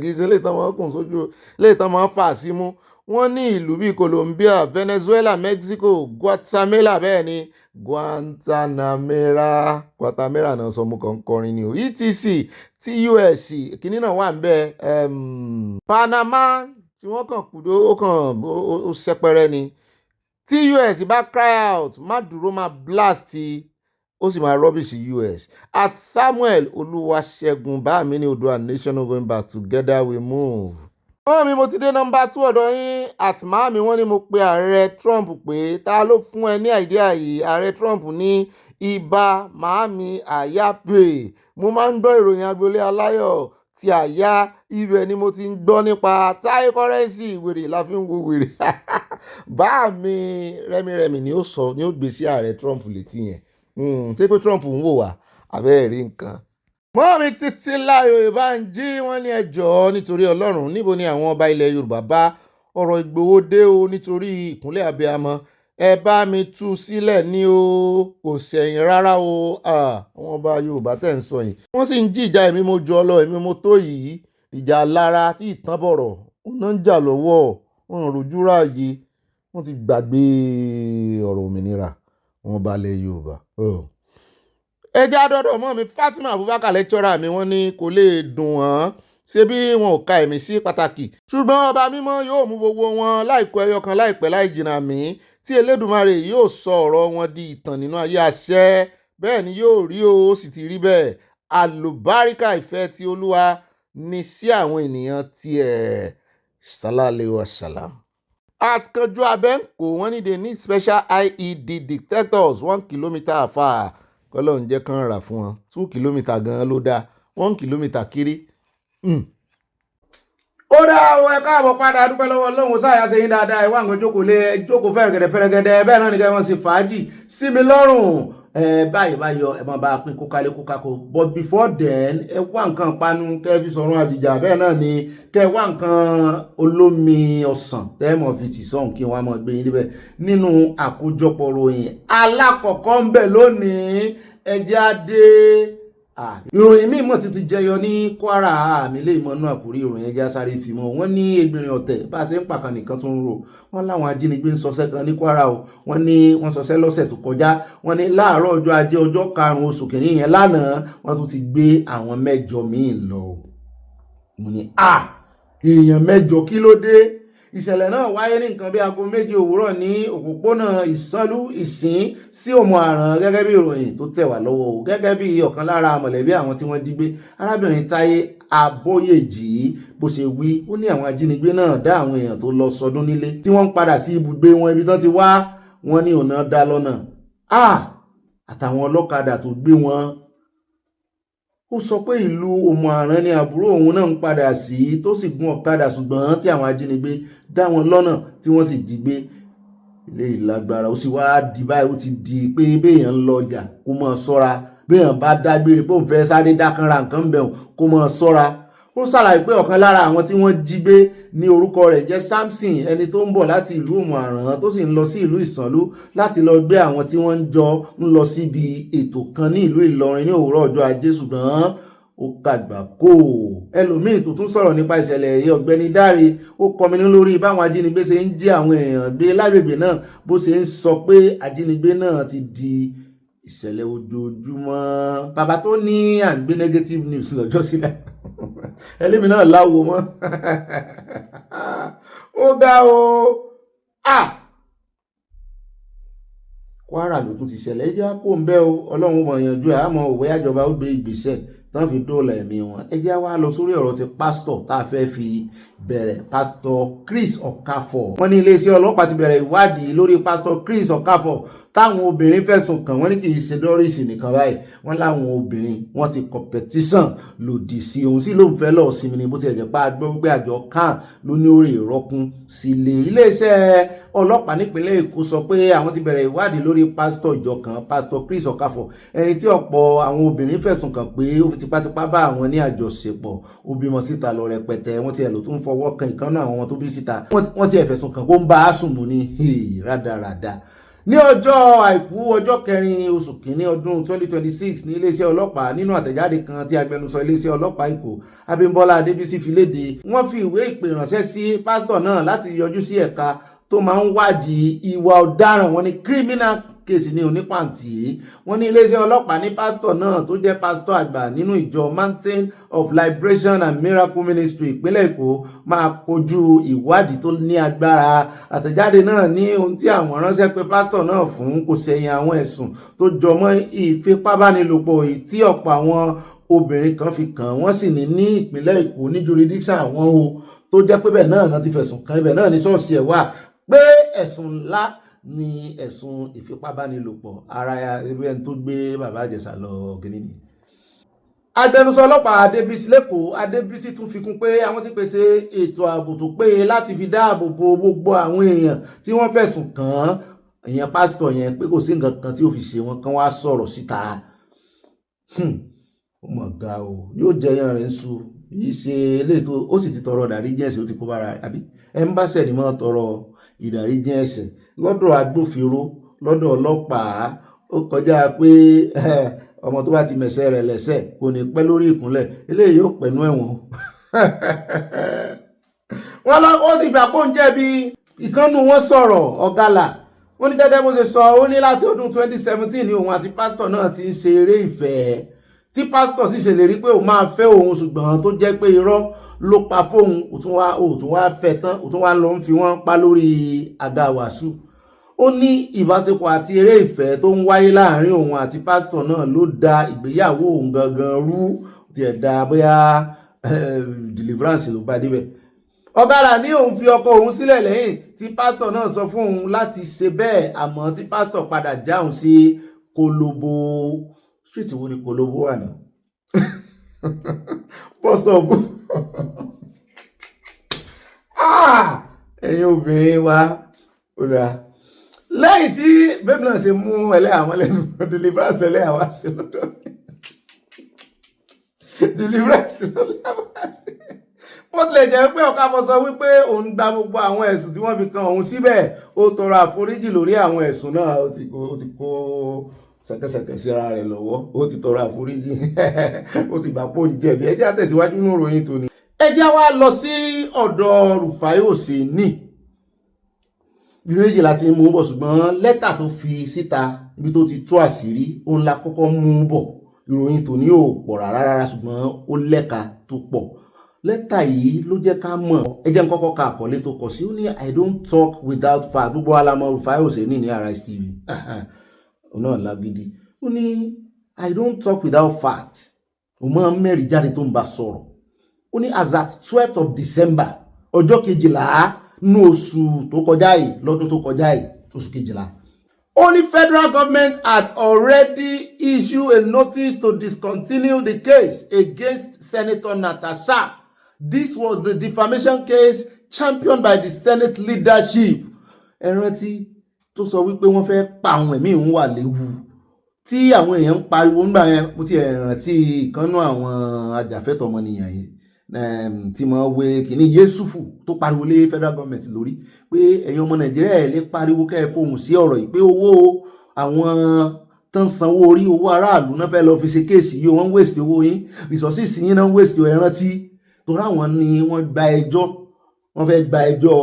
kì í ṣe léètàn máa ń kùn sójú léètàn máa ń fà símú. wọ́n ní ìlú bíi Colombia, Venezuela, Mexico, Guatemala bẹ́ẹ̀ ni Guantanamera náà sọ mú kan kọrin ni o etc tí US kìíní náà wà ń bẹ Panama tí wọ́n kàn kúdó ó kàn ó sẹpẹrẹ ni tí US bá cry out má dúró má blast ó sì máa rọ́bìsì US. at Samuel Olúwaṣẹ́gun bá mi ní Oòduà nation no going back together we move. wọ́n mi mo ti dé nọ́mbà 2 ọ̀dọ̀ yín at Mami wọ́n ní mo pe ààrẹ Trump pé ta ló fún ẹ ní àìdíà yìí ààrẹ Trump ní ibà Mami àyàpè mo máa ń gbọ́ ìròyìn agboolé aláyọ̀ ti àyà ibẹ̀ ni mo ti ń gbọ́ nípa Táyé Currency wèrè la fi ń wo wèrè bá mi rẹ́mírẹ́mì ni ó sọ ni ó gbé sí ààrẹ Trump létí yẹn ṣé pé Trump ń wò wá abẹ́ẹ̀ rí nǹkan. Mọ́mí Títílayọ̀ Ìbánjí wọ́n ní ẹ jọ̀ọ́ nítorí Ọlọ́run níbo ni àwọn ọba ilẹ̀ Yorùbá bá ọ̀rọ̀ Ìgbòho dé o nítorí ìkúnlẹ̀ abiyamọ ẹ bá mi tú sílẹ̀ ní o kò sẹ̀yìn rárá o àwọn ọba Yorùbá tẹ̀ ń sọ yìí wọ́n sì ń jí ìjà èmi mo jọ lọ èmi mo tó yìí ìjà lára tí ìtàn bọ̀rọ̀ wọn náà ń jà lọ́wọ́ wọn ò rojú ráàyè wọ́n ti gbàgbé ọ̀rọ̀ òmìnira wọn balẹ̀ Yorùbá. ẹjẹ́ àdọ́dọ̀ mọ́ mi Fatima Abubakar lecturer mi wọ́n ní kò lè dùn wọ́n ṣé bí wọn ò ka ẹ̀mí sí pàtàkì ṣùgbọ́n ọba mímọ́ yóò mú gbogbo wọn láìpẹ́ ẹyọ kan láìpẹ́ láì jìnnà mí tí Elédùmarè yóò sọ ọ̀rọ̀ wọn di ìtàn nínú ayé àṣẹ bẹ́ẹ̀ ni yóò rí o ó sì ti rí bẹ́ẹ̀ àlùbáríkà ìfẹ́ tí Olúwa ní sí àwọn ènìyàn tiẹ̀ sallallahu wasalam. at Kanju Abenko wọ́n ní they need special IED detectors 1 kilometre afar kọ́lọ́run jẹ́ kán rà fún wọn 2 kilometre gan-an ló dáa 1 kilometre kiri. ó dá o ẹ káàbọ̀ padà dúpẹ́ lọ́wọ́ Ọlọ́run sáyà ṣe yín dáadáa ẹ wá nǹkan jókòó lé jókòó fẹ́rẹ̀gẹ̀dẹ̀ bẹ́ẹ̀ náà ni kẹ́ wọ́n sì fàájì sí mi lọ́rùn báyìí báyọ̀ ẹ máa bá a pín kókálé kókákó but before then ẹ wá nǹkan panu kẹ́ fi sọ̀rọ̀ àjìjà bẹ́ẹ̀ náà ni kẹ́ wá nǹkan olómi ọsàn tẹ́ẹ̀mọ̀ fi tì sọ̀hún kí wọ́n á mọ̀ gbé yín níbẹ̀ nínú àkójọpọ̀ ròyìn alákọ̀ọ́kọ́ ń bẹ̀ lónìí ẹjẹ́ adé ìròyìn míì mọ̀ ti jẹyọ ní Kwara àmì ilé ìmọ̀nú àkórí ìròyìn ẹja sáré fìmọ̀ wọ́n ní egbìnrin ọ̀tẹ̀ bá a ṣe ń pàkan nìkan tó ń rò wọ́n láwọn ajínigbé ń sọsẹ́ kan ní Kwara o wọ́n ní wọ́n sọsẹ́ lọ́sẹ̀ tó kọjá wọ́n ní láàárọ̀ ọjọ́ ajé ọjọ́ 5 oṣù kìíní yẹn lánàá wọ́n tún ti gbé àwọn 8 míì lọ. mo ní èèyàn 8 kí ló dé ìṣẹ̀lẹ̀ náà wáyé ní nǹkan bí aago 2 òwúrọ̀ ní òpópónà ìsánlú ìsín sí òmù àràn gẹ́gẹ́ bí ìròyìn tó tẹ̀ wá lọ́wọ́ o gẹ́gẹ́ bí ọ̀kan lára mọ̀lẹ́bí àwọn tí wọ́n jí gbé arábìnrin Táyé Abóyèjì bó ṣe wí ó ní àwọn ajínigbé náà dá àwọn èèyàn tó lọ sọdún nílé tí wọ́n ń padà sí ibùgbé wọn ibi tán ti wá wọn ní ọ̀nà dá lọ́nà àtàwọn ọlọ́kadà tó gbé wọn. Ó sọ pé ìlú òmù àrán ni àbúrò òun náà ń padà sí tó sì gun ọ̀kadà ṣùgbọ́n tí àwọn ajínigbé dá wọn lọ́nà tí wọ́n sì jí gbé. Ilé ìlágbára ó sì wá di báyìí ó ti di pé béèyàn ń lọ ọjà kó máa ṣọ́ra béèyàn bá dágbére pé òun fẹ́ sáré dákanra nǹkan bẹ̀ kó máa ṣọ́ra. Ó ṣàlàyé pé ọ̀kan lára àwọn tí wọ́n jí gbé ní orúkọ rẹ̀ jẹ́ Samson ẹni tó ń bọ̀ láti ìlú òmù àrán tó sì ń lọ sí ìlú ìsànlú láti lọ gbé àwọn tí wọ́n ń lọ síbi ètò kan ní ìlú Ìlọrin ní òwúrọ̀ ọjọ́ ajé ṣùgbọ́n ó kàgbà kó ẹlòmíì tó tún sọ̀rọ̀ nípa ìṣẹ̀lẹ̀ èyí Ọ̀gbẹ́ni Dáre ó kọminú lórí báwọn ajínigbé ṣe ń jí àwọn èèyàn gbé lágbègbè náà bó ṣe ń sọ pé ajínigbé náà ti di ìṣẹ̀lẹ̀ ojoojúmọ́ bàbá tó ní à ń gbé negative news lọ́jọ́ sílẹ̀ ẹlẹ́mi náà láwo mọ́ ó ga o Kwara ló tún ti ṣẹlẹ̀ ẹjẹ́ kó ń bẹ́ o Ọlọ́run mọ̀ yanjú ẹ̀ àmọ́ òwe àjọba ó gbé ìgbésẹ̀ tán fi dóòlà ẹ̀mí wọn. Ẹ jẹ́ wá lọ sórí ọ̀rọ̀ ti pásítọ̀ tá a fẹ́ fi bẹ̀rẹ̀, pásítọ̀ Chris Okafor. Wọ́n ní iléeṣẹ́ ọlọ́pàá ti bẹ̀rẹ̀ ìwádìí lórí pásítọ̀ Chris Okafor táwọn obìnrin fẹ̀sùn kàn. Wọ́n ní kì í ṣe dọ́rìsì nìkan báyìí, wọ́n láwọn obìnrin wọ́n ti competition lòdì sí òun sí ló ń fẹ́ lọ sinmi ni bó ti ẹ̀jẹ̀ pa agbọ́ pé àjọ kan ló ní orí ìrọ́kún sílé. Iléeṣẹ́ ọlọ́pàá nípínlẹ̀ Èkó sọ pé àwọn ti bẹ̀rẹ̀ ìwádìí lórí pásítọ̀ ìjọ kan, pásítọ̀ Chris Okafor, ẹni tí ọ̀pọ̀ àwọn obìnrin fẹ̀sùn kàn pé ó fi tipátipá bá àwọn ní àjọṣepọ̀, ó bímọ síta lọ rẹpẹtẹ. Wọ́n ti ẹ̀ ló tún fọwọ́ kan ìkànnà àwọn ọmọ tó bí síta. Wọ́n ti ẹ̀ fẹ̀sùn kàn kó ń bá a sùn mú ní rádaràda. Ní ọjọ́ àìkú ọjọ́ 4 oṣù kìíní ọdún 2026 ní iléeṣẹ́ ọlọ́pàá, nínú àtẹ̀jáde kan tí agbẹnusọ iléeṣẹ́ ọlọ́pàá Èkó Abímbọ́lá Adébísí fi léde, wọ́n fi ìwé ìpè ránṣẹ́ sí pásítọ̀ náà láti yọjú sí ẹ̀ka tó máa ń wádìí ìwà ọ̀daràn. Wọ́n ní criminal case ní onípàǹtì. Wọ́n ní iléeṣẹ́ ọlọ́pàá ní pásítọ̀ náà tó jẹ́ pásítọ̀ àgbà nínú ìjọ Mountain of Liberation and Miracle Ministry ìpínlẹ̀ Èkó máa kojú ìwádìí tó ní agbára. Àtẹ̀jáde náà ní ohun tí àwọn ránṣẹ́ pé pásítọ̀ náà fún kò sẹ̀yìn àwọn ẹ̀sùn tó jọmọ́ ìfipábánilòpọ̀ èyí tí ọ̀pọ̀ àwọn obìnrin kan fi kàn wọ́n sì ní ìpínlẹ̀ Èkó ní jurisdiction àwọn o, tó jẹ́ pé bẹ́ẹ̀ náà ti fẹ̀sùn kàn, ibẹ̀ náà ní ṣọ́ọ̀ṣì ẹ̀ wà, pé ẹ̀sùn ńlá ní ẹ̀sùn ìfipábánilòpọ̀ ara ẹbí ẹni tó gbé bàbá Ìjẹ̀ṣà lọ gíní ni. Agbẹnusọ ọlọ́pàá Adébísí lẹ́kọ̀ọ́ Adébísí tún fi kún pé àwọn ti pèsè ètò ààbò tó péye láti fi dáàbò bo gbogbo àwọn èèyàn tí wọ́n fẹ̀sùn kàn án, èèyàn pásítọ̀ yẹn, pé kò sí nǹkan kan tí ó fi ṣe wọn kán wá sọ̀rọ̀ síta. Ó mọ̀ ga o, yóò jẹyàn rẹ̀ ń su yìí ṣe eléyìí tó ó sì ti tọrọ ìdáríjì ẹ̀ṣẹ̀, ó ti kó bára rẹ̀ àbí ẹ̀ńbáṣẹ̀ ni mọ́ tọrọ ìdáríjì ẹ̀ṣẹ̀ lọ́dọ̀ agbófinró, lọ́dọ̀ ọlọ́pàá. Ó kọjá pé ọmọ tó bá ti mẹ̀sẹ̀ rẹ̀ lẹ́sẹ̀ kò ní pẹ́ lórí ìkúnlẹ̀, eléyìí yóò pẹ̀nú ẹ̀wọ̀n. Wọ́n lọ ó ti gbà pé òun jẹ̀bi. Ìkànnù wọn sọ̀rọ̀ Ọ̀gálà, ó ní gẹ́gẹ́ bó ṣe sọ, ó ní láti ọdún 2017 ni òun àti pásítọ̀ náà ti ń ṣe eré ìfẹ́, tí pásítọ̀ sì ṣèlérí pé òun máa fẹ́ òun, ṣùgbọ́n tó jẹ́ pé irọ́ ló pa fóun. Ó tún wá fẹ́ tán, ó tún wá lọ ń fi wọ́n pa lórí àga wàásù. Ó ní ìbáṣepọ̀ àti eré ìfẹ́ tó ń wáyé láàrin òun àti pásítọ̀ náà ló da ìgbéyàwó òun gangan rú, ti ẹ̀dá bóyá deliverance ló bá débẹ̀. Ọ̀gálà ní òun fi ọkọ òun sílẹ̀ lẹ́yìn tí pásítọ̀ náà sọ fún òun láti ṣe bẹ́ẹ̀, àmọ́ tí pásítọ̀ padà jáun sí Kolobo. Street wo ni Kolobo wà náà? Pọ́sọ̀ bú. Ẹ̀yin obìnrin wa ó dáa. Lẹ́yìn tí bẹ́ẹ̀ náà ṣe mú ẹlẹ́yàwó lẹ́nu deliverance ẹlẹ́yàwó sí lọ́dọ̀ mi. Deliverance ẹlẹ́yàwó sí. Bó tilẹ̀ jẹ́ pé Okafor sọ wípé òun gba gbogbo àwọn ẹ̀sùn tí wọ́n fi kan òun, síbẹ̀ ó tọrọ àforíjì lórí àwọn ẹ̀sùn náà. Ó ti kó sẹ̀kẹ̀sẹ̀kẹ̀ síra rẹ̀ lọ́wọ́, ó ti tọrọ àforíjì, ó ti gbà pé ó jẹ̀bi. Ẹ jẹ́ á tẹ̀síwájú nínú ìròyìn tòní. Ẹ jẹ́ wá lọ sí ọ̀dọ̀ Rufai Oseni. Bí méjì láti mú bọ̀, ṣùgbọ́n lẹ́tà tó fi síta ibi tó ti tú àṣírí òun la kọ́kọ́ mú bọ̀. Ìròyìn tòní ò pọ̀ rárá, ṣùgbọ́n ó lẹ́ka tó pọ̀. Lẹ́tà yìí ló jẹ́ ká mọ̀. Ẹ jẹ́ n kọ́kọ́ ka àkọlé tó kọ sí. Ó ní I don't talk without fact. Gbogbo alamọ Rufai Oseni ní Arise TV. Náà lágídí. Ó ní I don't talk without fact. Ó máa ń mẹ́rin jáde tó ń bá sọ̀rọ̀. Ó ní as at 12th of December, ọjọ́ 12 ní oṣù tó kọjá yìí, lọ́dún tó kọjá yìí, oṣù 12. Only federal government had already issued a notice to discontinue the case against Senator Natasha. This was the defamation case championed by the Senate leadership. Ẹ rántí tó sọ wípé wọ́n fẹ́ pa àwọn ẹ̀mí òun wà léwu, tí àwọn èèyàn ń pariwo nígbà yẹn. Mo ti rántí ìkànnú àwọn ajàfẹ́tọ̀ọ́ ọmọnìyàn yìí tí mo wé kìíní Yéṣùfù tó pariwo lé federal government lórí pé ẹ̀yin ọmọ Nàìjíríà ẹ̀ lè pariwo kẹ́ ẹ fohùn sí ọ̀rọ̀ yìí, pé owó àwọn tán sanwó orí owó aráàlú náà fẹ́ lọ fi ṣe kéèsì yìí, wọ́n ń waste owó yín, resources yín náà ń waste ẹ̀ rántí. Torí àwọn ni wọ́n gba ẹjọ́, wọ́n fẹ́ gba ẹjọ́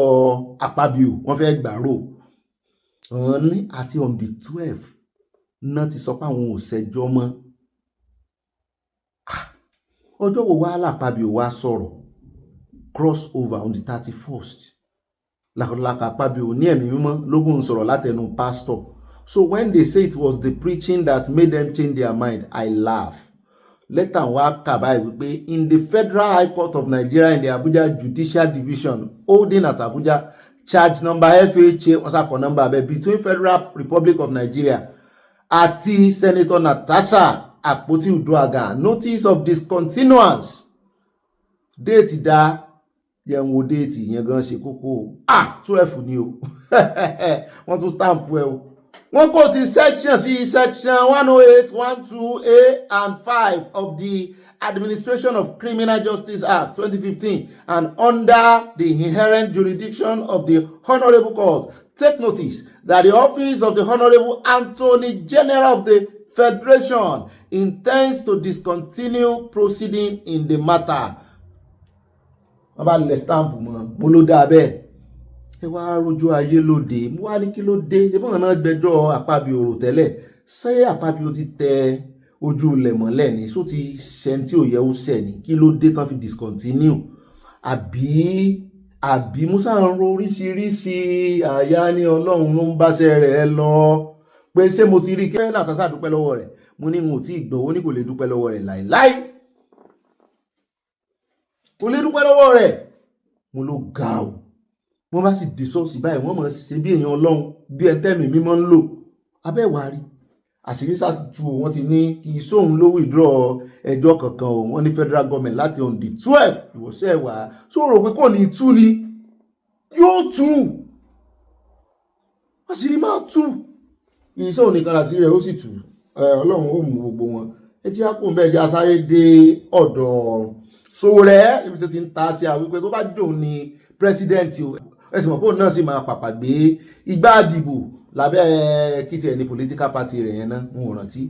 Akpabio, wọ́n fẹ́ gbàrò. Wọ́n ní àti on the 12th náà ti sọ pé àwọn ò ṣẹjọ́ mọ́. Ọjọ́ wo wá Akpabio wá sọ̀rọ̀ cross over on the 31st. Akpabio ní ẹ̀mí mímọ́ lógún sọ̀rọ̀ látẹnu pastor. So when they say it was the preaching that made them change their mind, I laugh. lẹ́tà wa kà báyìí wípé in the Federal High Court of Nigeria in the Abuja Judicial Division holding at Abuja, charge number FHA wọ́n sàkọ̀ number abẹ́ between Federal Republic of Nigeria àti Senator Natasha Akpoti Uduaghan notice of discontinuance. Déètì dá yẹn wo déètì yẹn gan ṣe kókó 12 ni o wọ́n tún stamp ẹ o. Wọ́n kò ti section 108, 12A and 5 of the Administration of Criminal Justice Act 2015 and under the inherent jurisdiction of the Honorable Court. Take notice that the office of the Honorable Attorney General of the Federation intends to discontinue proceeding in the matter. Wọ́n bá lè stamp mọ́ mo ló dá bẹ́ẹ̀. Ẹ wá rojú ayé lóde mo wá ní kí ló dé ṣé bọ́n náà gbẹ́jọ́ Akpabio tẹ́lẹ̀ ṣé Akpabio ti tẹ ojú ilẹ̀ mọ́lẹ̀ ni só ti ṣẹ́ntì òye ó ṣẹ̀ ni kí ló dé tán fi discontinue àbí Musa ń ro oríṣiríṣi àyà ní Ọlọ́run ló ń báṣẹ́ rẹ̀ lọ pé ṣé mo ti rí kí Natasha dúpẹ́ lọ́wọ́ rẹ̀ mo ní n ò tí ì gbọ́ ó ní kò lè dúpẹ́ lọ́wọ́ rẹ̀ láìláì kò lè dúpẹ́ lọ́wọ́ rẹ̀ mo ló ga o wọ́n bá sì dé sọ́ọ̀sì báyìí wọ́n mọ̀ ṣe bí èèyàn Ọlọ́run bí ẹntẹ́mì mímọ́ ń lò abẹ́wárí àṣírí sátìtù wọ́n ti ní kí sóhun ló withdraw ẹjọ́ kankan o wọ́n ní federal government láti on the 12 ìwọ̀sẹ̀ wà sọ̀rọ̀ pé kò ní tú ni yóò tú àṣírí máa tú iṣẹ́ òníkan àṣírí rẹ̀ ó sì tú Ọlọ́run ó mú gbogbo wọn ẹ jẹ́ àkóhùn bẹ́ẹ̀ jẹ́ asáré dé ọ̀dọ̀ Sowore ibi tó ti ń ta sí àwọn wípé tó bá dùn ní president o ẹ̀sìn mọ̀ pé òun náà sì máa pàpà gbé igbá àdìbò lábẹ́ kí tiẹ̀ ní political party rẹ̀ yẹn náà ń rántí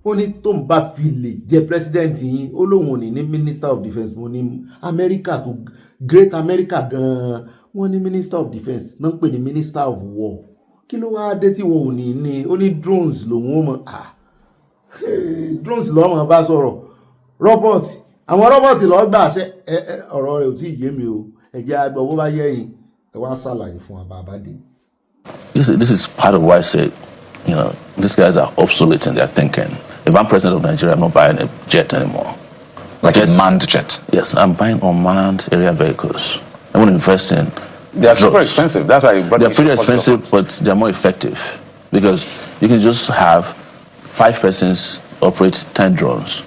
ó ní tó ń bá fi lè jẹ president yín ó lóun ò ní minister of defence mo ní America tó great America gan-an wọ́n ní minister of defence náà ń pè ní minister of war kí ló wáá dé tí wọ́n ò ní ó ní drones lòun ó mọ̀ drones lọ́mọ bá sọ̀rọ̀ robot àwọn robot lọ́ọ́ gbà ṣe ọ̀rọ̀ rẹ̀ ò tí ì yé mi o ẹ̀jẹ̀ àgbọ̀ bó bá yẹ̀yìn ẹ wá ṣàlàyé fún àbábádé. This is part of why I said, these guys are obsolete in their thinking. If I'm president of Nigeria, I'm not buying a jet anymore. Like a manned jet? Yes, I'm buying unmanned area vehicles. I want to invest in. They are super expensive. That's why they're pretty expensive, but they're more effective because you can just have 5 persons operate 10 drones.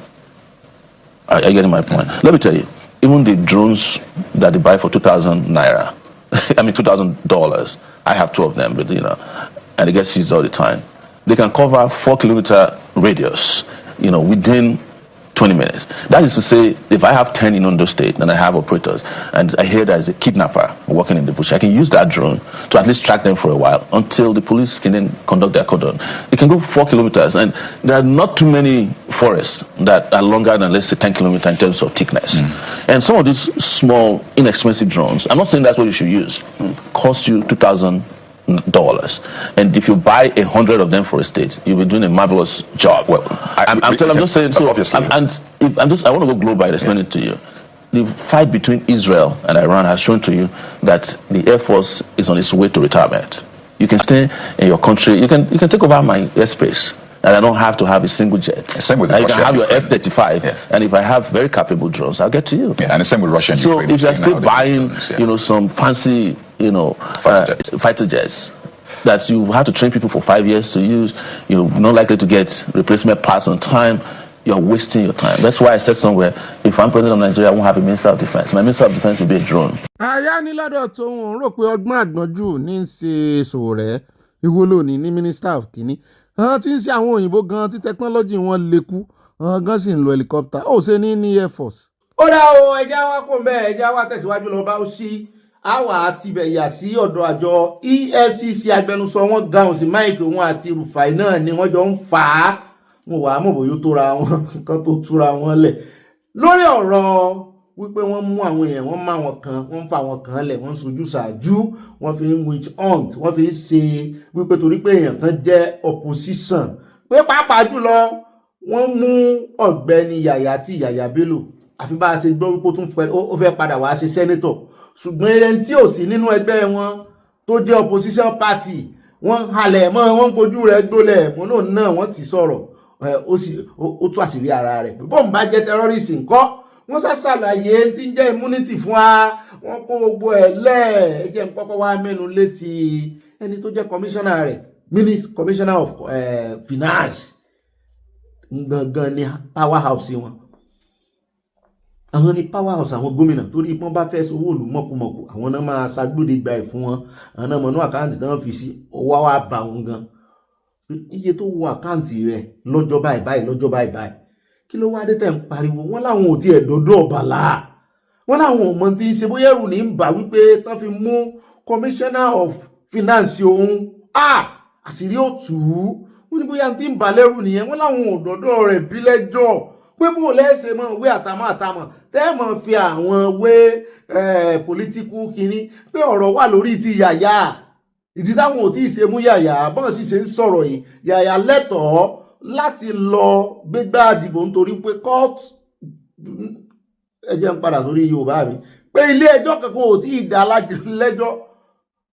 Are you getting my point? Let me tell you, even the drones that they buy for 2,000 naira, I mean $2,000. I have 2 of them, but and they get seized all the time. They can cover 4-kilometer radius, within 20 minutes. That is to say, if I have 10 in Ondo State and I have operators, and I hear there is a kidnapper working in the bush, I can use that drone to at least track them for a while until the police can then conduct their cordon. It can go 4 kilometers, and there are not too many forests that are longer than, let's say, 10 kilometers in terms of thickness. And some of these small, inexpensive drones, I'm not saying that's what you should use, cost you $2,000. And if you buy 100 of them for a state, you'll be doing a marvelous job. Well, I'm just saying. So, I want to go global and explain it to you. The fight between Israel and Iran has shown to you that the Air Force is on its way to retirement. You can stay in your country. You can take over my airspace, and I don't have to have a single jet. Same with you can have your F-35, and if I have very capable drones, I'll get to you. Yeah, and the same with Russia. So if you're still buying, some fancy, fighter jets that you have to train people for 5 years to use, you're not likely to get replacement parts on time. You're wasting your time. That's why I said somewhere, if I'm president of Nigeria, I won't have a minister of defense. My minister of defense will be a drone. Àyà ní lọ́dọ̀ tó ń rò pé ọgbọ́n àgbọ̀njù ní í ṣe Sowore ìwọ lónìí ní minister of kìíní. Àwọn tí ń ṣe àwọn òyìnbó gan tí technology wọn lékú, àwọn gan sì ń lo helicopter. Ó ṣe ní Air Force. Ó dá o ẹja wa kò mẹ́ ẹja wa tẹ̀síwájú lọ bá ó sí àwa àti bẹ̀yà sí ọ̀dọ̀ àjọ EFCC agbẹnusọ wọn gáhùn sí Mike òun àti Rufai náà ni wọ́n jọ ń fà á. Wọ́n wà á mọ̀ bóyá tó ra wọn kan tó túra wọn lẹ̀ lórí ọ̀rọ̀ wípé wọ́n mú àwọn èèyàn wọ́n má wọn kan wọ́n fa wọn kan lẹ̀ wọ́n sojú ṣáájú wọ́n fi ń witch hunt wọ́n fi ń ṣe wípé torí pé èèyàn kan jẹ́ opposition pé pàápàá jùlọ wọ́n mú Ọ̀gbẹ́ni Yàyà Bello àfi bá a ṣe gbọ́ wípé ó fẹ́ padà wá ṣe senator ṣùgbọ́n ẹni tí ò sí nínú ẹgbẹ́ wọn tó jẹ́ opposition party wọ́n halẹ̀ mọ́ wọ́n fojú rẹ̀ gbólẹ̀ mọ́ náà wọ́n ti sọ̀rọ̀ ó tú àṣírí ara rẹ̀ pé bóun bá jẹ́ terrorist ńkọ́ wọ́n ṣàṣàlàyé tí ń jẹ́ immunity fún wa wọ́n kó gbogbo ẹ̀ lẹ̀ jẹ́ ń kọ́kọ́ wá mẹ́nu létí ẹni tó jẹ́ commissioner rẹ̀ commissioner of finance gangan ní powerhouse wọn àwọn ní powerhouse àwọn gómìnà torí wọ́n bá fẹ́ sowó òlù mọ́kùmọ́kù àwọn náà máa ṣàgbọ́dẹ gba ẹ̀ fún wọn àwọn náà mọ̀nú àkáǹtì tí wọ́n fi sí owó wa bá wọn gan iye tó wọ àkáǹtì rẹ̀ lọ́jọ́ báyìí lọ́jọ́ báyìí kí ló wá dé tẹ̀ ń pariwo wọ́n láwọn ò tiẹ̀ dọ́dọ̀ Ọ̀bàlá wọ́n láwọn ò mọ̀ tí ń ṣe bóyá ẹrù ní ń bà wípé tán fi mú commissioner of finance òun àṣírí ò tú wọ́n ní bóyá tí ń bà lẹ́rù nìyẹn wọ́n láwọn ò dọ́dọ̀ rẹ̀ bí lẹ́jọ́ pé bó lẹ́sẹ̀ mọ́ wé àtàmọ́ tẹ́ mọ̀ fi àwọn wé political kínní pé ọ̀rọ̀ wà lórí ti Yàyà ìdí táwọn ò tí ì ṣe mú Yàyà bọ́n sì ṣe ń sọ̀rọ̀ yìí Yàyà lẹ́tọ̀ọ́ láti lọ gbégbá àdìbò nítorí pé court ẹ jẹ́ ń padà sórí Yorùbá mi pé ilé ẹjọ́ kankan ò tí ì dá lẹ́jọ́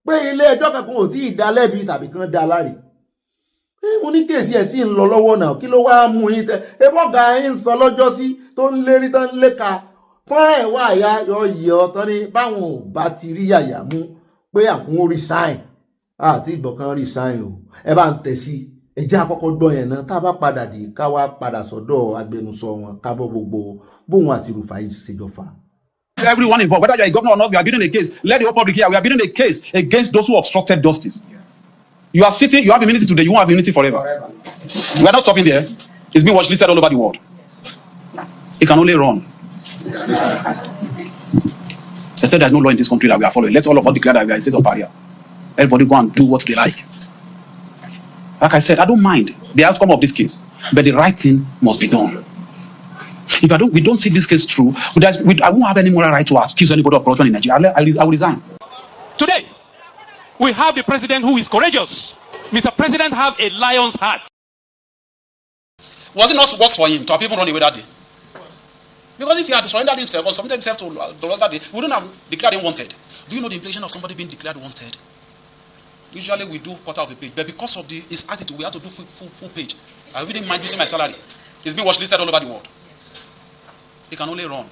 pé ilé ẹjọ́ kankan ò tí ì dá lẹ́bi tàbí kan dá láre mo ní kéèsì ẹ̀ sì ń lọ lọ́wọ́ náà kí ló wá mú yín tẹ́ ebọ́gà yín sọ lọ́jọ́ sí tó ń lérí tán léka fọ́nrán ẹ̀wà àyà yọ yẹ ọ̀tán ní báwọn ò bá ti rí Yàyà mú pé àwọn ò resign àti ìgbọ̀kan resign o ẹ bá ń tẹ̀ sí ẹ jẹ́ àkọ́kọ́ gbọ́ yẹn náà tá a bá padà dé ká wá padà sọ́dọ̀ agbẹnusọ wọn ká bọ́ gbogbo bóun àti Rufai ṣèjọba. Everyone involved, whether you're a governor or not, we are building a case. Let the whole public hear. We are building a case against those who obstructed justice. You are sitting, you have immunity today, you won't have immunity forever. We are not stopping there. It's being watched listed all over the world. It can only run. They said there's no law in this country that we are following. Let's all of us declare that we are a state of barrier. Everybody go and do what they like. Like I said, I don't mind the outcome of this case, but the right thing must be done. If we don't see this case through, I won't have any moral right to accuse anybody of corruption in Nigeria. I will resign. Today, we have the president who is courageous. Mr. President have a lion's heart. Was it not worse for him to have even run away that day? Because if he had surrendered himself or submitted himself to that day, we wouldn't have declared him wanted. Do you know the implication of somebody being declared wanted? Usually we do quarter of a page, but because of his attitude, we have to do full page. I wouldn't mind losing my salary. He's been watch listed all over the world. He can only run.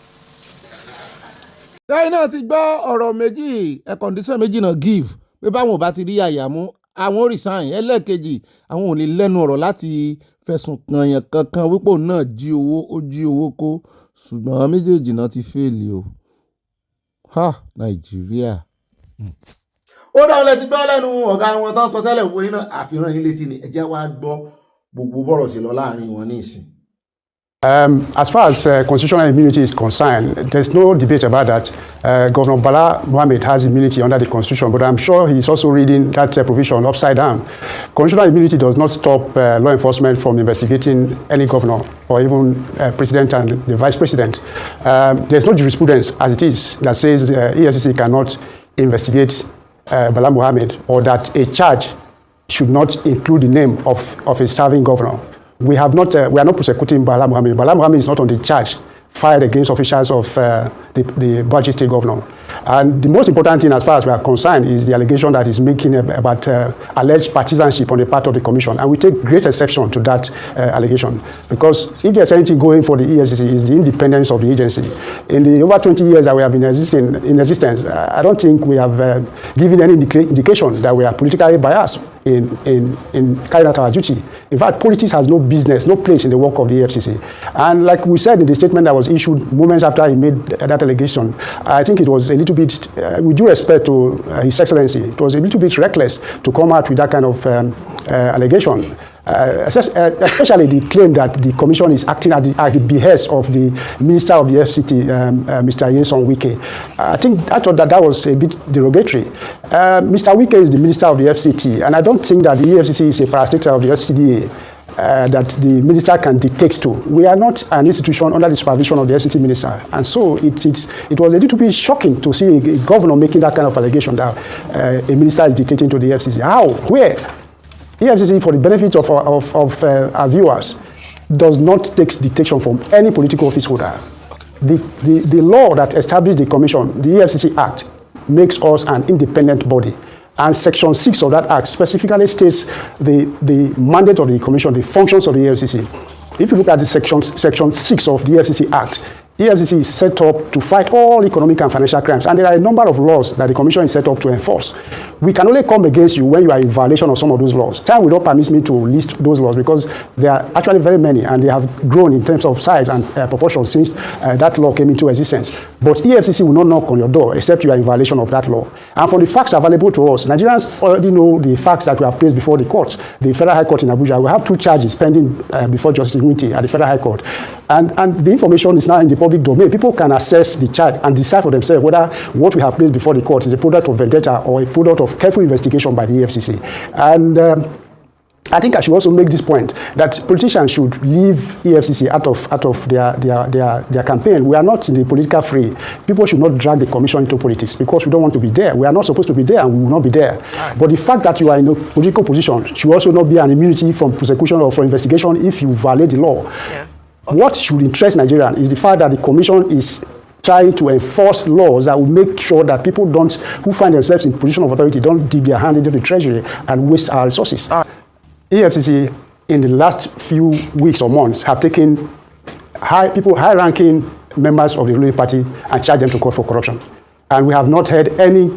lẹ́yìn náà ti gbọ́ ọ̀rọ̀ méjì condition méjì náà give pé báwọn ò bá ti rí Yàyà mú àwọn resign ẹlẹ́ẹ̀kejì àwọn ò ní lẹ́nu ọ̀rọ̀ láti fẹ̀sùn kàn yàn kankan wípé òun náà jí owó kó ṣùgbọ́n méjèèjì náà ti fèèlì o Nàìjíríà. ó dáwọn lẹ́tí gbọ́ lẹ́nu ọ̀gá wọn tán sọ tẹ́lẹ̀ wo iná àfihàn yín létí ni ẹ jẹ́ wá gbọ́ gbogbo bọ́rọ̀ sí lọ láàrin wọn ní ìsìn. As far as constitutional immunity is concerned, there's no debate about that. Governor Bala Mohammed has immunity under the Constitution, but I'm sure he's also reading that provision upside down. Constitutional immunity does not stop law enforcement from investigating any governor or even president and the vice president. There's no jurisprudence as it is that says EFCC cannot investigate Bala Mohammed or that a charge should not include the name of a serving governor. We are not prosecuting Bala Mohammed. Bala Mohammed is not on the charge filed against officials of the Bauchi State governor. And the most important thing as far as we are concerned is the allegation that is making about alleged partisanship on the part of the commission. And we take great exception to that allegation, because if there's anything going for the EFCC is the independence of the agency. In the over 20 years that we have been in existence, I don't think we have given any indication that we are politically biased in carrying out our duty. In fact, politics has no business, no place in the work of the EFCC. And like we said in the statement that was issued moments after he made that allegation, I think it was a little bit, with due respect to His Excellency, it was a little bit reckless to come out with that kind of allegation. Especially the claim that the commission is acting at the behest of the Minister of the FCT, Mr. Wike. I thought that was a bit derogatory. Mr. Wike is the Minister of the FCT, and I don't think that the EFCC is a parastater of the FCDA that the minister can dictate to. We are not an institution under the supervision of the FCT minister, and so it was a little bit shocking to see a governor making that kind of allegation that a minister is dictating to the FCC. How? Where? EFCC, for the benefit of our viewers, does not take dictation from any political office holder. The law that established the commission, the EFCC Act, makes us an independent body. And Section 6 of that act specifically states the mandate of the commission, the functions of the EFCC. If you look at the section 6 of the EFCC Act, EFCC is set up to fight all economic and financial crimes, and there are a number of laws that the Commission is set up to enforce. We can only come against you when you are in violation of some of those laws. Time will not permit me to list those laws because there are actually very many, and they have grown in terms of size and proportion since that law came into existence. But EFCC will not knock on your door except you are in violation of that law. And from the facts available to us, Nigerians already know the facts that we have placed before the court. The Federal High Court in Abuja, we have 2 charges pending before Justice Wike at the Federal High Court. And the information is now in the public domain. People can assess the charge and decide for themselves whether what we have placed before the court is a product of vendetta or a product of careful investigation by the EFCC. And I think I should also make this point that politicians should leave EFCC out of their campaign. We are not in the political fray. People should not drag the commission into politics because we don't want to be there. We are not supposed to be there and we will not be there. Right. But the fact that you are in a political position should also not be an immunity from prosecution or from investigation if you violate the law. Yeah. Okay. What should interest Nigerians is the fact that the commission is trying to enforce laws that will make sure that people who find themselves in position of authority don't dip their hand into the treasury and waste our resources. EFCC in the last few weeks or months have taken high-ranking members of the ruling party and charged them to court for corruption. And we have not heard any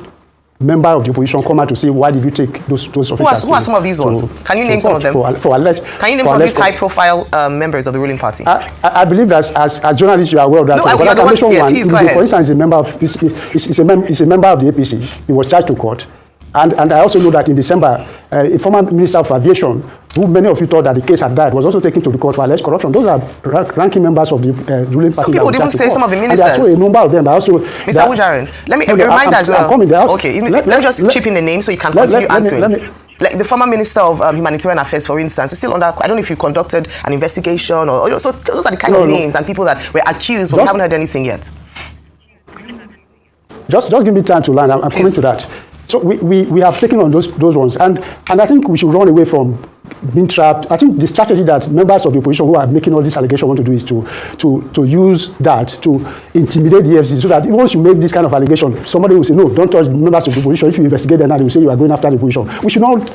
member of the opposition come out to say, why did you take those officers? Who are some of these ones? Can you name some of them? Can you name some of these high-profile members of the ruling party? I believe that as journalists, you are aware of that. No, but I can mention one. Please, go ahead. For instance, is a member of the APC. He was charged to court. And I also know that in December, a former minister of aviation, who many of you thought that the case had died, was also taken to the court for alleged corruption. Those are ranking members of the ruling party. Some people would even say some of the ministers. And there are also a number of them. Mr. Wujarin, let me remind as well. Okay, let me just chip in the name so you can continue answering. Like the former minister of humanitarian affairs, for instance, is still under. I don't know if you conducted an investigation or so. Those are the kind of names and people that were accused, but we haven't heard anything yet. Just give me time to learn. I'm coming to that. So we have taken on those ones, and I think we should run away from being trapped. I think the strategy that members of the opposition who are making all these allegations want to do is to use that to intimidate the EFCC, so that once you make this kind of allegation, somebody will say, no, don't touch members of the opposition. If you investigate them now, they will say you are going after the opposition. We should not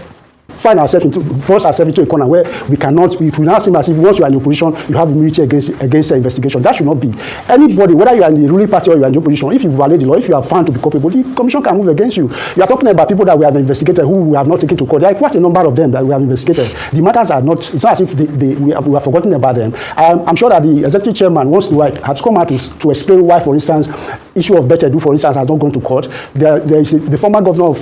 find ourselves into a corner where we will now seem as if once you are in the opposition, you have immunity against the investigation. That should not be. Anybody, whether you are in the ruling party or you are in the opposition, if you violate the law, if you are found to be culpable, the commission can move against you. You are talking about people that we have investigated who we have not taken to court. There are quite a number of them that we have investigated. The matters are not, it's not as if we have forgotten about them. I'm sure that the executive chairman once in a while has come out to explain why, for instance, issue of Betedu, for instance, has not gone to court. There is the former governor of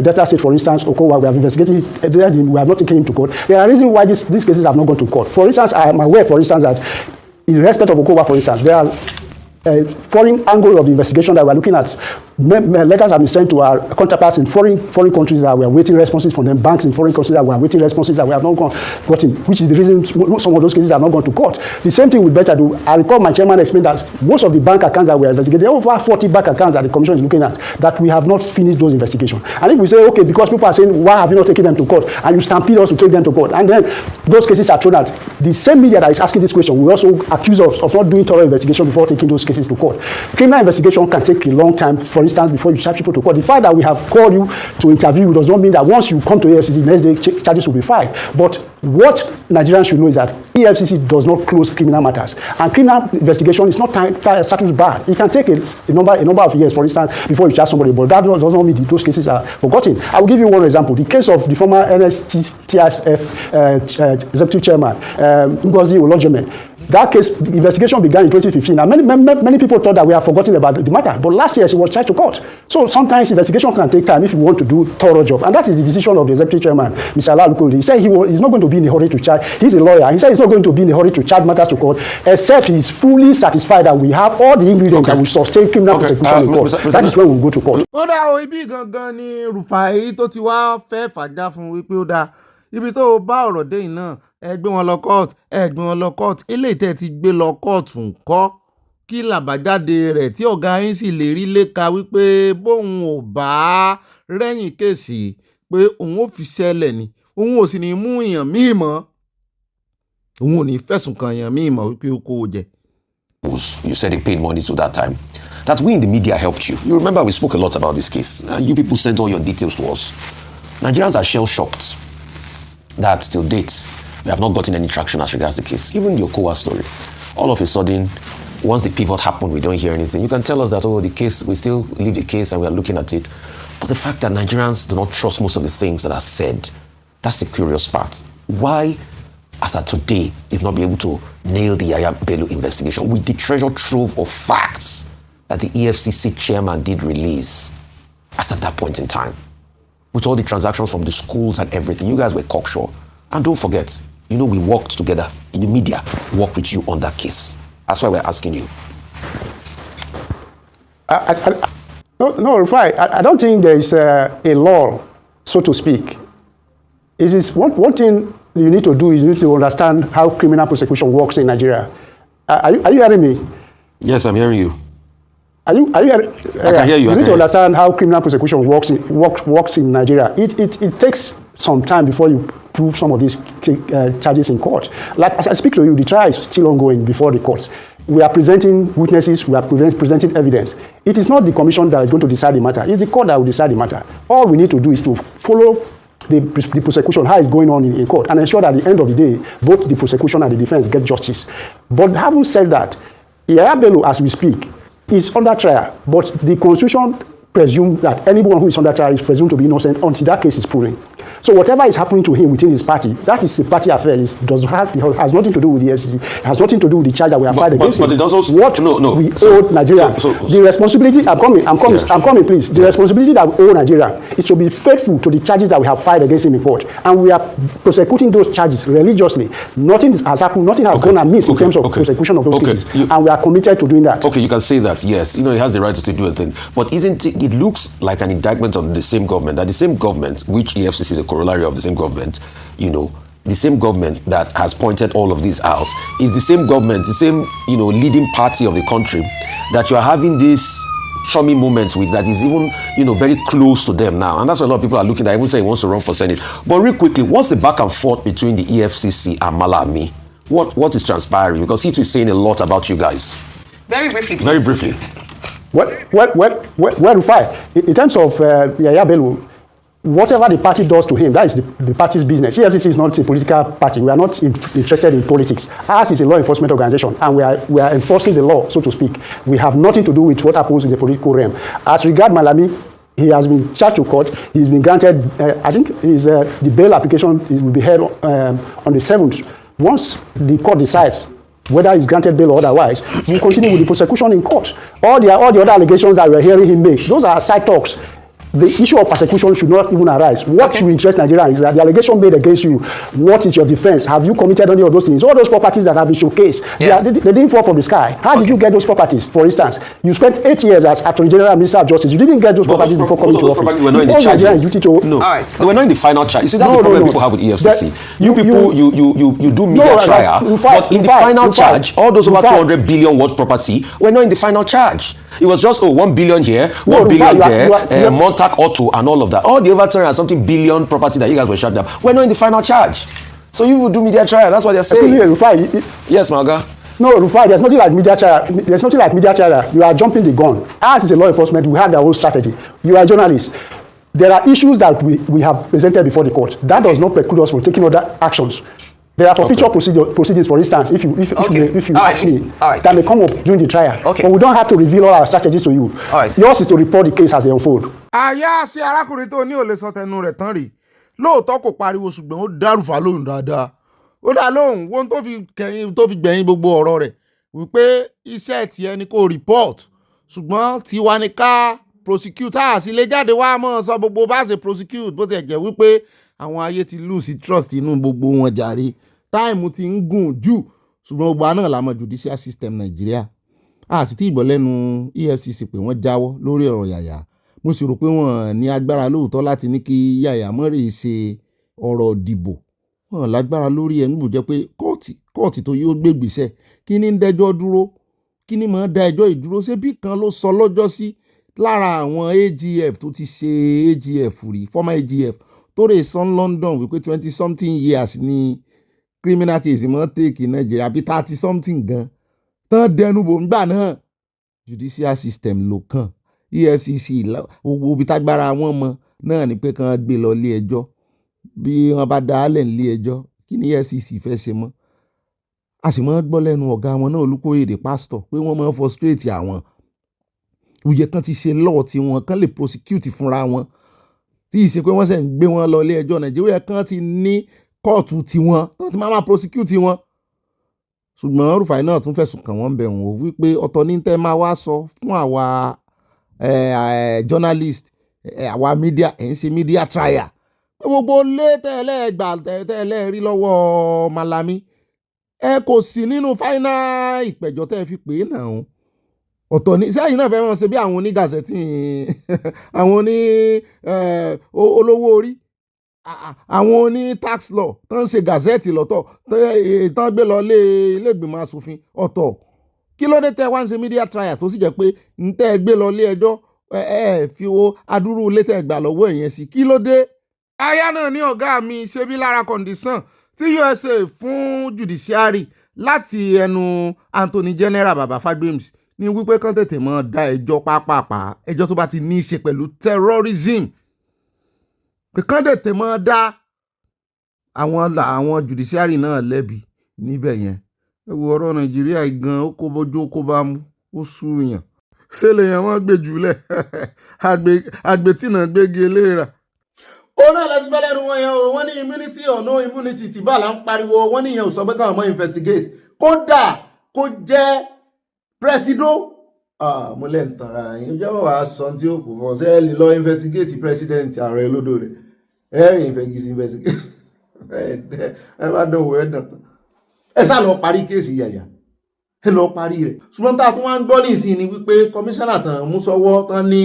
Delta State, for instance, Okowa, we have investigated. We have not taken him to court. There are reasons why these cases have not gone to court. For instance, I am aware, for instance, that in respect of Okowa, for instance, there are foreign angle of the investigation that we are looking at. Letters have been sent to our counterparts in foreign countries that we are waiting responses from them, banks in foreign countries that we are waiting responses that we have not gotten, which is the reason some of those cases have not gone to court. The same thing with Betedu. I recall my chairman explained that most of the bank accounts that we are investigating, there are over 40 bank accounts that the commission is looking at, that we have not finished those investigations. And if we say, okay, because people are saying, why have you not taken them to court? And you stampede us to take them to court. And then those cases are thrown out. The same media that is asking this question will also accuse us of not doing thorough investigation before taking those cases to court. Criminal investigation can take a long time, for instance, before you charge people to court. The fact that we have called you to interview does not mean that once you come to EFCC, the next day charges will be filed. But what Nigerians should know is that EFCC does not close criminal matters. And criminal investigation is not status bar. It can take a number of years, for instance, before you charge somebody. But that does not mean that those cases are forgotten. I will give you one example. The case of the former NSTSF executive chairman, Ngozi Olojeme. That case, the investigation began in 2015. And many people thought that we have forgotten about the matter. But last year, she was charged to court. So sometimes investigation can take time if you want to do a thorough job. And that is the decision of the executive chairman, Mr. Abala. He said he's not going to be in a hurry to charge. He's a lawyer. He said he's not going to be in a hurry to charge matters to court, except he's fully satisfied that we have all the ingredients that will sustain criminal prosecution in court. That is when we go to court. Ó dá o ibi gangan ni Rufai tó ti wá fẹ́ fàjà fún wípé ó dá ibi tó bá ọ̀rọ̀ dé yìí náà ẹ gbé wọn lọ court eléyìí tẹ́ ti gbé lọ court ńkọ́ kí làbájáde rẹ̀ tí ọ̀gá yín sì lè rí léka wípé bóun ò bá rẹ́yìn kéèsì pé òun ò fi ṣẹlẹ̀ ni òun ò sì ní mú èèyàn míì mọ́ òun ò ní fẹ̀sùn kan èèyàn míì mọ́ wípé ó kó o jẹ. You said he paid money to that time. that we in the media helped you. You remember we spoke a lot about this case. You people sent all your details to us. Nigerians are shell-shocked that till date, we have not gotten any traction as regards the case. Even your COA story. All of a sudden, once the pivot happened, we don't hear anything. You can tell us that, oh, the case, we still leave the case and we are looking at it. But the fact that Nigerians do not trust most of the things that are said, that's the curious part. Why, as of today, they've not been able to nail the Yaya Bello investigation with the treasure trove of facts that the EFCC chairman did release as at that point in time? With all the transactions from the schools and everything, you guys were cocksure. And don't forget, we worked together in the media, worked with you on that case. That's why we're asking you. No, Rufai, I don't think there is a law, so to speak. It is one thing you need to do is you need to understand how criminal prosecution works in Nigeria. Are you hearing me? Yes, I'm hearing you. Are you hearing? I can hear you. You need to understand how criminal prosecution works in Nigeria. It takes some time before you prove some of these charges in court. Like as I speak to you, the trial is still ongoing before the courts. We are presenting witnesses, we are presenting evidence. It is not the commission that is going to decide the matter. It's the court that will decide the matter. All we need to do is to follow the prosecution, how it's going on in court, and ensure that at the end of the day, both the prosecution and the defense get justice. But having said that, Yaya Bello, as we speak, is under trial, but the Constitution presumes that anyone who is under trial is presumed to be innocent until that case is proven. So whatever is happening to him within his party, that is a party affair. It has nothing to do with the FCC. It has nothing to do with the charge that we have filed against him. But it does also, what we owe Nigeria, the responsibility, I'm coming, please. The responsibility that we owe Nigeria is to be faithful to the charges that we have filed against him in court. And we are prosecuting those charges religiously. Nothing has happened, nothing has gone amiss in terms of prosecution of those cases. And we are committed to doing that. Okay, you can say that, yes. He has the right to do a thing. But it looks like an indictment on the same government, that the same government, which EFCC is a corollary of the same government, the same government that has pointed all of this out is the same government, the same, leading party of the country that you are having this chummy moments with that is even, very close to them now. And that's why a lot of people are looking at, even say he wants to run for Senate. But real quickly, what's the back and forth between the EFCC and Malami? What is transpiring? Because he too is saying a lot about you guys. Very briefly, please. Very briefly. Well, Rufai, in terms of Yaya Bello, whatever the party does to him, that is the party's business. EFCC is not a political party. We are not interested in politics. Ours is a law enforcement organization, and we are enforcing the law, so to speak. We have nothing to do with what happens in the political realm. As regard Malami, he has been charged to court. He's been granted, I think the bail application will be held on the 7th. Once the court decides whether he's granted bail or otherwise, we'll continue with the prosecution in court. All the other allegations that we're hearing him make, those are side talks. The issue of persecution should not even arise. What should interest Nigeria is that the allegation made against you, what is your defense? Have you committed any of those things? All those properties that have been showcased, they didn't fall from the sky. How did you get those properties? For instance, you spent 8 years as Attorney General and Minister of Justice. You didn't get those properties before coming to office. Properties were not in the charges. They were not in the final charge. You see, that's the problem people have with EFCC. You do media trial, but in the final charge, all those over 200 billion worth property were not in the final charge. It was just 1 billion here, 1 billion there, Montauk Auto and all of that. All the over 200 billion property that you guys were shut down were not in the final charge. So you will do media trial. That's what they're saying. Yes, Malga. No, Rufai, there's nothing like media trial. There's nothing like media trial. You are jumping the gun. Ours is a law enforcement. We have their own strategy. You are a journalist. There are issues that we have presented before the court. That does not preclude us from taking other actions. There are for future proceedings, for instance, if you ask me, that may come up during the trial. But we don't have to reveal all our strategies to you. Yours is to report the case as they unfold. Àyà sí arákùnrin tó ní ò lè sọ tẹnu rẹ̀ tán rí. Lóòótọ́ kò pariwo ṣùgbọ́n ó dárúfà lóhùn dáadáa. Ó dá lóhùn wọ́n tó fi gbẹ̀yìn gbogbo ọ̀rọ̀ rẹ̀ wípé iṣẹ́ tiẹ̀ ni kò report ṣùgbọ́n tiwa ni ká prosecute àti lè jáde wá mọ́ sọ gbogbo bá ṣe prosecute bó ti jẹ́ wípé àwọn ayé ti lose trust inú gbogbo wọn jàre. Táìmù ti ń gùn jù ṣùgbọ́n gbogbo náà la mọ̀ judicial system Nàìjíríà. A sì ti ìgbọ́ lẹ́nu EFCC pé wọ́n jáwọ́ lórí ọ̀rọ̀ Yàyà. Mo sì rò pé wọ́n ní agbára lóòótọ́ láti ní kí Yàyà mọ́rẹ̀ ṣe ọ̀rọ̀ ìdìbò. Wọ́n lágbára lórí ẹ̀ níbo jẹ́ pé kóòtù tó yóò gbé ìgbésẹ̀ kí ni ń dẹjọ́ dúró kí ni máa da ẹjọ́ ìdúró ṣé bí kan ló sọ lọ́jọ́ sí lára àwọn AGF tó ti ṣe AGF rí former AGF tó rè sọ́n London wípé 20-something years ni criminal case mọ́ take Nàìjíríà bí 30-something gan tán dẹnu bò ń gbà náà judicial system ló kàn EFCC gbogbo ibi tágbára wọn mọ náà ni pé kàn gbé lọ ilé ẹjọ́ bí wọ́n bá dá lẹ̀ nílé ẹjọ́ kí ni EFCC fẹ́ ṣe mọ́ a sì máa gbọ́ lẹ́nu ọ̀gá wọn náà Olúkóyèdè pásítọ̀ pé wọ́n máa frustrate àwọn òye kan ti ṣe lọ́ọ̀ tí wọn kan lè prosecute fúnra wọn tí ì ṣe pé wọ́n ṣe ń gbé wọn lọ ilé ẹjọ́ Nàìjíríà kan ti ní kóòtù tiwọn tí wọ́n ti máa prosecute wọn ṣùgbọ́n Rufai náà tún fẹ̀sùn kàn wọ́n bẹ̀ wọ́n wípé ọ̀tọ̀ ní tẹ́ máa wá sọ fún àwa journalist àwa media ẹ̀ ń ṣe media trial gbogbo lé tẹ́lẹ̀ gbà tẹ́lẹ̀ rí lọ́wọ́ Malami ẹ kò sí nínú final ìpẹ̀jọ́ tẹ́ fi pè é náà ọ̀tọ̀ ní sẹ́yìn náà fẹ́ mọ̀ ṣe bí àwọn onígàzẹ́tì àwọn oní olówó orí àwọn oní tax law tó ń ṣe gazette lọ́tọ̀ tán gbé lọ ilé ìgbìmọ̀ asòfin ọ̀tọ̀ kí ló dé tẹ́ wá ń ṣe media trial tó sì jẹ́ pé ń tẹ́ gbé lọ ilé ẹjọ́ fi wo adúrú ilé tẹ́ gbà lọ́wọ́ ẹ̀yẹn sí kí ló dé. aya náà ní ọ̀gá mi ṣe bí lára kọ̀ǹdíṣàn tí USA fún judiciary láti ẹnu Anthony General Baba Fagbems ní wípé kán tètè mọ́ dá ẹjọ́ pápápá ẹjọ́ tó bá ti ní í ṣe pẹ̀lú terrorism kán tètè mọ́ dá àwọn judiciary náà lẹ́bi níbẹ̀ yẹn ẹ wo ọ̀rọ̀ Nàìjíríà gan ó kó bójú ó kó bá mú ó súnyàn ṣé lèèyàn wọ́n gbé jùlẹ̀ àgbẹ̀tìnà gbégi eléra. ó náà láti bẹ́ẹ̀ lẹ́nu wọn yẹn o wọ́n ní immunity or no immunity tìbá là ń pariwo wọ́n ní ìyẹn ò sọ pé káwọn mọ́ investigate kódà kó jẹ́ presido mo lẹ́ ń tanra yín jẹ́wọ́ wàá sọ tí ó kù fọ́ ṣe lè lọ investigate president ààrẹ lódò rẹ̀ ẹ̀rìn investigate ẹ bá dánwò ẹ̀ dàn tán ẹ sá lọ parí kéèsì yàyà ẹ lọ parí rẹ̀ ṣùgbọ́n tá a tún wá ń gbọ́ ní ìsìn ni wípé kọmíṣánná tán mú sọ́wọ́ tán ní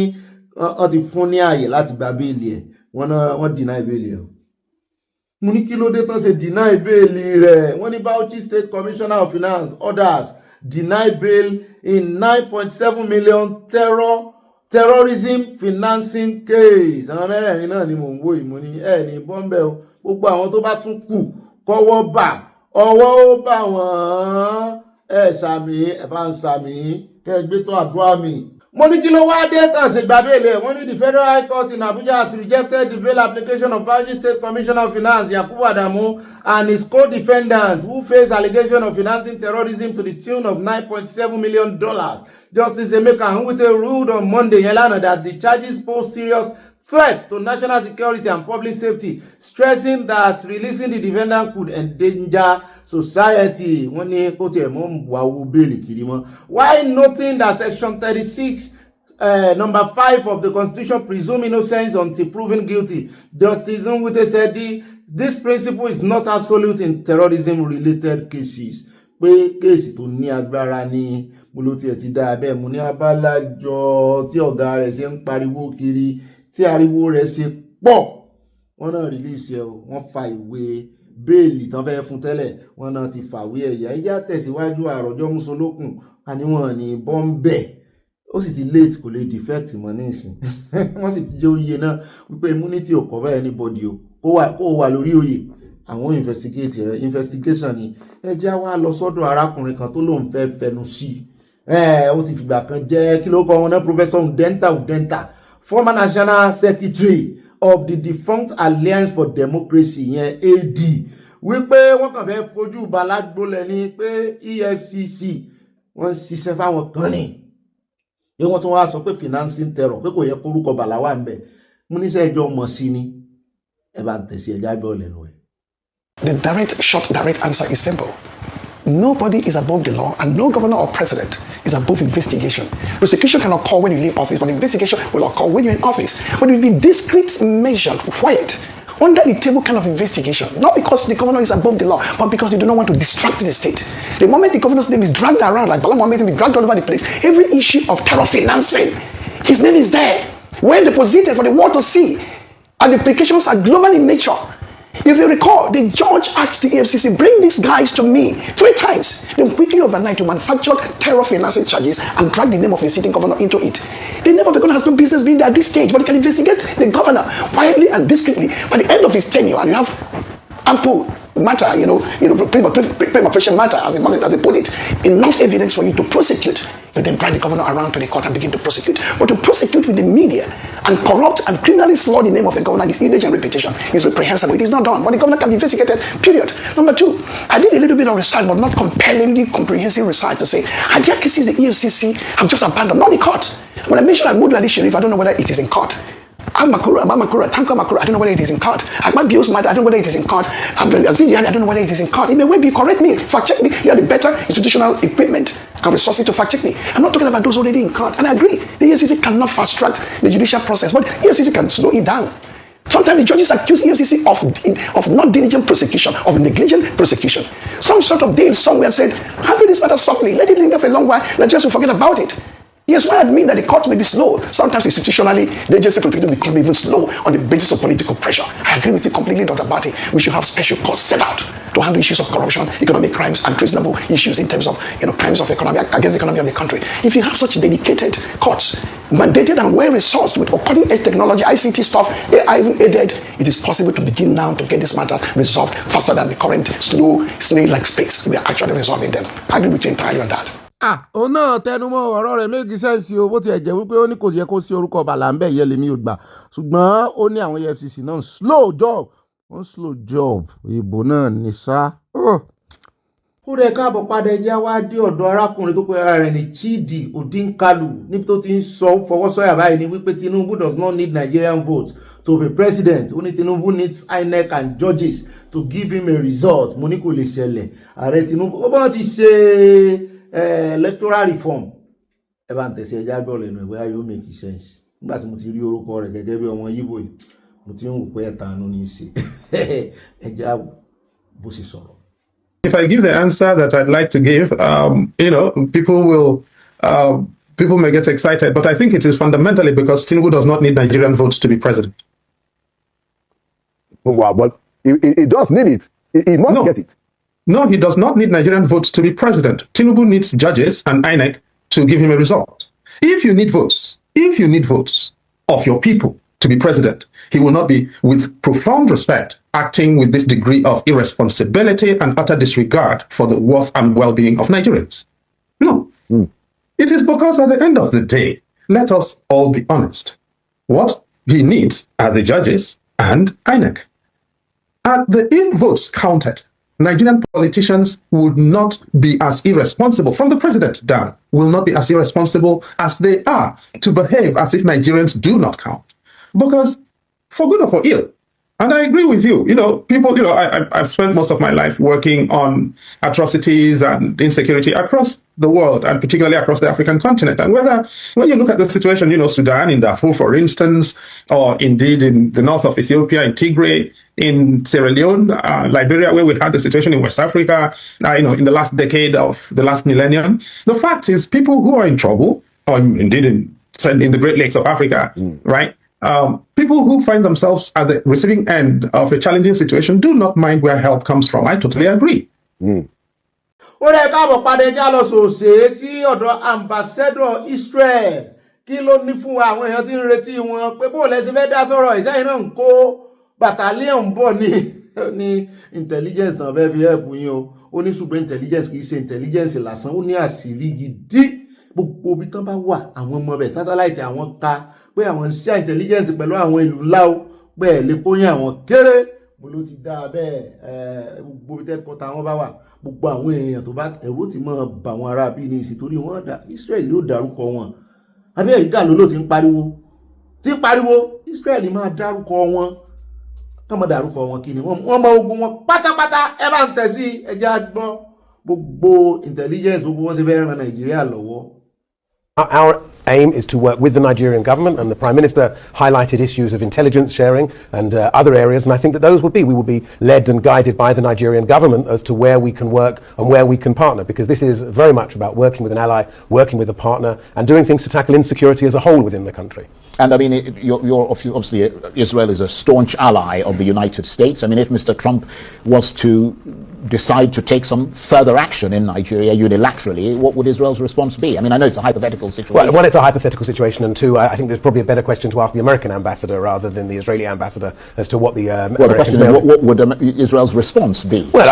wọ́n ti fún ní ààyè láti gba béèlì ẹ̀ wọ́n deny béèlì ẹ̀ mo ní kí ló dé tán ṣe deny béèlì rẹ̀ wọ́n ní Bauchi State Commissioner of Finance orders deny bail in 9.7 million terrorism financing case. Àwọn mẹ́rẹ̀ẹ̀rin náà ni mò ń wò ìmú ní ní bọ́m̀bẹ̀ o gbogbo àwọn tó bá tún kù kọ́wọ́ bà ọwọ́ ó bà wọ́n sàmì bá ń sàmì kẹgbẹ́ tó àdúrà mi. mo ní kí ló wá dé tàn sí gbà bẹ́ẹ̀lì wọ́n ní the Federal High Court in Abuja has rejected the bail application of Bauchi State Commissioner of Finance Yakubu Adamu and his co-defendants who face allegation of financing terrorism to the tune of $9.7 million. Justice Emeka Nwite ruled on Monday that the charges pose serious threats to national security and public safety, stressing that releasing the defendant could endanger society. Wọ́n ní kó tiẹ̀ mọ́ wàhù bẹ́ẹ̀lì kiri mọ́. While noting that Section 36, number 5 of the Constitution presume innocence until proven guilty, Justice Nwite said this principle is not absolute in terrorism-related cases. Pé kéèsì tó ní agbára ni mo ló tiẹ̀ ti dá abẹ́ mo ní abálájọ tí ọ̀gá rẹ̀ ṣe ń pariwo kiri tí ariwo rẹ̀ ṣe pọ̀ wọ́n náà release ẹ̀ o wọ́n fa ìwé béèlì tán fẹ́ fún tẹ́lẹ̀ wọ́n náà ti fàwé ẹ̀yà ẹjá tẹ̀síwájú àròjọ musolókun àníwọ̀n ní bọ́m̀bẹ̀ ó sì ti late kò lè defect mọ́ ní ìsìn wọ́n sì ti jẹ́ oyè náà wípé immunity ò cover anybody o kó wà lórí oyè àwọn investigate rẹ̀ investigation ni ẹjá wá lọ sọ́dọ̀ arákùnrin kan tó lóun fẹ́ fẹnu sí ó ti fìgbà kan jẹ́ kí ló kọ́ wọn náà Professor Udenta former national secretary of the defunct Alliance for Democracy yẹn AD wípé wọ́n kàn fẹ́ fojú balágbólẹ̀ ní pé EFCC wọ́n ń ṣiṣẹ́ fáwọn kan ní pé wọ́n tún wá sọ pé financing terror pé kò yẹ kórúkọ bàlá wà ń bẹ̀ mú níṣẹ́ ẹjọ́ mọ̀ sí ni ẹ bá ń tẹ̀sí ẹjá bẹ́ẹ̀ lẹ́nu ẹ̀. The direct answer is simple. Nobody is above the law, and no governor or president is above investigation. Prosecution can occur when you leave office, but investigation will occur when you're in office. But it will be discreet, measured, quiet, under the table kind of investigation. Not because the governor is above the law, but because they do not want to distract the state. The moment the governor's name is dragged around, like Bala Mohammed will be dragged all over the place, every issue of terror financing, his name is there, well deposited for the world to see. And the implications are global in nature. If you recall, the judge asked the AFCC, bring these guys to me 3 times. Then quickly overnight to manufacture terror financing charges and drag the name of a sitting governor into it. The name of the governor has no business being there at this stage, but he can investigate the governor quietly and discreetly. By the end of his tenure, and you have ample matter, prima facie matter, as they put it, enough evidence for you to prosecute. Let them drag the governor around to the court and begin to prosecute. But to prosecute with the media and corrupt and criminally slur the name of a governor, his image and reputation is reprehensible. It is not done. But the governor can be investigated, period. Number two, I did a little bit of research, but not compellingly comprehensive research to say, are there cases the EFCC have just abandoned? Not the court. When I mentioned Agbodu Ali Sharif, I don't know whether it is in court. Abamakura, Tanko Makura, I don't know whether it is in court. Akman Bios Mata, I don't know whether it is in court. I don't know whether it is in court. It may well be, correct me, fact check me. You have the better institutional equipment and resources to fact check me. I'm not talking about those already in court. And I agree, the EFCC cannot fast track the judicial process, but EFCC can slow it down. Sometimes the judges accuse EFCC of not diligent prosecution, of negligent prosecution. Some sort of deal somewhere said, handle this matter softly, let it linger for a long while, let's just forget about it. Yes, why I admit that the court may be slow. Sometimes institutionally, the agency protecting become even slow on the basis of political pressure. I agree with you completely, Dr. Bati. We should have special courts set out to handle issues of corruption, economic crimes, and treasonable issues in terms of crimes of economy against the economy of the country. If you have such dedicated courts, mandated and well-resourced with cutting-edge technology, ICT stuff, AI even aided, it is possible to begin now to get these matters resolved faster than the current slow, snail-like space we are actually resolving them. I agree with you entirely on that. òun náà tẹnumọ́ ọ̀rọ̀ rẹ̀ méjì sẹ́ǹsì o bó tiẹ̀ jẹ́ wípé ó ní kò yẹ kó sí orúkọ bàlá ń bẹ̀ yẹ lèmi ò gbà ṣùgbọ́n ó ní àwọn EFCC náà slow job ìbò náà ní sá. ó rẹ̀ káàbọ̀ padà ẹjẹ́ wá dé ọ̀dọ̀ arákùnrin tó pe ara rẹ̀ ní Chidi Odinkalu níbi tó ti ń sọ fọwọ́sọ̀yà báyìí ni wípé Tinubu does not need Nigerian votes to be president. Ó ní Tinubu needs INEC and judges to give him a result. Mo ní kò lè ṣẹlẹ̀ ààrẹ Tinubu ó bá ti ṣe electoral reform ẹ bá ń tẹ̀sí ẹja gbọ́ lẹ́nu ẹ̀bọ́ yóò make sense nígbà tí mo ti rí orúkọ rẹ̀ gẹ́gẹ́ bí ọmọ Yíbò yìí mo ti ń wò pé ẹ̀ta àánú ní í ṣe ẹja bó ṣe sọ̀rọ̀. If I give the answer that I'd like to give, people may get excited, but I think it is fundamentally because Tinubu does not need Nigerian votes to be president. Well, but he does need it. He must get it. No, he does not need Nigerian votes to be president. Tinubu needs judges and INEC to give him a result. If you need votes of your people to be president, he will not be, with profound respect, acting with this degree of irresponsibility and utter disregard for the worth and well-being of Nigerians. No. It is because at the end of the day, let us all be honest. What he needs are the judges and INEC. If votes counted, Nigerian politicians would not be as irresponsible, from the president down, will not be as irresponsible as they are to behave as if Nigerians do not count. Because for good or for ill, and I agree with you, I've spent most of my life working on atrocities and insecurity across the world, and particularly across the African continent. And when you look at the situation, Sudan, in Darfur, for instance, or indeed in the north of Ethiopia, in Tigray, in Sierra Leone, Liberia, where we had the situation in West Africa, in the last decade of the last millennium, the fact is people who are in trouble, or indeed in the Great Lakes of Africa, right? People who find themselves at the receiving end of a challenging situation do not mind where help comes from. I totally agree. Ó rẹ̀ káàbọ̀ padà ẹjá lọ sòsè sí ọ̀dọ̀ ambassador Israel kí ló ní fún wa àwọn èèyàn tí ń retí wọn pé bó lẹ́sìn fẹ́ dá sọ̀rọ̀ ìsẹ́yìn náà ń kó battalion bọ̀ ní intelligence náà fẹ́ fi help yín ó ní ṣùgbọ́n intelligence kì í ṣe intelligence lásán ó ní àṣírí gidi gbogbo ibi tán bá wà àwọn ọmọ bẹ̀ satellite àwọn ta pé àwọn ṣe intelligence pẹ̀lú àwọn ìlú ńlá ó pé lè kóyìn àwọn kéré mo ló ti dá bẹ́ẹ̀ gbogbo ibi tẹ́kọ̀ọ́ táwọn bá wà gbogbo àwọn èèyàn tó bá ẹ̀rọ ti máa bà wọn ará bí ní ìsìn torí wọ́n dá Israel yóò dárúkọ wọn Amẹ́ríkà ló ti ń pariwo Israel máa dárúkọ wọn kán máa dárúkọ wọn kí ni wọ́n mọ ogun wọn pátápátá ẹ bá ń tẹ̀ sí ẹjẹ́ gbọ́ gbogbo intelligence gbogbo wọn sì fẹ́ ran Nàìjíríà lọ́wọ́. Our aim is to work with the Nigerian government, and the Prime Minister highlighted issues of intelligence sharing and other areas, and I think that we will be led and guided by the Nigerian government as to where we can work and where we can partner, because this is very much about working with an ally, working with a partner, and doing things to tackle insecurity as a whole within the country. And I mean, obviously Israel is a staunch ally of the United States. I mean, if Mr. Trump was to decide to take some further action in Nigeria unilaterally, what would Israel's response be? I mean, I know it's a hypothetical situation. Well, one, it's a hypothetical situation, and two, I think there's probably a better question to ask the American ambassador rather than the Israeli ambassador as to what the the question is, what would Israel's response be? Well,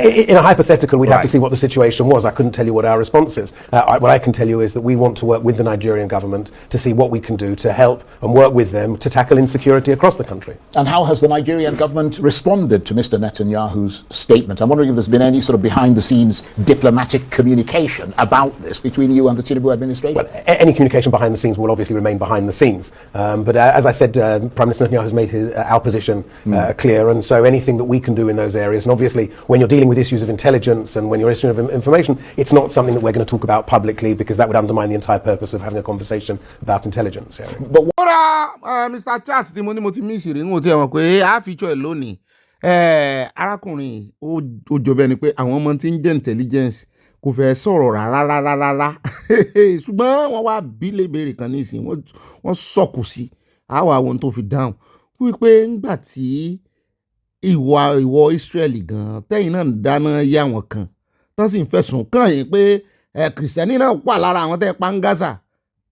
in a hypothetical, we'd have to see what the situation was. I couldn't tell you what our response is. What I can tell you is that we want to work with the Nigerian government to see what we can do to help and work with them to tackle insecurity across the country. And how has the Nigerian government responded to Mr. Netanyahu's statement? I'm wondering if there's been any sort of behind-the-scenes diplomatic communication about this between you and the Tinubu administration? Well, any communication behind the scenes will obviously remain behind the scenes. But as I said, Prime Minister Netanyahu has made our position clear, and so anything that we can do in those areas, and obviously when you're dealing with issues of intelligence and when you're issuing of information, it's not something that we're going to talk about publicly because that would undermine the entire purpose of having a conversation about intelligence sharing. But what Mr. Charles tí mo ní mo ti miss rí mo ti mọ̀ pé a feature lónìí arákùnrin ó jọ bẹ́ẹ̀ ni pé àwọn ọmọ tí ń jẹ́ intelligence kò fẹ́ sọ̀rọ̀ rárá ṣùgbọ́n wọ́n wá bí léberè kan nísìnyí wọ́n sọ̀kù sí àwọn àwọn tó fi dáhùn wípé ńgbà tí ìwọ Israeli gan tẹ́yìn náà ń dáná yá wọn kan tán sì ń fẹ̀sùn kàn yín pé kìrìsìtẹ́nì náà wà lára àwọn tẹ́ pa ń Gaza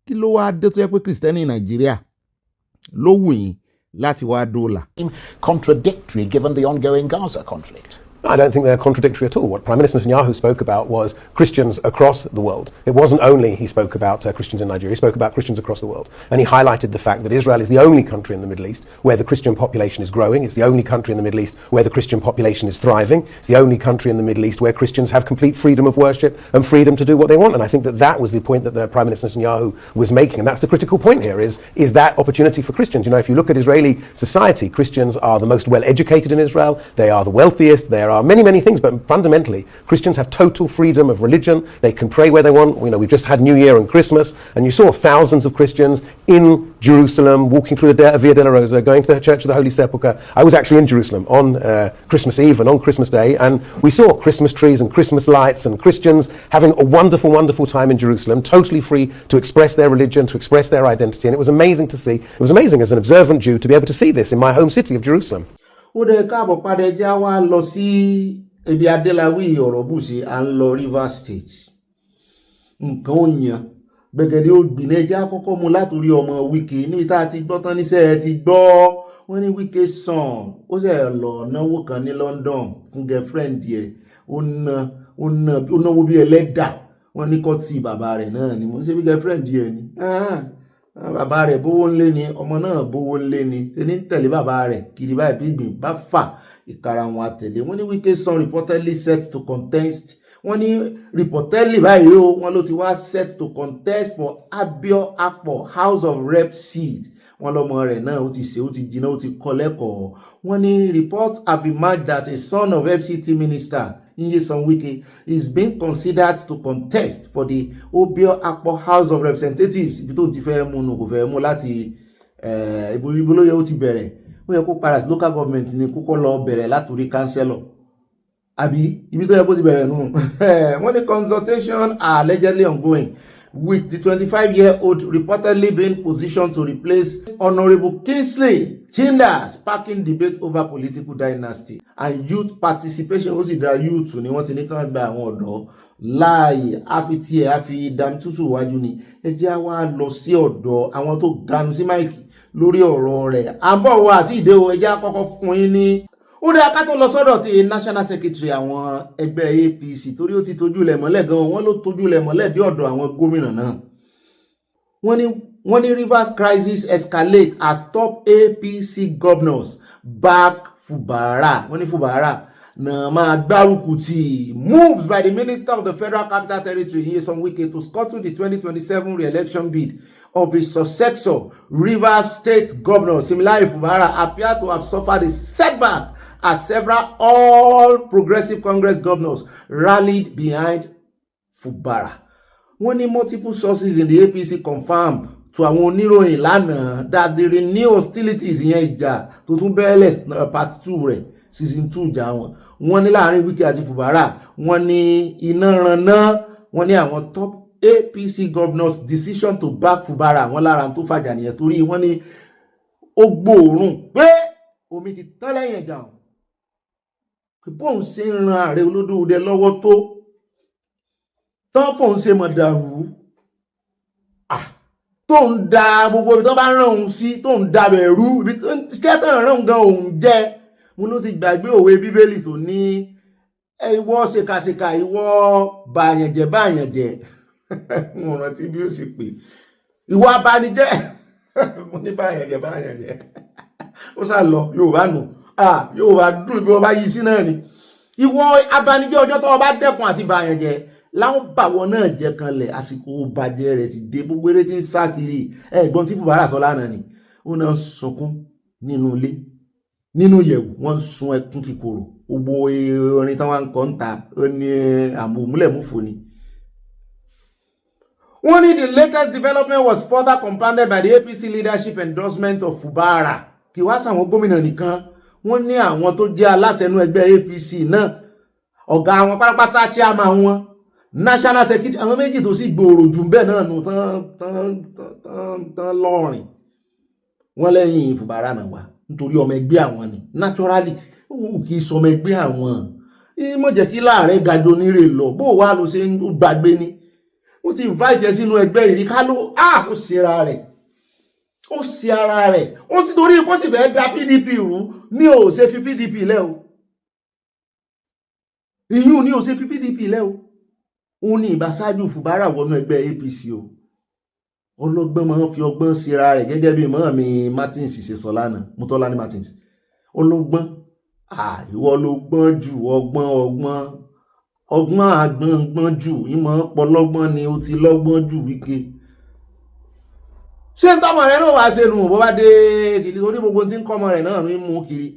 kí ló wá dé tó yẹ pé kìrìsìtẹ́nì Nàìjíríà ló wù yín láti wá dóòlà. Contradictory given the ongoing Gaza conflict. I don't think they're contradictory at all. What Prime Minister Netanyahu spoke about was Christians across the world. It wasn't only he spoke about Christians in Nigeria, he spoke about Christians across the world. And he highlighted the fact that Israel is the only country in the Middle East where the Christian population is growing. It's the only country in the Middle East where the Christian population is thriving. It's the only country in the Middle East where Christians have complete freedom of worship and freedom to do what they want. And I think that was the point that the Prime Minister Netanyahu was making. And that's the critical point here is that opportunity for Christians. You know, if you look at Israeli society, Christians are the most well-educated in Israel. They are the wealthiest. There are many, many things, but fundamentally, Christians have total freedom of religion. They can pray where they want. You know, we've just had New Year and Christmas, and you saw thousands of Christians in Jerusalem walking through the Via Dolorosa, going to the Church of the Holy Sepulchre. I was actually in Jerusalem on Christmas Eve and on Christmas Day, and we saw Christmas trees and Christmas lights and Christians having a wonderful, wonderful time in Jerusalem, totally free to express their religion, to express their identity, and it was amazing to see. It was amazing as an observant Jew to be able to see this in my home city of Jerusalem. Ó dẹ̀ káàbọ̀ padà já wá lọ sí ibi Adéláwì ọ̀rọ̀ bùsí à ń lọ Rivers State. Nǹkan ó yan gbẹ̀gẹ̀dẹ̀ ó gbìn ẹja kọ́kọ́ mu látòrí ọmọ Wike níbi tá a ti gbọ́ tán níṣẹ́ ẹ ti gbọ́ wọ́n ní Wike sàn ó sì lọ náwó kan ní London fún girlfriend ẹ̀ ó náwó bí ẹlẹ́dà wọ́n ní kọ́tì bàbá rẹ̀ náà ni mo ń ṣe bí girlfriend ẹ̀ ni bàbá rẹ̀ bówó ńlé ni ọmọ náà bówó ńlé ni ṣe ní tẹ̀lé bàbá rẹ̀ kiri báyìí bí ìgbìn bá fà ìkara wọn àtẹ̀lé wọ́n ní Wike son reportedly set to contest wọ́n ní reportedly báyìí o wọ́n ló ti wá set to contest for Abia Akpo House of Rep seat wọ́n lọ́mọ rẹ̀ náà ó ti ṣe ó ti jiná ó ti kọ́ lẹ́kọ̀ọ́ wọ́n ní reports have emerged that a son of FCT minister Nyesom Wike is being considered to contest for the Abia Akpo House of Representatives ibi tó ti fẹ́ mú nù kò fẹ́ mú láti ibo ló yẹ ó ti bẹ̀rẹ̀ ó yẹ kó paras local government ni kókó lọ bẹ̀rẹ̀ látòrí councillor àbí ibi tó yẹ kó ti bẹ̀rẹ̀ nù wọ́n ní consultation are allegedly ongoing with the 25-year-old reportedly being positioned to replace Honorable Kingsley Chinda, sparking debate over political dynasty and youth participation. Ó sì dá youth ni wọ́n ti ní kàn gba àwọn ọ̀dọ́ láàyè àfi àfi dam tútù wájú ni ẹ jẹ́ wá lọ sí ọ̀dọ̀ àwọn tó ganu sí máìkì lórí ọ̀rọ̀ rẹ̀ àbọ̀ wa àti ìdè o ẹ jẹ́ àkọ́kọ́ fún yín ní ó dá ká tó lọ sọ́dọ̀ ti national secretary àwọn ẹgbẹ́ APC torí ó ti tójú lẹ̀ mọ́lẹ̀ gan wọ́n ló tójú lẹ̀ mọ́lẹ̀ dé ọ̀dọ̀ àwọn gómìnà náà wọ́n ní Rivers crisis escalate as top APC governors back Fubara wọ́n ní Fubara na máa gbárùkù tì moves by the minister of the Federal Capital Territory Nyesom Wike to scuttle the 2027 re-election bid of his successor Rivers State Governor Similayo Fubara appear to have suffered a setback as several All Progressive Congress governors rallied behind Fubara. Wọ́n ní multiple sources in the APC confirmed to àwọn oníròyìn lánàá that the renewed hostilities ìyẹn ìjà tó tún bẹ̀rẹ̀ part 2 rẹ̀ season 2 ìjà wọ́n ní láàrin Wike àti Fubara wọ́n ní iná ranná wọ́n ní àwọn top APC governors decision to back Fubara wọ́n lára tó fàjà nìyẹn torí wọ́n ní ó gbóòórùn pé omi ti tán lẹ́yìn ẹ̀jà bóun ṣe ń ran ààrẹ olódòdẹ lọ́wọ́ tó tán fóun ṣe mọ̀ dàrú tó ń da gbogbo ibi tó bá rán òun sí tó ń da bẹ̀rú ibi tó ń kẹ́tàn rán òun gan òun jẹ́ mo ló ti gbàgbé òwe bíbélì tó ní ìwọ ṣèkàṣèkà ìwọ bàyànjẹ́ mo rántí bí ó sì pè ìwọ abanijẹ́ mo ní bàyànjẹ́ ó sá lọ Yorùbá nù Yorùbá dùn bí wọ́n bá yí sí náà ni ìwọ abanijẹ́ ọjọ́ tó bá dẹ́kun àti bàyànjẹ́ láwọn bàwọ̀ náà jẹ́ kanlẹ̀ àsìkò bàjẹ́ rẹ̀ ti dé gbogbo eré tí ń sá kiri ẹ̀gbọ́n tí Fubara sọ lánàá ni ó náà sunkún nínú ilé nínú yẹ̀wù wọ́n ń sun ẹkún kíkorò gbogbo orin táwọn ń kọ́ ń ta ó ní àmúmúlẹ̀múfò ni. wọ́n ní the latest development was further compounded by the APC leadership endorsement of Fubara kí wá sáwọn gómìnà nìkan wọ́n ní àwọn tó jẹ́ aláṣẹnú ẹgbẹ́ APC náà ọ̀gá àwọn pátápátá chairman wọn national security àwọn méjì tó sì gbòòrò jù bẹ́ẹ̀ náà nù tán lọ́rìn wọ́n lẹ́yìn Fubara náà wá nítorí ọmọ ẹgbẹ́ àwọn ni naturally kì í sọmọ ẹgbẹ́ àwọn mọ̀ jẹ́ kí láàrẹ gajọ nírè lọ bó wá ló ṣe ń gbàgbé ni ó ti invite ẹ sínú ẹgbẹ́ ìríká ló ó ṣe ara rẹ̀ ó sì torí ipò sì fẹ́ da PDP rú ní ò ṣe fi PDP lẹ́ o ìyún ní ò ṣe fi PDP lẹ́ o òun ní ìbáṣáájú Fubara wọnú ẹgbẹ́ APC o ọlọ́gbọ́n máa ń fi ọgbọ́n síra rẹ̀ gẹ́gẹ́ bí mọ́ mi Martins ṣe sọ lánàá Mutolani Martins ọlọ́gbọ́n ìwọ ló gbọ́n jù ọgbọ́n àgbọ̀ngbọ́n jù ìmọ̀ pọlọ́gbọ́n ni ó ti lọ́gbọ́n jù Wike ṣé ń tọ́mọ rẹ̀ náà wá ṣe nù bó bá dé kìlì orí gbogbo tí ń kọ́mọ rẹ̀ náà ní mú kiri.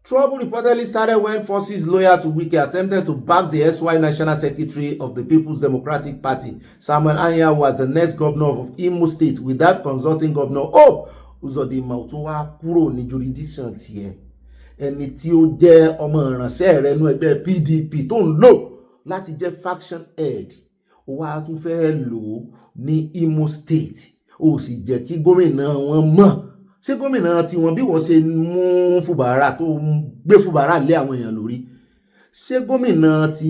Trouble reportedly started when forces loyal to Wike attempted to back the SY National Secretary of the People's Democratic Party, Samuel Anyanwu, as the next governor of Imo State without consulting Governor Uzodinma tó wá kúrò ní jurisdiction tiẹ̀. Ẹni tí ó jẹ́ ọmọ ìránṣẹ́ rẹ̀ nú ẹgbẹ́ PDP tó ń lò láti jẹ́ faction head. Ó wá tún fẹ́ lò ó ní Imo State. Ó sì jẹ́ kí gómìnà wọn mọ̀. Ṣé gómìnà tí wọ́n bí wọ́n ṣe mú Fubara tó gbé Fubara lé àwọn èèyàn lórí ṣé gómìnà tí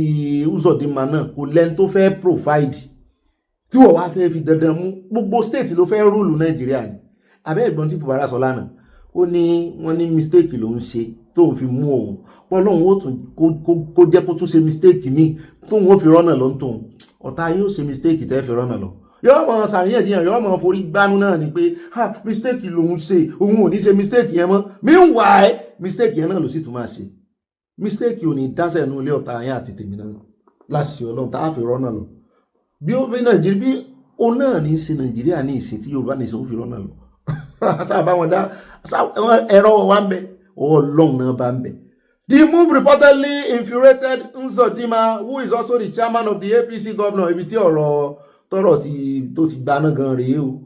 Uzodinma náà kò lẹ́ni tó fẹ́ provide tí wọ́n wá fẹ́ fi dandan mú gbogbo state ló fẹ́ rúùlù Nàìjíríà ni abẹ́ ẹ̀gbọ́n tí Fubara sọ lánàá ó ní wọ́n ní mistake ló ń ṣe tóun fi mú òun pọ́lọ́hún ó tún kó jẹ́ kó tún ṣe mistake ní tóun ó fi rọ́nà lọ tóun ọ̀tá yóò ṣe mistake tẹ́ fi rọ́nà lọ yóò mọ sàríyànjiyàn yóò mọ forí gbánú náà ni pé mistake lòun ṣe òun ò ní ṣe mistake yẹn mọ́ meanwhile mistake yẹn náà ló sì tún máa ṣe mistake ò ní dáṣẹ̀ inú ilé ọ̀tá yẹn àti tèmi náà láṣẹ Ọlọ́run tá a fi rọ́nà lọ bí ó bí Nàìjíríà bí ó náà ní ṣe Nàìjíríà ní ìsìn tí Yorùbá ní ìsìn ó fi rọ́nà lọ sábà wọn dá ẹ̀rọ wa ń bẹ Ọlọ́run náà bá ń bẹ. The move reportedly infuriated Uzodinma, who is also the chairman of the APC governor, ibi tí ọ̀rọ̀ tọ́rọ̀ tó ti gbaná gan rèé o.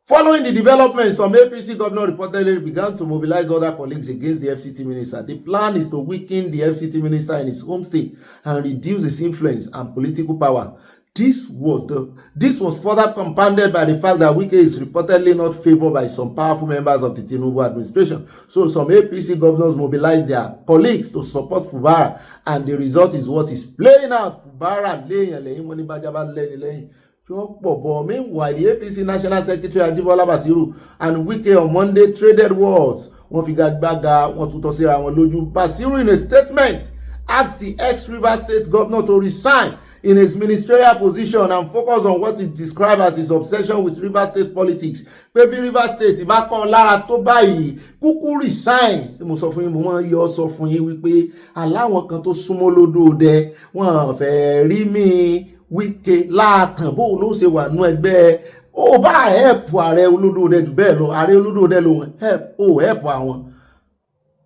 Following the development, some APC governor reportedly began to mobilize other colleagues against the FCT minister. The plan is to weaken the FCT minister in his home state and reduce his influence and political power. This was further compounded by the fact that Wike is reportedly not favored by some powerful members of the Tinubu administration. So some APC governors mobilized their colleagues to support Fubara, and the result is what is playing out. Fubara lẹ́yìn. Meanwhile, the APC National Secretary Ajibola Basiru and Wike on Monday traded words. Wọ́n fi gbàgbàgà wọ́n tún tọ́ síra wọn lójú. Basiru in a statement asked the ex-Rivers State governor to resign in his ministerial position and focus on what he described as his obsession with Rivers State politics. Pé bí Rivers State ìbá kan lára tó báyìí kúkú resign. Ṣé mo sọ fún yín mo máa ń yọ sọ fún yín wípé aláwọn kan tó súnmọ́ lódòdẹ wọ́n fẹ́ rí mi Wike láàtàn bó ló ṣe wà nú ẹgbẹ́ ó bá help ààrẹ olódòdẹ jù bẹ́ẹ̀ lọ ààrẹ olódòdẹ ló help àwọn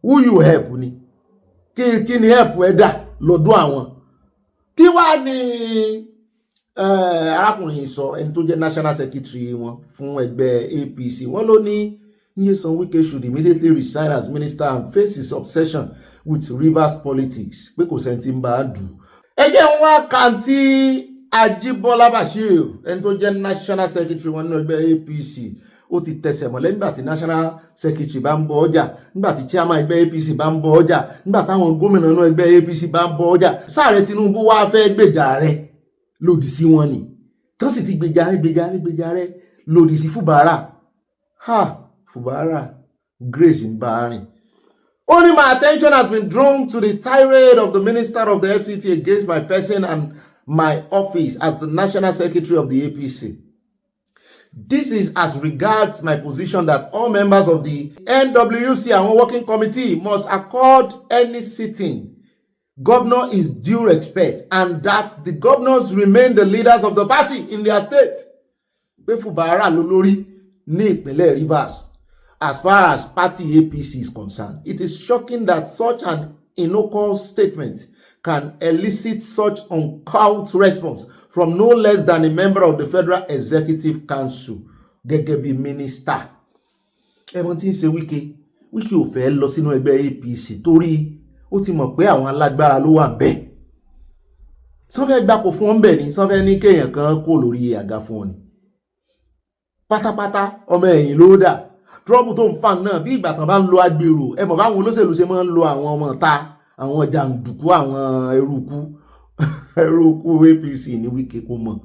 who you help ni kí ni help ẹ̀dà lọ́dún àwọn kí wá ní arákùnrin sọ ẹni tó jẹ́ national secretary wọn fún ẹgbẹ́ APC wọ́n ló ní Nyesom Wike should immediately resign as minister and face his obsession with Rivers politics pé kò sẹ́ntì ń bá a dù. ẹgbẹ́ wọn wá kàǹtí Ajibola Bashir ẹni tó jẹ́ national secretary wọn nínú ẹgbẹ́ APC ó ti tẹsẹ̀ mọ́lẹ̀ nígbà tí national secretary bá ń bọ ọjà, nígbà tí chairman ẹgbẹ́ APC bá ń bọ ọjà, nígbà táwọn gómìnà náà ẹgbẹ́ APC bá ń bọ ọjà. Sáàrẹ Tinubu wá fẹ́ gbèjà rẹ̀ lòdì sí wọn ni, tán sì ti gbèjà rẹ̀ lòdì sí Fubara. Fubara Grace ń bá rìn. Only my attention has been drawn to the tirade of the minister of the FCT against my person and my office as the national secretary of the APC. This is as regards my position that all members of the NWC and working committee must accord any sitting governor is due respect, and that the governors remain the leaders of the party in their state. Pé Fubara lólórí ní ìpínlẹ̀ Rivers. As far as party APC is concerned, it is shocking that such an innocuous statement can elicit such uncouth response from no less than a member of the Federal Executive Council, gẹ́gẹ́ bí minister. Ẹ̀wọ̀n tí ń ṣe Wike ò fẹ́ lọ sínú ẹgbẹ́ APC torí ó ti mọ̀ pé àwọn alágbára ló wà ńbẹ̀. Sọ fẹ́ gbapò fún wọn bẹ̀ ni, sọ fẹ́ ní kéèyàn kan kó lórí àga fún wọn ni. Pátápátá ọmọ ẹ̀yìn ló dà. Trọ́bù tó ń fà náà bí ìgbà tán bá ń lo agbèrò, ẹ mọ̀ báwọn olóṣèlú ṣe máa ń lo àwọn ọmọ ta, àwọn jàǹdùkú, àwọn eruku APC ní Wike kó mọ̀.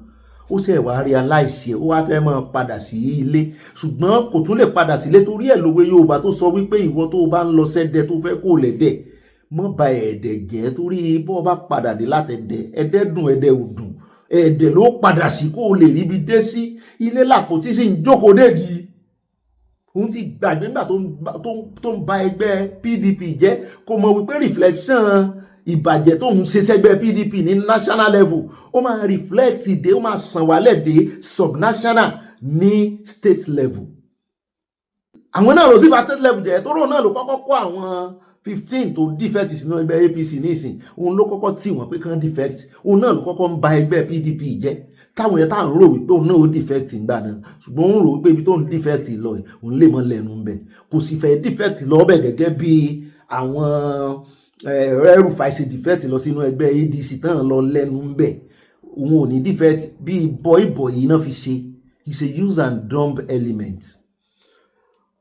Ó ṣe wá realize ẹ̀, ó wá fẹ́ máa padà sí ilé, ṣùgbọ́n kò tún lè padà sílé torí ẹ̀ lówe Yorùbá tó sọ wípé ìwọ tó bá ń lọ sẹ́dẹ̀ tó fẹ́ kó lẹ́dẹ̀ mọ́ ba ẹ̀dẹ̀ jẹ́ torí bọ́ bá padà dé látẹ̀dẹ̀ ẹ̀dẹ̀ dùn ẹ̀dẹ̀ ò dùn ẹ̀dẹ̀ ló padà sí kó lè ríbi dé sí ilé làpò tí sì ń jókòó déjì. Òun ti gbàgbé nígbà tó ń ba ẹgbẹ́ PDP jẹ́ kó mọ̀ wípé reflection ìbàjẹ́ tó ń ṣe sẹ́gbẹ́ PDP ní national level ó máa reflect dé, ó máa sàn wálẹ̀ dé subnational ní state level. Àwọn náà ló sì bá state level jẹ́ tó rò náà ló kọ́kọ́ kó àwọn 15 tó defect sínú ẹgbẹ́ APC nísìn, òun ló kọ́kọ́ tì wọ́n pé kán defect, òun náà ló kọ́kọ́ ń ba ẹgbẹ́ PDP jẹ́. Táwọn yẹn táwọn rò wípé òun náà ó defect ńgbà náà, ṣùgbọ́n òun rò wípé ibi tó ń defect lọ òun lè mọ́ lẹ́nu ń bẹ̀, kò sì fẹ́ defect lọ bẹ̀ gẹ́gẹ́ bí àwọn Rufai ṣe defect lọ sínú ẹgbẹ́ ADC tán lọ lẹ́nu ń bẹ̀. Òun ò ní defect bí boy yìí náà fi ṣe, he's a use and dump element.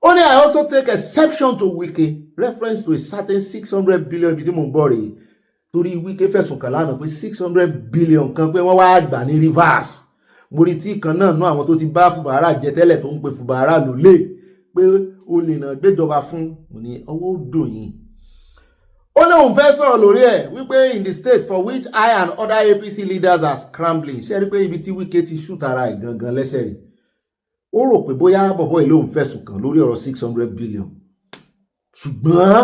Only I also take exception to Wike reference to a certain 600 billion ibi tí mò ń bọ̀ rèé. Torí Wike fẹ̀sùn kàn lánàá pé 600 billion kan pé wọ́n wá gbà ní Rivers. Mo rí tí kan náà àwọn tó ti bá Fubara jẹ tẹ́lẹ̀ tó ń pe Fubara lólè pé o lè nà gbéjọba fún ní ọwọ́ dùn yìí. Ó ní òun fẹ́ sọ̀rọ̀ lórí ẹ̀ wípé in the state for which I and other APC leaders are scrambling. Ṣé rí pé ibi tí Wike ti shoot ara ẹ̀ gangan lẹ́sẹ̀ rí. Ó rò pé bóyá bọ̀bọ̀ ìlú òun fẹ̀sùn kàn lórí ọ̀rọ̀ 600 billion. Ṣùgbọ́n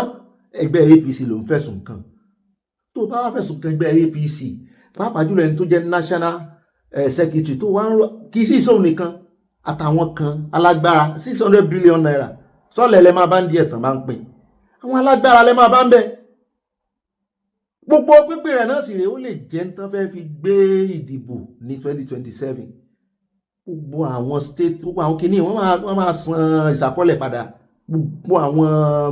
ẹgbẹ́ APC ló ń fẹ̀sùn kàn. Tó bá wá fẹ̀sùn kan ẹgbẹ́ APC pàápàá jùlọ ẹni tó jẹ́ national secretary tó wá ń rọ kì í sí ìsòun nìkan àtàwọn kan alágbára 600 billion naira sọ́lẹ̀ lẹ́ máa bá ń di ẹ̀tàn máa ń pín àwọn alágbára lẹ́ máa bá ń bẹ̀. Gbogbo pínpín rẹ̀ náà sì rèé ó lè jẹ́ ń tán fẹ́ fi gbé ìdìbò ní 2027. Gbogbo àwọn state gbogbo àwọn kìíní wọ́n máa san ìsàkọ́lẹ̀ padà. Gbogbo àwọn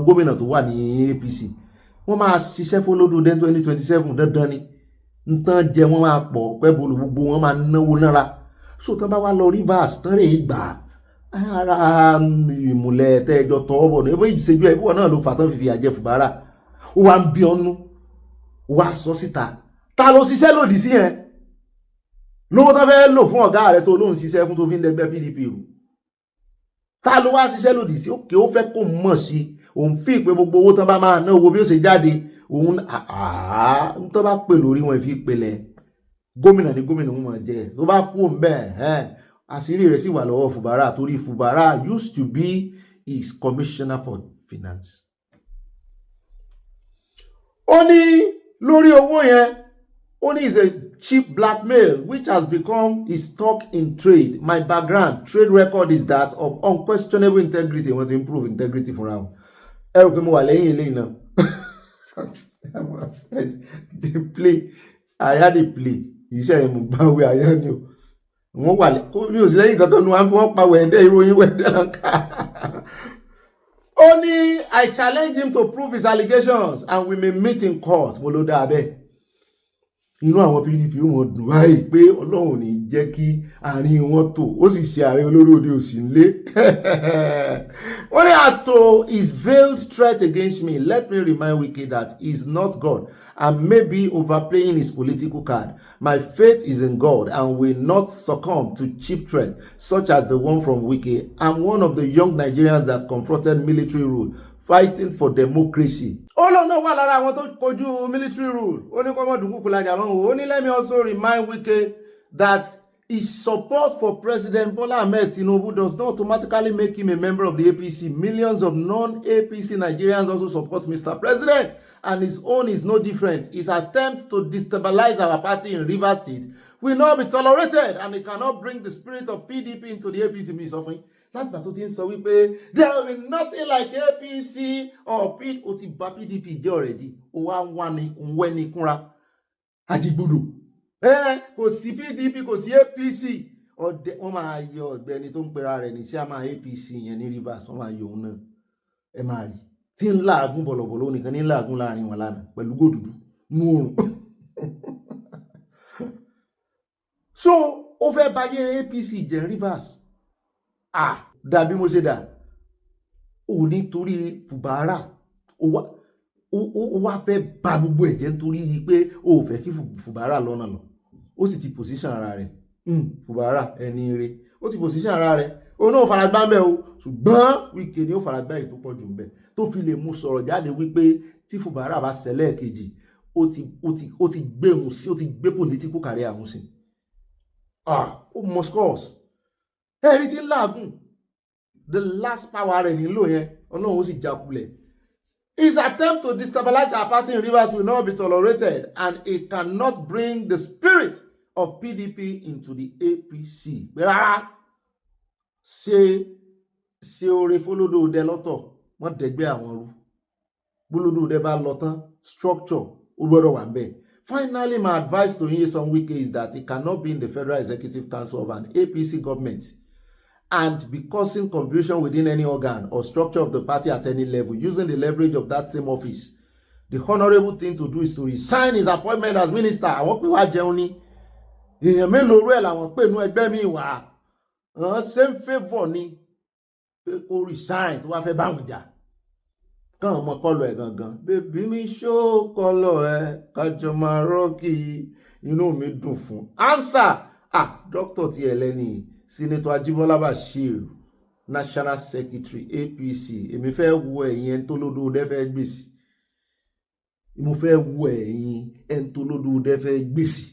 gómìnà tó wà ní APC wọ́n máa ṣiṣẹ́ fólódò dé 2027 dandan ni. Nǹkan jẹ wọ́n máa pọ̀ pẹ́bùlù gbogbo wọn máa náwó nára. So tán bá wá lọ Rivers tán rèé gbà ara ìmùlẹ̀ tẹ́jọ tọwọ́ bọ̀ ní ẹgbẹ́ ìṣẹ́jú ẹ̀ bíwọ̀ náà ló fà tán fífi àjẹ Fubara. Ó wá ń bí ọ́nú ó wá sọ síta ta ló ṣiṣẹ́ lòdì sí yẹn lówó tán fẹ́ lò fún ọ̀gá rẹ̀ tó lóun ṣiṣẹ́ fún tó fi ń dẹgbẹ́ PDP rù. Ta ló wá ṣiṣẹ́ lòdì sí òkè ó fẹ́ kó mọ̀ sí òun fi pé gbogbo owó tán bá máa ná owó bí ó ṣe jáde òun tán bá pè lórí wọn fi pelẹ̀ gómìnà ní gómìnà wọn máa jẹ tó bá kú òun bẹ́ẹ̀ àṣírí rẹ̀ sì wà lọ́wọ́ Fubara torí Fubara used to be his commissioner for finance. Ó ní lórí owó yẹn ó ní is a cheap blackmail which has become his stock in trade. My background trade record is that of unquestionable integrity. Wọ́n ti improve integrity fúnra wọn. Ẹ rò pé mo wà lẹ́yìn eléyìí náà. They play àyà dey play iṣẹ́ yẹn mo bá wí àyà ni o. Wọ́n wà lẹ́yìn mi ò sí lẹ́yìn kankan nu wọn fi wọ́n pa wẹ̀ẹ́dẹ́ ìròyìn wẹ̀ẹ́dẹ́ náà ká. Ó ní I challenge him to prove his allegations and we may meet in court. Mo ló dáa bẹ́ẹ̀. inú àwọn PDP ó mọ̀ dùn báyìí pé Ọlọ́run ò ní jẹ́ kí àárín wọn tò ó sì ṣe ààrẹ olórí òde òsì ńlé. Wọ́n ní as to his veiled threat against me, let me remind Wike that he is not God and may be overplaying his political card. My faith is in God and will not succumb to cheap threats such as the one from Wike. I'm one of the young Nigerians that confronted military rule, fighting for democracy. Ó lọ náà wà lára àwọn tó kojú military rule. Ó ní kó mọ́ dùnkùkù lájà mọ́ òun. Ó ní let me also remind Wike that his support for President Bola Ahmed Tinubu does not automatically make him a member of the APC. Millions of non-APC Nigerians also support Mr. President, and his own is no different. His attempt to destabilize our party in Rivers State will not be tolerated, and he cannot bring the spirit of PDP into the APC. Mi sọ fún yín láti gbà tó ti ń sọ wípé there will be nothing like APC or PDP. Ó ti bà PDP jẹ́ already. Ó wá ń wá ní òun kúnra àjìgbùdù. Kò sí PDP kò sí APC. Ọdẹ wọ́n máa yọ Ọgbẹ́ni tó ń pera rẹ̀ ní chairman APC yẹn ní Rivers, wọ́n máa yọ òun náà. Ẹ máa rí tí ń láàgùn bọ̀lọ̀bọ̀lọ̀ nìkan ní láàgùn láàrin wọn lánàá pẹ̀lú gòdùdù nú oòrùn. So ó fẹ́ báyé APC jẹ́ Rivers. Dàbí mo ṣe dà ó nítorí Fubara ó wá fẹ́ bà gbogbo ẹ̀jẹ̀ nítorí pé ó fẹ́ kí Fubara lọ́nà lọ. Ó sì ti position ara rẹ̀. Fubara ẹni rẹ̀ ó ti position ara rẹ̀. Ó náà faragbá ń bẹ̀ o, ṣùgbọ́n Wike ni ó faragbá èyí tó pọ̀ jù ń bẹ̀ tó fi lè mú sọ̀rọ̀ jáde wípé tí Fubara bá ṣẹlẹ̀ kejì ó ti gbé òun sí, ó ti gbé political career àwọn sí. Ó must cause. Ẹ̀rí tí ń láàgùn the last power rẹ̀ nílò yẹn Ọlọ́run ó sì jákulẹ̀. His attempt to destabilize our party in Rivers will not be tolerated, and it cannot bring the spirit of PDP into the APC. Rárá, ṣe oore fólódò dẹ lọ́tọ̀, wọ́n dẹ̀gbẹ́ àwọn rú. Bólódò dẹ bá lọ tán, structure ó gbọ́dọ̀ wà ńbẹ̀. Finally, my advice to Nyesom Wike is that he cannot be in the Federal Executive Council of an APC government and be causing confusion within any organ or structure of the party at any level, using the leverage of that same office. The honorable thing to do is to resign his appointment as minister. Àwọn pè wá jẹun ni. Èèyàn mélòó rẹ̀ làwọn pè nú ẹgbẹ́ mi wá. Same favour ni pé kó resign tó wá fẹ́ bá wọn jà. Kàn ọmọ kọlọ ẹ̀ gangan. Bébí mi ṣó kọlọ ẹ̀ kájọ máa rọ́ọ̀kì inú mi dùn fún. Answer! Dr. T. Eleni. Senator Ajibola Bashir, National Secretary, APC. Èmi fẹ́ wo ẹ̀yin ẹni tó lódò dẹ́ fẹ́ gbèsì. Mo fẹ́ wo ẹ̀yin ẹni tó lódò dẹ́ fẹ́ gbèsì.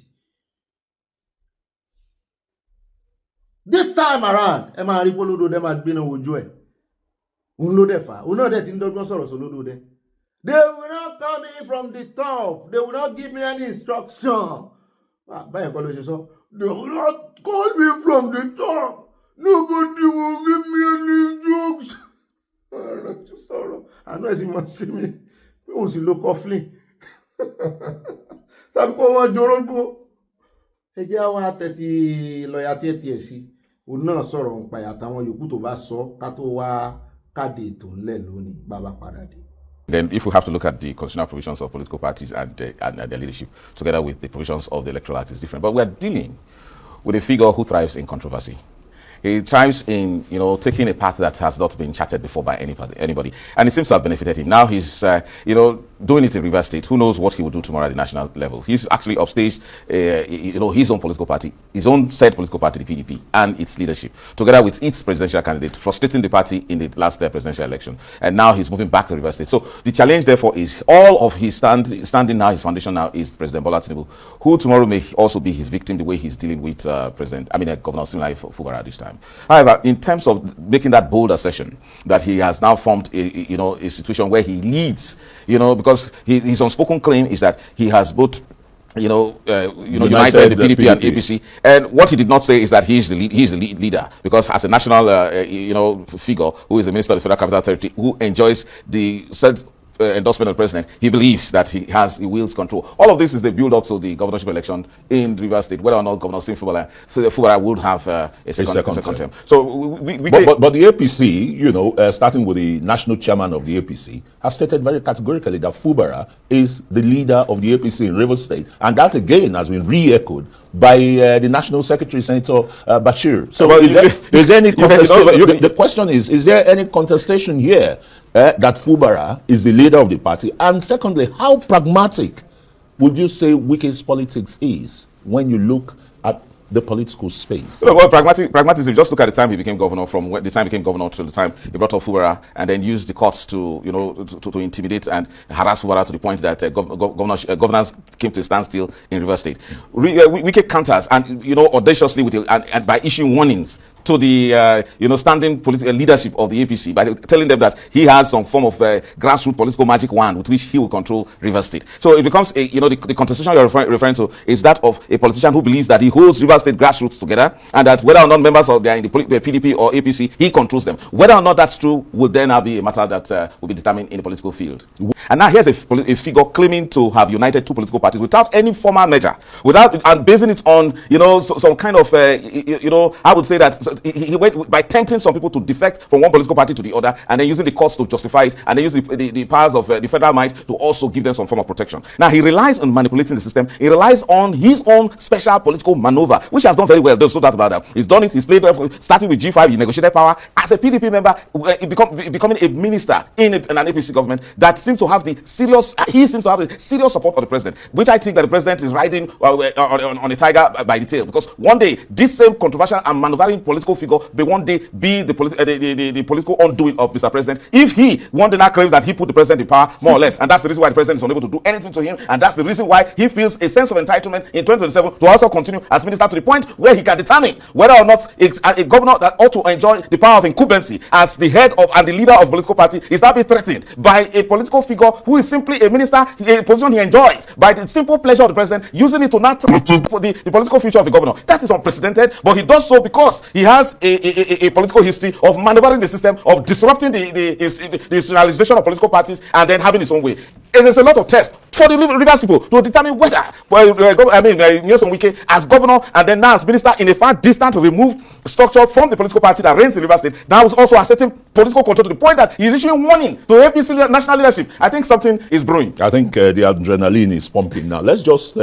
This time around, ẹ máa rí pé lódò dẹ́ máa gbéná wojú ẹ̀. Òun ló dẹ̀ fà. Òun náà dẹ̀ ti ń dọ́gbọ́n sọ̀rọ̀ sọ lódò dẹ́. They will not come in from the top. They will not give me any instruction. Báyìí kọ́ ló ṣe sọ. They will not call me from the top. Nobody will give me any jokes. I know it's in see me. We won't see low coughlin. Tàbí kó wọ́n jorógbó. Ẹ jẹ́ àwọn àtẹ̀tí lọ́yà tí ẹ tiẹ̀ sí. Òun náà sọ̀rọ̀ ń pa àtàwọn yòókù tó bá sọ ká tó wá káde ètò ńlẹ̀ lónìí bàbá padà dé. Then if we have to look at the constitutional provisions of political parties and their leadership together with the provisions of the Electoral Act, it's different. But we're dealing with a figure who thrives in controversy. He thrives in, taking a path that has not been charted before by anybody. And it seems to have benefited him. Now he's, doing it in Rivers State. Who knows what he will do tomorrow at the national level? He's actually upstaged, his own political party, his own said political party, the PDP, and its leadership, together with its presidential candidate, frustrating the party in the last presidential election. And now he's moving back to Rivers State. So the challenge, therefore, is all of his standing now, his foundation now, is President Bola Tinubu, who tomorrow may also be his victim the way he's dealing with Governor Fubara this time. However, in terms of making that bold assertion that he has now formed a situation where he leads, because his unspoken claim is that he has both united the PDP and APC, and what he did not say is that he's the lead leader, because as a national figure who is the minister of the Federal Capital Territory, who enjoys the endorsement of the president, he believes that he wields control. All of this is the build-up to the governorship election in Rivers State, whether or not Governor Fubara would have a second term. So but the APC, starting with the national chairman of the APC, has stated very categorically that Fubara is the leader of the APC in Rivers State, and that again has been re-echoed by the national secretary, Senator Bashir. So is there any contestation? The question is there any contestation here that Fubara is the leader of the party? And secondly, how pragmatic would you say Wike's politics is when you look at the political space? Well, pragmatism, just look at the time he became governor, from the time he became governor to the time he brought up Fubara, and then used the courts to intimidate and harass Fubara to the point that governors came to a standstill in Rivers State. Wike counters and audaciously and by issuing warnings to the standing political leadership of the APC by telling them that he has some form of grassroots political magic wand with which he will control Rivers State. So it becomes the contestation you're referring to is that of a politician who believes that he holds Rivers State grassroots together, and that whether or not members of they are in the PDP or APC, he controls them. Whether or not that's true will then now be a matter that will be determined in the political field. And now here's a figure claiming to have united two political parties without any formal measure, and basing it on some kind of I would say that he went by tempting some people to defect from one political party to the other, and then using the courts to justify it, and then use the powers of the federal might to also give them some form of protection. Now he relies on manipulating the system. He relies on his own special political maneuver, which has done very well. There's no doubt about that. He's done it. He's played starting with G5. He negotiated power as a PDP member, becoming a minister in an APC government that seems to have the serious support of the president, which I think that the president is riding on a tiger by the tail, because one day this same controversial and maneuvering political figure may one day be the political undoing of Mr. President, if he one day now claims that he put the president in power, more or less, and that's the reason why the president is unable to do anything to him, and that's the reason why he feels a sense of entitlement in 2027 to also continue as minister, to the point where he can determine whether or not a governor that ought to enjoy the power of incumbency as the head of and the leader of a political party is now being threatened by a political figure who is simply a minister, a position he enjoys by the simple pleasure of the president, using it to not for the political future of the governor. That is unprecedented, but he does so because he has a political history of maneuvering the system, of disrupting the institutionalization of political parties, and then having his own way. There's a lot of tests for the Rivers people to determine whether Nyesom Wike as governor and then now as minister in a far distant, removed structure from the political party that reigns in Rivers State, now is also asserting political control to the point that he's issuing warning to APC national leadership. I think something is brewing. I think the adrenaline is pumping now. Let's just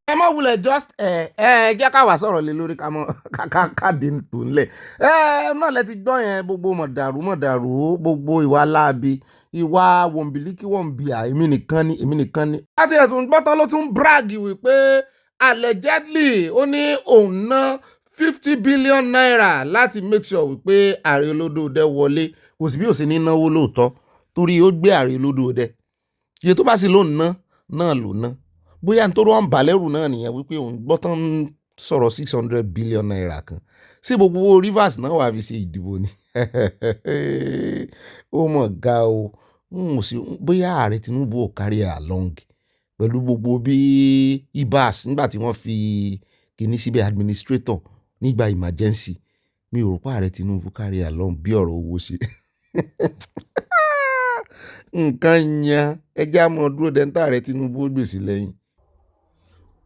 ẹ mọ̀ wulẹ̀ just jẹ́ ká wá sọ̀rọ̀ lé lórí ká dín tó ń lẹ̀ náà lẹ ti gbọ́ yẹn gbogbo mọ̀dàrú gbogbo ìwà láabi ìwà wọ̀nbìlíkì wọ̀nbìà èmi nìkan ni. láti ẹ̀sùn gbọ́tán ló tún brag wípé allegedly ó ní òun ná 50 billion naira láti make sure wípé Ààrẹ Olódòdẹ wọlé, kò sí bí ó ṣe ní náwó lóòótọ́ torí ó gbé Ààrẹ Olódòdẹ iye tó bá sì lóun ná náà ló ná. Bóyá nítorí wọn bà lẹ́rù náà nìyẹn wípé òun gbọ́ tán sọ̀rọ̀ 600 billion naira kan sí gbogbo Rivers náà wà fi ṣe ìdìbò ni. Ó mọ̀ ga o, bóyá ààrẹ Tinubu ò carry along pẹ̀lú gbogbo bí ibas nígbà tí wọ́n fi kìíní síbẹ̀ administrator nígbà emergency. Mi ò rò pé ààrẹ Tinubu carry along bí ọ̀rọ̀ owó ṣe. Nǹkan yan ẹjẹ́ àmọ́ dúró dẹ́ńtà ààrẹ Tinubu ó gbèsè lẹ́yìn.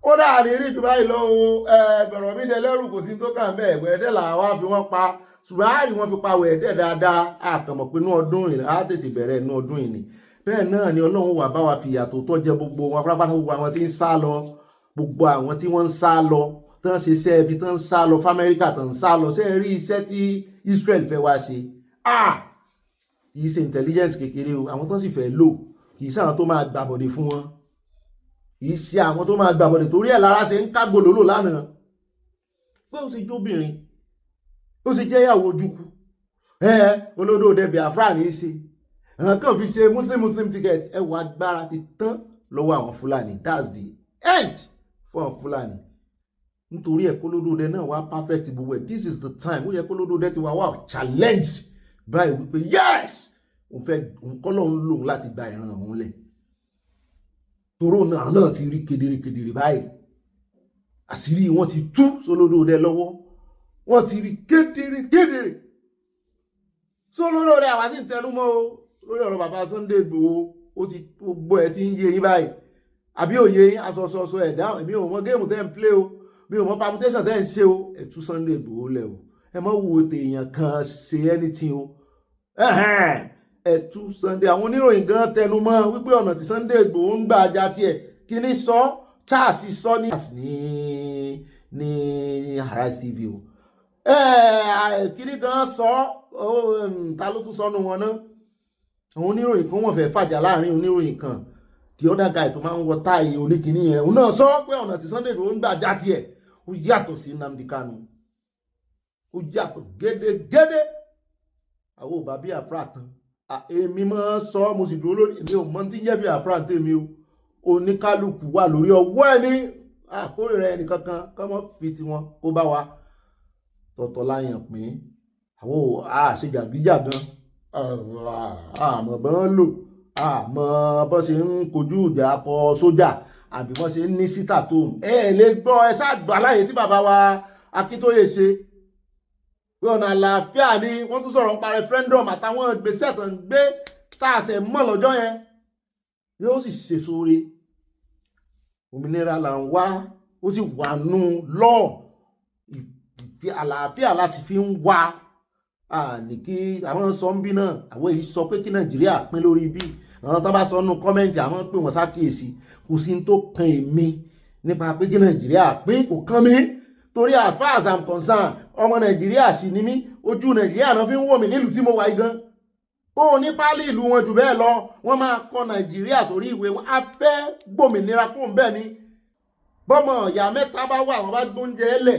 Ó dáa ní rí jù báyìí lọ o, bẹ̀rọ̀ mi dẹlẹ́rù kò sí tó kàn bẹ́ẹ̀ wẹ̀ẹ́dẹ́ làwọn á fi wọ́n pa, ṣùgbọ́n àárí wọn fi pa wẹ̀ẹ́dẹ́ dáadáa, àkànmọ̀ pé inú ọdún yìí á tètè bẹ̀rẹ̀ inú ọdún yìí ni. Bẹ́ẹ̀ náà ni Ọlọ́run wà bá wa fi ìyàtọ̀ tó jẹ gbogbo wọn pátápátá, gbogbo àwọn tí ń sá lọ, gbogbo àwọn tí wọ́n ń sá lọ tán ṣe iṣẹ́ ibi tán ń sá lọ f'Amẹ́ríkà tán ń sá lọ ṣe rí iṣẹ́ tí Israel fẹ́ wá ṣe. Kì í ṣe intelligence kékeré o, àwọn tó sì fẹ́ lò kì í ṣe àwọn tó máa gbàbọ̀dé fún wọn, kì í ṣe àwọn tó máa gbàbọ̀dé torí ẹ̀ lára ṣe ń kágbó lólò lánàá pé ó ṣe jóbìnrin ó ṣe jẹ́ ìyàwó ojúkú Olódòdẹ Biafra ní í ṣe àwọn kan fi ṣe muslim ticket. Ẹ wọ agbára ti tán lọ́wọ́ àwọn Fúlàní, that's the end fún àwọn Fúlàní. Nítorí ẹ̀ k'Olódòdẹ náà wá perfect gbogbo ẹ̀, this is the time ó yẹ k'Olódòdẹ ti wá challenge báyìí wípé yes òun fẹ́ kọ́lọ́ ń lòun láti gba ìran òun lẹ̀ toró náà ti rí kedere báyìí, àṣírí wọn ti tú s'Olódòdẹ lọ́wọ́, wọ́n ti rí kedere s'Olódòdẹ. Àwa sì ń tẹnumọ́ o lórí ọ̀rọ̀ bàbá Sunday Igboho, ó ti gbogbo ẹ̀ ti ń yé yín báyìí àbí òye yín asọ̀sọ̀sọ ẹ̀dá èmi ò mọ géèmù tẹ́ ń play o mi ò mọ permutation tẹ́ ń ṣe o ẹ tú Sunday Igboho lẹ̀ o ẹ mọ wo tèèyàn kan ṣe anything o ẹ tú Sunday àwọn oníròyìn gan tẹnu mọ́ wípé ọ̀nà tí Sunday Igboho ń gbà ajá tiẹ̀ kí ni sọ Charles sọ ní Arise TV o kíní gan sọ ta ló tún sọnù wọn náà àwọn oníròyìn kan wọ́n fẹ́ fàjà láàrin oníròyìn kan the other guy tó máa ń wọ táì oníkìní yẹn òun náà sọ pé ọ̀nà tí Sunday Igboho ń gbà já tiẹ̀ ó yàtọ̀ sí Nnamdi Kanu ó yàtọ̀ gédégédé àwọn ò bá Biafra tán èmi máa sọ mo sì dúró lórí èmi ò mọ tí ń jẹ́ Biafra tèmi o oníkálukú wà lórí ọwọ́ ẹni àkórìíra ẹnì kankan kọ́mọ́ fi tiwọn kó bá wa tọ̀tọ̀ láyàn pín àwọn àṣejàgíjàgan àmọ́ bọ́n lò àmọ́ bọ́n ṣe ń kojú ìjà kọ sójà àbí wọ́n ṣe ń ní síta tó lè gbọ́ ẹ ṣáàgbà láyé tí bàbá wa Akíntóyè ṣe pé ọ̀nà àlàáfíà ni wọ́n tún sọ̀rọ̀ nípa referendum àtàwọn ìgbésẹ̀ tó ń gbé tá a ṣe mọ̀ lọ́jọ́ yẹn yóò sì ṣèso re òmìnira là ń wá ó sì wà nù lọ́ọ̀ ìfẹ́ àlàáfíà la sì fi ń wá ní kí àwọn sọ ń bí náà àwọn èyí sọ pé kí Nàìjíríà pín lórí bí àwọn tó bá sọ nù kọ́mẹ́ǹtì àwọn pé wọ́n ṣàkíyèsí kò sí tó kan èmi nípa pé kí Nàìjíríà pín kò kàn mí torí as far as I'm concerned ọmọ Nàìjíríà sì ni mí ojú Nàìjíríà náà fi ń wò mí nílùú tí mo wà gan ó ní pálí ìlú wọn jù bẹ́ẹ̀ lọ wọ́n máa kọ Nàìjíríà sórí ìwé wọn a fẹ́ gbòmìnira kó ń bẹ́ẹ̀ ni bọ́mọ ìyá mẹ́ta bá wà wọ́n bá gbóúnjẹ ẹlẹ̀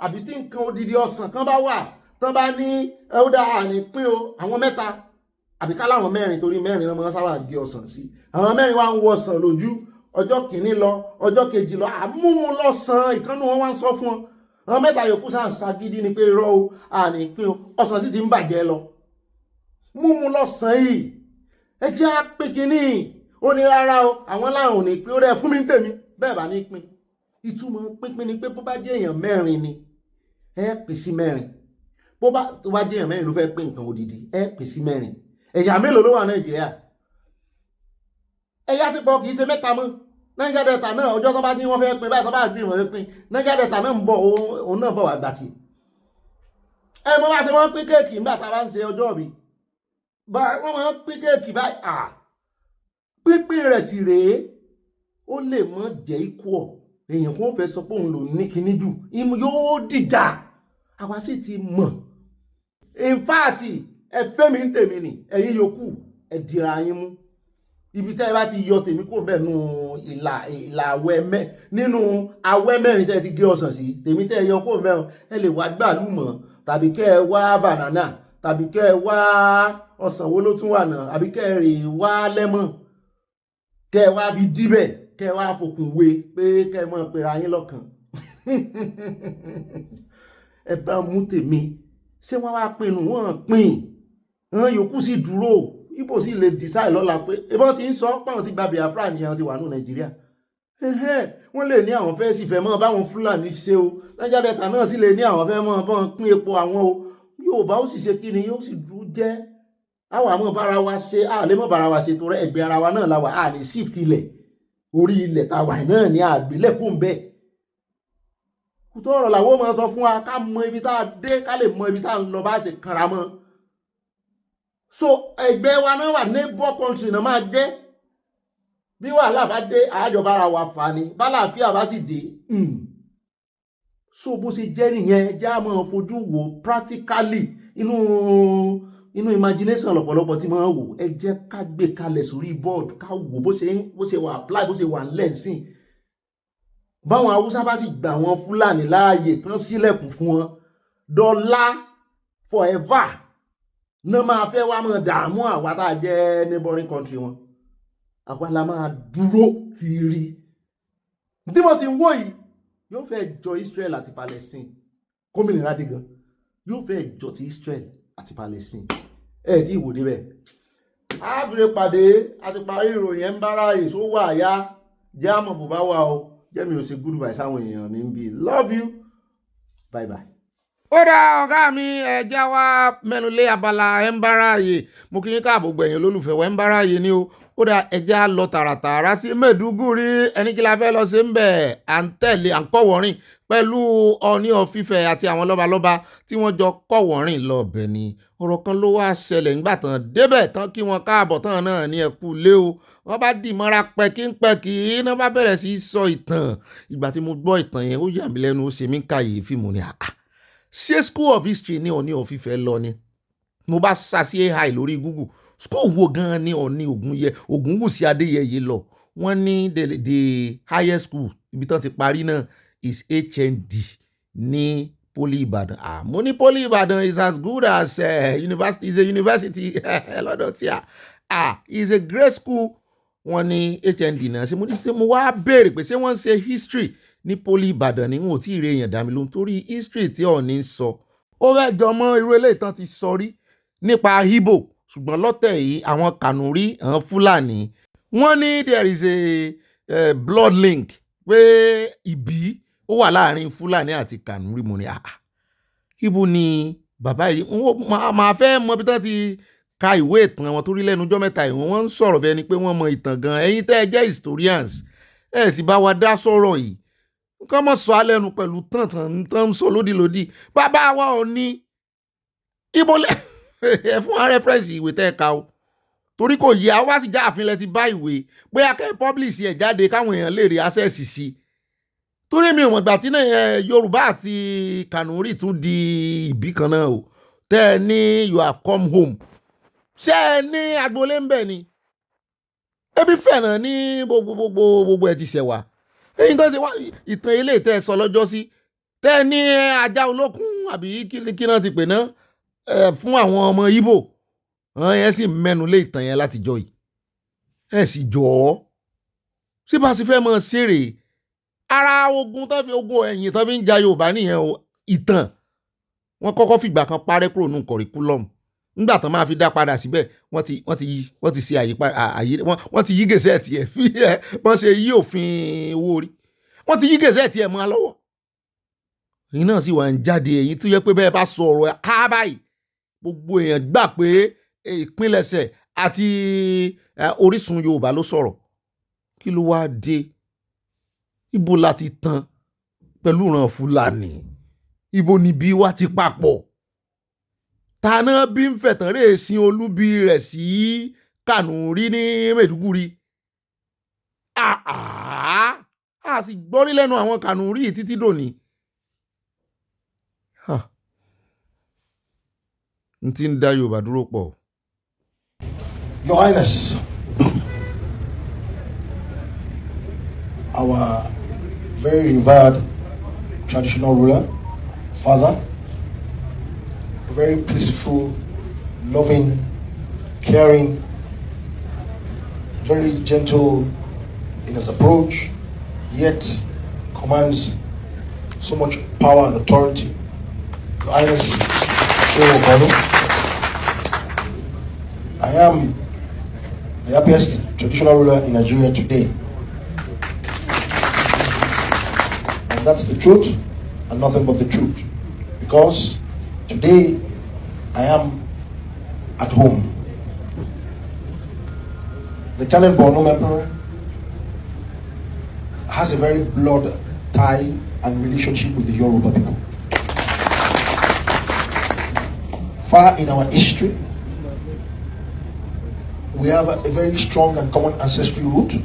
àbí tí nǹkan odidi ọsàn kan bá wà tán bá ní ẹ̀ọ́dà àní pín o àwọn mẹ́ta àbí ká láwọn mẹ́rin torí mẹ́rin náà máa sábà gé ọsàn sí àwọn mẹ́rin wá ń wọ ọsàn lójú ọjọ́ kìíní lọ ọjọ́ kejì lọ àmúmu lọ́sàn ìkànnì wọn wá ń sọ fún wọn àwọn mẹ́ta yòókù sáà ń ṣagídí ni pé irọ́ o àní pín o ọsàn sì ti ń bàjẹ́ lọ múmu lọ́sàn yìí ẹ jẹ́ á pín kínní ó ní rárá o àwọn láwọn ò ní pín ó rẹ̀ fún mi ń tèmi bẹ́ẹ̀ bá ní pín ìtumọ̀ pínpín ni pé bó bá jẹ́ èèyàn mẹ́rin ni ẹ pín sí mẹ́rin bó bá jẹ́ èèyàn mẹ́rin ló fẹ́ pín nǹkan odidi ẹ pín sí mẹ́rin ẹ̀yà mélòó ló wà Nàìjíríà ẹ̀yà ti pọ̀ kì í ṣe mẹ́ta mọ́ Niger Delta náà ọjọ́ tó bá ní wọ́n fẹ́ pín báyìí tó bá gbé wọn fẹ́ pín Niger Delta náà ń bọ̀ òun náà bọ̀ wá gbà tí ẹ mọ́ bá ṣe wọ́n pín kéèkì nígbà tá a bá ń ṣe ọjọ́ bí wọ́n máa ń pín kéèkì báyìí pínpín rẹ̀ sì rèé ó lè mọ́ jẹ́ ikú ọ̀ èèyàn kò fẹ́ sọ pé òun lò ní kinní jù yóò dìjà àwa sì ti mọ̀ in fact ẹ fẹ́ mi ń tèmi nì ẹ̀yin yòókù ẹ dìra yín mú ibi tẹ́ ẹ bá ti yọ tèmi kò bẹ́ẹ̀ nù ìlà àwẹ̀ nínú àwẹ̀ mẹ́rin tẹ́ ẹ ti gé ọsàn sí tèmi tẹ́ ẹ yọ kò bẹ́ẹ̀ ẹ lè wá gbàlúmọ̀ tàbí kẹ́ ẹ wá banana tàbí kẹ́ ẹ wá ọsàn wo ló tún wà náà àbí kẹ́ ẹ rè wá lẹ́mọ̀n kẹ́ ẹ wá fi díbẹ̀ kẹ́ ẹ wá fòkùn wé pé kẹ́ ẹ mọ̀ pera yín lọ́kàn ẹ bá mú tèmi ṣé wọ́n wá pinnu wọ́n pín àwọn yòókù sì dúró ibo sì lè decide lọ́la pé ebọ́n ti ń sọ pọ́n ti gba Biafra nìyẹn ti wà ní Nàìjíríà wọ́n lè ní àwọn fẹ́ sì fẹ́ mọ́ báwọn Fúlàní ṣe o Niger Delta náà sì lè ní àwọn fẹ́ mọ́ bọ́n pín epo àwọn o Yorùbá ó sì ṣe kí ni yóò sì dúró jẹ́ àwọn àmọ́ bára wa ṣe àlẹ́ mọ́ bára wa ṣe torí ẹgbẹ́ ara wa náà la wà á ní shift ilẹ̀ orí ilẹ̀ ta wà náà ní àgbélẹ̀kùn bẹ́ẹ̀ kùtọ́ ọ̀rọ̀ làwọn máa sọ fún wa ká mọ ibi tá a dé ká lè mọ ibi tá a ń lọ bá ṣe kanra mọ́ so ẹgbẹ́ wa náà wà neighbor country náà máa jẹ́ bí wàhálà bá dé àjọba ara wa fà ní bálàáfíà bá sì dé so bó ṣe jẹ́ nìyẹn jẹ́ àmọ́ fojú wo practically inú imagination lọ́pọ̀lọpọ̀ tí máa wò ẹ jẹ́ ká gbé kalẹ̀ sórí board ká wò bó ṣe wà apply bó ṣe wà lẹ́ǹsìn báwọn Haúsá bá sì gbà wọn Fúlàní láàyè tán sílẹ̀kùn fún wọn dọ́là forever náà máa fẹ́ wá máa dààmú àwa tá a jẹ́ neighboring country wọn àwa la máa dúró ti rí tí mo sì ń wò yìí yóò fẹ́ jọ Israel àti Palestine kómìnira dé gan yóò fẹ́ jọ ti Israel àti Palestine tí ìwò débẹ̀ àfìrè pàdé àti parí ìròyìn ẹ̀ ń bára èso wà yá jẹ́ àmọ̀ bò bá wà o jẹ́ mi ò ṣe goodbye sáwọn èèyàn mi ń bí love you bye bye. ó dá ọ̀gá mi ẹ̀já wa mẹ́nu lé abala ẹ̀ ń bára yè mo kí yín káàbọ̀ gbẹ̀yìn olólùfẹ́ wa ẹ̀ ń bára yè ni o ó dá ẹja lọ tààràtààrà sí Maiduguri ẹni kí la fẹ́ lọ sí ń bẹ̀ à ń tẹ̀lé à ń kọ̀wọ́rìn pẹ̀lú Ọọ̀ni of Ifẹ̀ àti àwọn lọ́balọ́ba tí wọ́n jọ kọ̀wọ́rìn lọ́ọ̀bẹ̀ ni ọ̀rọ̀ kan ló wá ṣẹlẹ̀ nígbà tán débẹ̀ tán kí wọ́n káàbọ̀ tán náà ní ẹkú lé o wọ́n bá dì mọ́ra pẹ́kínpẹ́kí náà bá bẹ̀rẹ̀ sí sọ ìtàn ìgbà tí mo gbọ́ ìtàn yẹn ó yà mí lẹ́nu ó ṣe mí kàyéfì mo ní ṣé school of history ní Ọọ̀ni of Ifẹ̀ lọ ni mo bá sá sí AI lórí Google school wo gan ni Ọọ̀ni Ògúnwùsì Adéyẹyè lọ wọ́n ní the highest school ibi tán ti parí náà is HND ní Poly Ìbàdàn mo ní Poly Ìbàdàn is as good as university is a university lọ́dọ̀ tí is a great school wọ́n ní HND náà ṣe mo ní ṣe mo wá béèrè pé ṣé wọ́n ń ṣe history ní Poly Ìbàdàn ni wọn ò tí ì rí èèyàn dá mi lóhùn torí history tí Ọọ̀ni ń sọ ó fẹ́ jọmọ́ irú eléyìí tán ti sọ rí nípa Igbo ṣùgbọ́n lọ́tẹ̀ yìí àwọn Kànúrí àwọn Fúlàní wọ́n ní there is a blood link pé ìbí ó wà láàrin Fúlàní àti Kànúrí mo ní ibo ni bàbá yìí máa fẹ́ mọ bí tán ti ka ìwé ìtàn wọn torí lẹ́nu ọjọ́ mẹ́ta ìwọ̀n wọ́n ń sọ̀rọ̀ bẹ́ẹ̀ ni pé wọ́n mọ ìtàn gan ẹ̀yin tẹ́ ẹ jẹ́ historians ẹ̀ sì bá wa dá sọ̀rọ̀ yìí nǹkan mọ̀ sọ alẹ́nu pẹ̀lú tán ń sọ lódìlódì bàbá wa ò ní ibo ẹ fún wa rẹ́fẹ́rẹ́nsì ìwé tẹ́ ẹ ka o torí kò yẹ àwa sì já àfin lẹ ti bá ìwé pé akẹ́ publish ẹ̀ jáde káwọn èèyàn lè rí access sí torí mi ò mọ̀ gbà tí náà Yorùbá àti Kànúrí tún di ìbí kan náà o tẹ́ ẹ ní you have come home ṣé ẹ ní agboolé ń bẹ̀ ni ebi fẹ̀nà ní gbogbo ẹ̀ ti ṣẹ̀wà èyí tó ṣe wá ìtàn ilé tẹ́ ẹ sọ lọ́jọ́ sí tẹ́ ẹ ní ajá olókun àbí kí náà ti pè náà fún àwọn ọmọ Ìgbò ẹ sì mẹ́nu lé ìtàn yẹn látijọ́ yìí ẹ sì jọ ọ́ sí bá a sì fẹ́ mọ ṣeré ara ogun ẹ̀yìn tó fi ń ja Yorùbá nìyẹn o ìtàn wọ́n kọ́kọ́ fìgbà kan parẹ́ kúrò nù kọ̀ríkúlọ̀mù nígbà tán máa fi dá padà síbẹ̀ wọ́n ti ṣe wọ́n ti yí gẹ̀ẹ́sẹ̀tì ẹ̀ fi ẹ̀ wọ́n ṣe yí òfin owó orí wọ́n ti yí gẹ̀ẹ́sẹ̀tì ẹ̀ mọ́ lọ́wọ́ èyí náà sì wà ń jáde èyí tó yẹ pé bẹ́ẹ̀ bá sọ ọ̀rọ̀ ẹ̀ báyìí gbogbo èèyàn gbà pé ìpínlẹ̀ṣẹ̀ àti orísun Yorùbá ló sọ̀rọ̀ kí ló wáá dé ibo láti tán pẹ̀lú ìran Fúlàní ibo níbí wá ti papọ̀ tànà bí ń fẹ̀tàn rè sin olúbi rẹ̀ sí Kànúrí ní Maiduguri a sì gbọ́rí lẹ́nu àwọn Kànúrí títí dòní n ti ń dá Yorùbá dúró pọ̀. Your Highness, our very revered traditional ruler, father, very peaceful, loving, caring, very gentle in his approach, yet commands so much power and authority. Your Highness, I am the happiest traditional ruler in Nigeria today. And that's the truth and nothing but the truth. Because today I am at home. The Canon Borno Emperor has a very blood tie and relationship with the Yoruba people. Far in our history, we have a very strong and common ancestry root.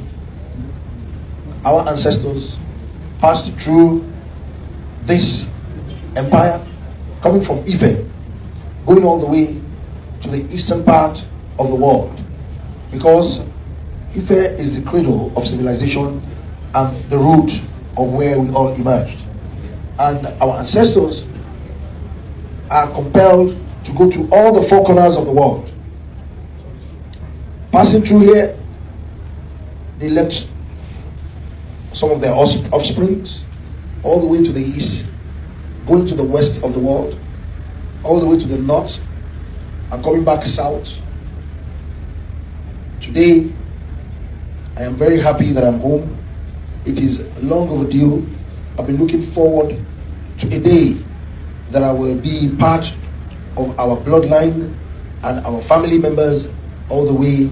Our ancestors passed through this empire, coming from Ife, going all the way to the eastern part of the world, because Ife is the cradle of civilization and the root of where we all emerged. And our ancestors are compelled to go to all the four corners of the world. Passing through here, they left some of their offsprings all the way to the east, going to the west of the world, all the way to the north, and coming back south. Today, I am very happy that I'm home. It is long overdue. I've been looking forward to a day that I will be part of our bloodline and our family members all the way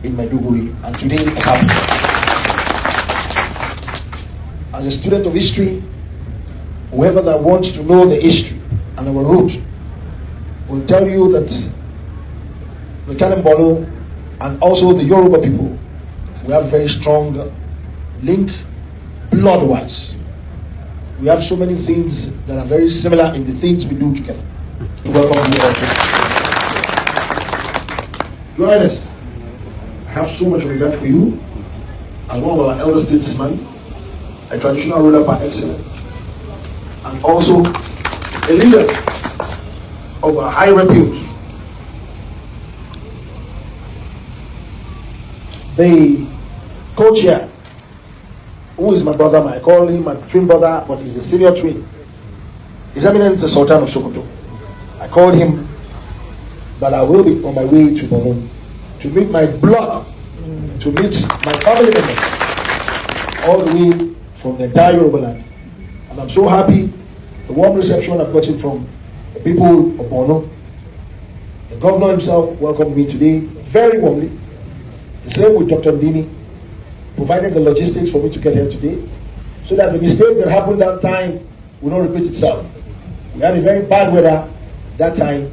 in Maiduguri, and today it happened. As a student of history, whoever that wants to know the history and our root will tell you that the Kanembolo and also the Yoruba people, we have very strong link blood-wise. We have so many things that are very similar in the things we do together. Welcome you all. Your Highness, I have so much regard for you as one of our elder statesmen, a traditional ruler par excellence, and also a leader of a high repute. The co-chair, who is my brother, I call him my twin brother, but he's the senior twin. His Eminence the Sultan of Sokoto. I called him that I will be on my way to Borno to meet my blood, to meet my family members, all the way from the entire Yoruba land. And I'm so happy, the warm reception I've gotten from the people of Borno. The governor himself welcomed me today very warmly. The same with Dr. Ndini, provided the logistics for me to get here today, so that the mistake that happened that time will not repeat itself. We had a very bad weather that time.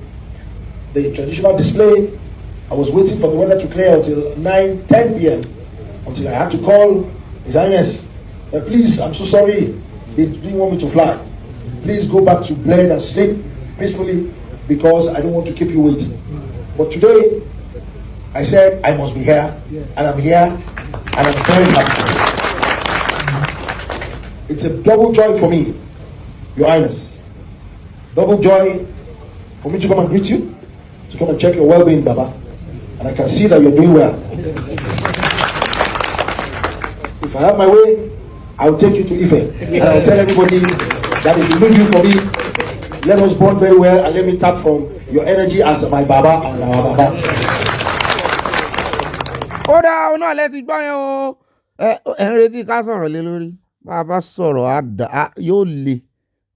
The traditional display, I was waiting for the weather to clear until 9-10 p.m. until I had to call His Highness, please, I'm so sorry, they didn't want me to fly. Please go back to bed and sleep peacefully because I don't want to keep you waiting. But today, I said I must be here, and I'm here, and I'm very happy. It's a double joy for me, Your Highness. Double joy for me to come and greet you, to come and check your well-being, Baba. And I can see that you're doing well. If I have my way, I'll take you to Ife. And I'll tell everybody that if you need you for me, let us bond very well and let me tap from your energy as my Baba and our Baba. Ó dá ọ náà lẹ́tí gbọ́ yẹn o. Ẹ ń retí ká sọ̀rọ̀ lé lórí. Bá a bá sọ̀rọ̀ yóò le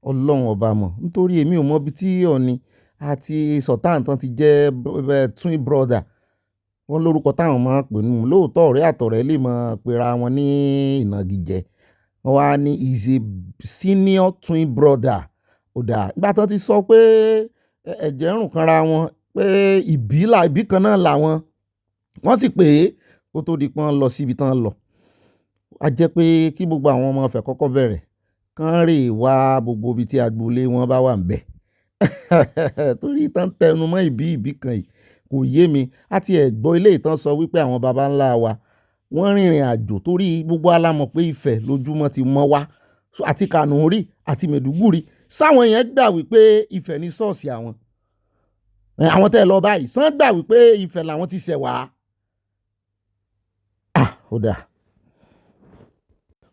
Ọlọ́run ọba mọ̀. Nítorí èmi ò mọ ibi tí Ọ̀ọ̀ni àti Sultan tán ti jẹ́ twin brother. Wọ́n lórúkọ táwọn máa ń pè nù. Lóòótọ́ ọ̀rẹ́ àtọ̀rẹ́ lè máa pera wọn ní ìnagijẹ. Wọ́n wá ní is a senior twin brother. Ó dà nígbà tán ti sọ pé ẹ̀jẹ̀ ń rùn kanra wọn pé ìbí kan náà làwọn. Wọ́n sì pé kó tó di pọ́n lọ síbi tán lọ. A jẹ́ pé kí gbogbo àwọn ọmọ ọ̀fẹ́ kọ́kọ́ bẹ̀rẹ̀ kán rè wá gbogbo ibi tí agboolé wọn bá wà ń bẹ̀. Torí ìtàn tẹnu mọ́ ìbí kan yìí kò yé mi. Àti ẹ̀gbọ́ ilé ìtàn sọ wípé àwọn baba ńlá wa wọ́n rìnrìn àjò torí gbogbo alámọ̀ pé Ifẹ̀ lójúmọ́ ti mọ́ wá àti Kànúrí àti Mẹ̀dúgùrí. Sáwọn yẹn gbà wípé Ifẹ̀ ní ṣọ́ọ̀ṣì àwọn. Àwọn tẹ́ lọ báyìí sàn gbà wípé Ifẹ̀ làwọn ti ṣẹ̀ wá.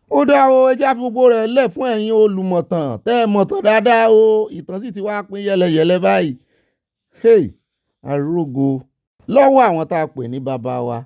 Ó dà o, ẹjá fi gbogbo rẹ̀ lẹ̀ fún ẹ̀yin olùmọ̀tàn tẹ́ ẹ mọ̀tàn dáadáa o. Ìtàn sì ti wá pín yẹlẹyẹlẹ báyìí. Arógo lọ́wọ́ àwọn tá a pè ní bàbá wa.